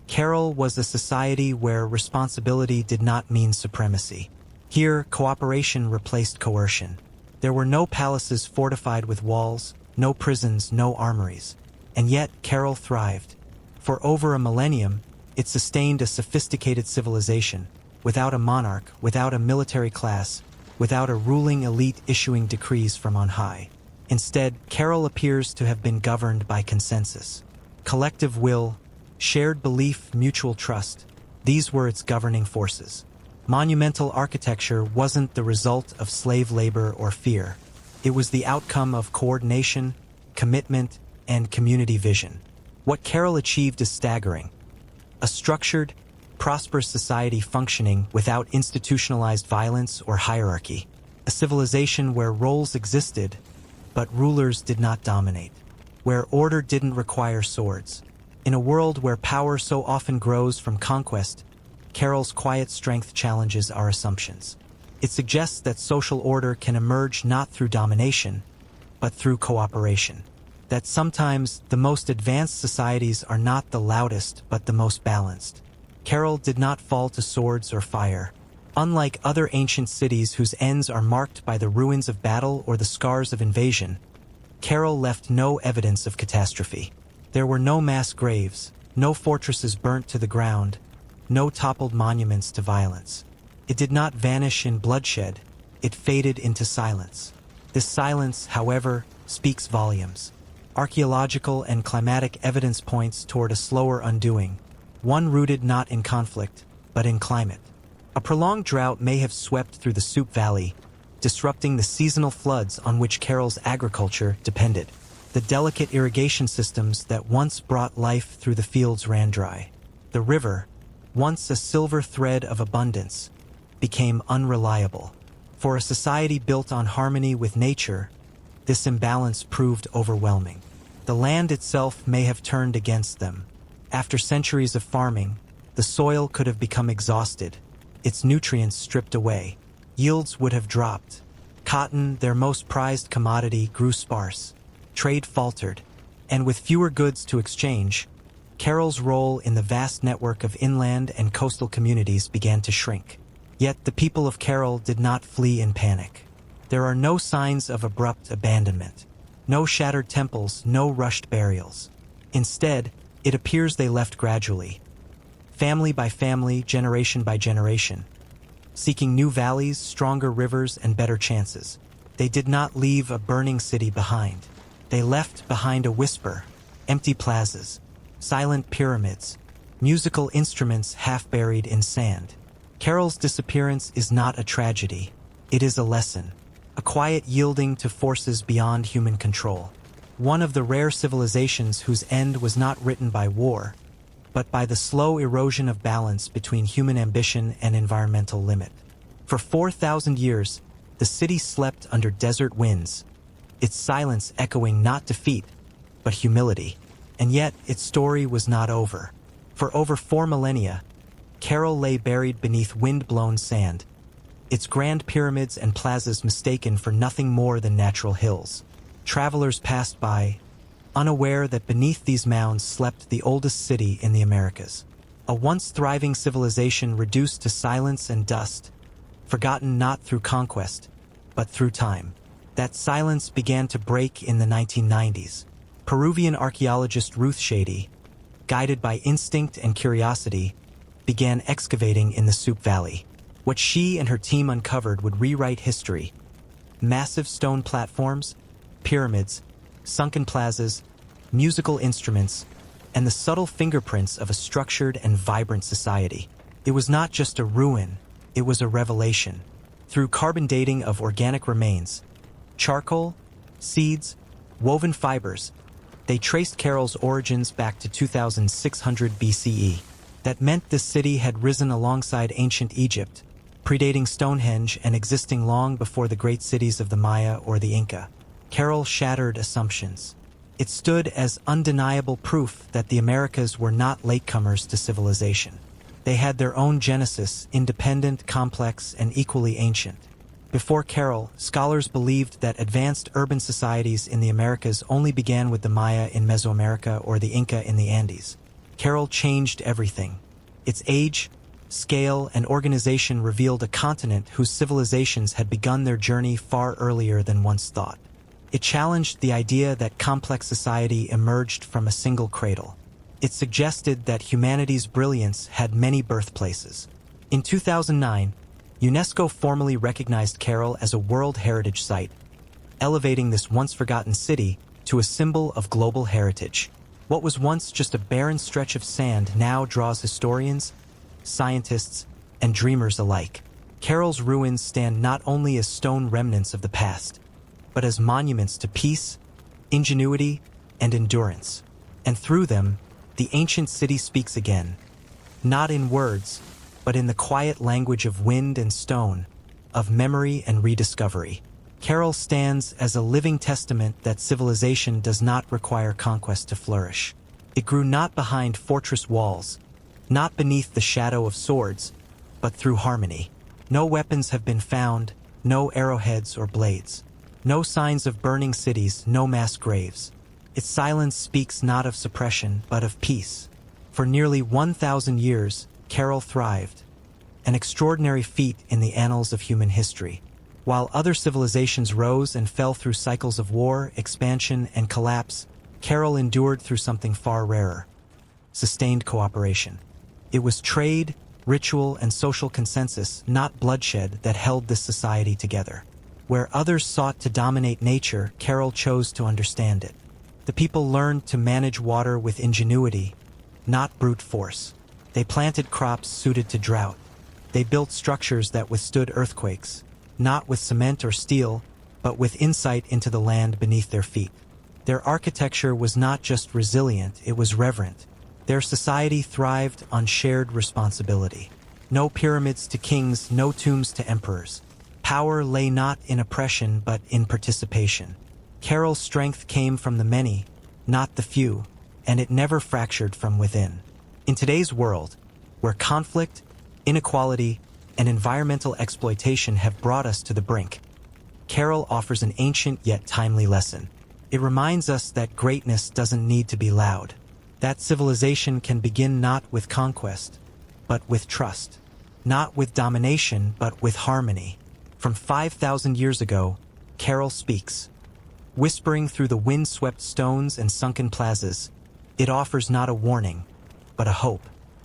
Carol was a society where responsibility did not mean supremacy. Here, cooperation replaced coercion. There were no palaces fortified with walls, no prisons, no armories. And yet, Carol thrived. For over a millennium, it sustained a sophisticated civilization, without a monarch, without a military class, without a ruling elite issuing decrees from on high. Instead, Carol appears to have been governed by consensus. Collective will, shared belief, mutual trust, these were its governing forces. Monumental architecture wasn't the result of slave labor or fear. It was the outcome of coordination, commitment, and community vision. What Carol achieved is staggering. A structured, prosperous society functioning without institutionalized violence or hierarchy. A civilization where roles existed, but rulers did not dominate. Where order didn't require swords. In a world where power so often grows from conquest, Carol's quiet strength challenges our assumptions. It suggests that social order can emerge not through domination, but through cooperation. That sometimes the most advanced societies are not the loudest but the most balanced. Carol did not fall to swords or fire. Unlike other ancient cities whose ends are marked by the ruins of battle or the scars of invasion, Carol left no evidence of catastrophe. There were no mass graves, no fortresses burnt to the ground, no toppled monuments to violence. It did not vanish in bloodshed, it faded into silence. This silence, however, speaks volumes. Archaeological and climatic evidence points toward a slower undoing, one rooted not in conflict, but in climate. A prolonged drought may have swept through the Soup Valley, disrupting the seasonal floods on which Carol's agriculture depended. The delicate irrigation systems that once brought life through the fields ran dry. The river, once a silver thread of abundance, became unreliable. For a society built on harmony with nature, this imbalance proved overwhelming. The land itself may have turned against them. After centuries of farming, the soil could have become exhausted, its nutrients stripped away. Yields would have dropped. Cotton, their most prized commodity, grew sparse. Trade faltered, and with fewer goods to exchange, Carol's role in the vast network of inland and coastal communities began to shrink. Yet the people of Carol did not flee in panic. There are no signs of abrupt abandonment. No shattered temples, no rushed burials. Instead, it appears they left gradually, family by family, generation by generation, seeking new valleys, stronger rivers, and better chances. They did not leave a burning city behind. They left behind a whisper, empty plazas, silent pyramids, musical instruments half buried in sand. Carol's disappearance is not a tragedy. It is a lesson, a quiet yielding to forces beyond human control. One of the rare civilizations whose end was not written by war, but by the slow erosion of balance between human ambition and environmental limit. For 4,000 years, the city slept under desert winds, its silence echoing not defeat, but humility. And yet, its story was not over. For over 4 millennia, Carol lay buried beneath wind-blown sand, its grand pyramids and plazas mistaken for nothing more than natural hills. Travelers passed by, unaware that beneath these mounds slept the oldest city in the Americas. A once thriving civilization reduced to silence and dust, forgotten not through conquest, but through time. That silence began to break in the 1990s. Peruvian archaeologist Ruth Shady, guided by instinct and curiosity, began excavating in the Soup Valley. What she and her team uncovered would rewrite history. Massive stone platforms, pyramids, sunken plazas, musical instruments, and the subtle fingerprints of a structured and vibrant society. It was not just a ruin, it was a revelation. Through carbon dating of organic remains, charcoal, seeds, woven fibers, they traced Carol's origins back to 2600 BCE. That meant this city had risen alongside ancient Egypt, predating Stonehenge and existing long before the great cities of the Maya or the Inca. Carol shattered assumptions. It stood as undeniable proof that the Americas were not latecomers to civilization. They had their own genesis, independent, complex, and equally ancient. Before Carol, scholars believed that advanced urban societies in the Americas only began with the Maya in Mesoamerica or the Inca in the Andes. Carol changed everything. Its age, scale, and organization revealed a continent whose civilizations had begun their journey far earlier than once thought. It challenged the idea that complex society emerged from a single cradle. It suggested that humanity's brilliance had many birthplaces. In 2009, UNESCO formally recognized Carroll as a World Heritage Site, elevating this once-forgotten city to a symbol of global heritage. What was once just a barren stretch of sand now draws historians, scientists, and dreamers alike. Carroll's ruins stand not only as stone remnants of the past, but as monuments to peace, ingenuity, and endurance. And through them, the ancient city speaks again, not in words, but in the quiet language of wind and stone, of memory and rediscovery. Carroll stands as a living testament that civilization does not require conquest to flourish. It grew not behind fortress walls, not beneath the shadow of swords, but through harmony. No weapons have been found, no arrowheads or blades. No signs of burning cities, no mass graves. Its silence speaks not of suppression, but of peace. For nearly 1,000 years, Carroll thrived, an extraordinary feat in the annals of human history. While other civilizations rose and fell through cycles of war, expansion, and collapse, Carroll endured through something far rarer: sustained cooperation. It was trade, ritual, and social consensus, not bloodshed, that held this society together. Where others sought to dominate nature, Carroll chose to understand it. The people learned to manage water with ingenuity, not brute force. They planted crops suited to drought. They built structures that withstood earthquakes, not with cement or steel, but with insight into the land beneath their feet. Their architecture was not just resilient, it was reverent. Their society thrived on shared responsibility. No pyramids to kings, no tombs to emperors. Power lay not in oppression, but in participation. Carroll's strength came from the many, not the few, and it never fractured from within. In today's world, where conflict, inequality, and environmental exploitation have brought us to the brink, Carroll offers an ancient yet timely lesson. It reminds us that greatness doesn't need to be loud, that civilization can begin not with conquest, but with trust, not with domination, but with harmony. From 5,000 years ago, Carroll speaks. Whispering through the wind-swept stones and sunken plazas, it offers not a warning, but a hope,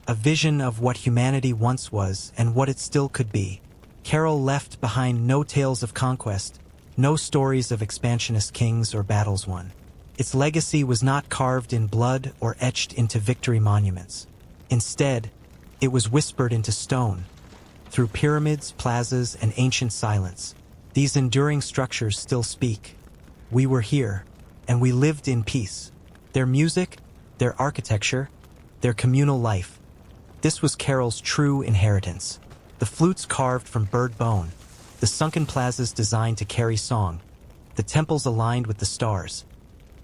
a vision of what humanity once was and what it still could be. Carroll left behind no tales of conquest, no stories of expansionist kings or battles won. Its legacy was not carved in blood or etched into victory monuments. Instead, it was whispered into stone, through pyramids, plazas, and ancient silence. These enduring structures still speak. We were here, and we lived in peace. Their music, their architecture, their communal life. This was Carroll's true inheritance. The flutes carved from bird bone, the sunken plazas designed to carry song, the temples aligned with the stars.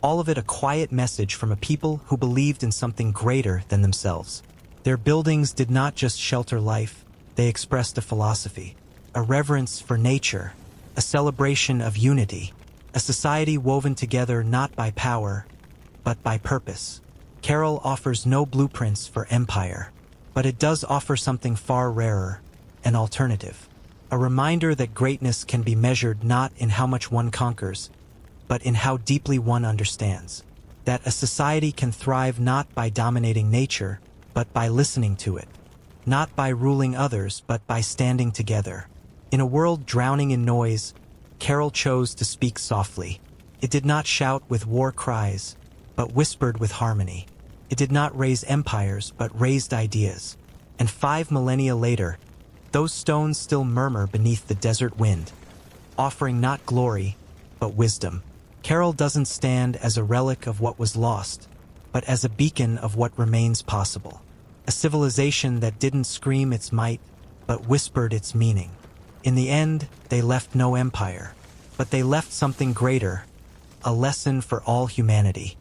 All of it a quiet message from a people who believed in something greater than themselves. Their buildings did not just shelter life, they expressed a philosophy, a reverence for nature, a celebration of unity, a society woven together not by power, but by purpose. Carroll offers no blueprints for empire, but it does offer something far rarer, an alternative. A reminder that greatness can be measured not in how much one conquers, but in how deeply one understands. That a society can thrive not by dominating nature, but by listening to it. Not by ruling others, but by standing together. In a world drowning in noise, Carroll chose to speak softly. It did not shout with war cries, but whispered with harmony. It did not raise empires, but raised ideas. And 5 millennia later, those stones still murmur beneath the desert wind, offering not glory, but wisdom. Carroll doesn't stand as a relic of what was lost, but as a beacon of what remains possible. A civilization that didn't scream its might, but whispered its meaning. In the end, they left no empire, but they left something greater, a lesson for all humanity.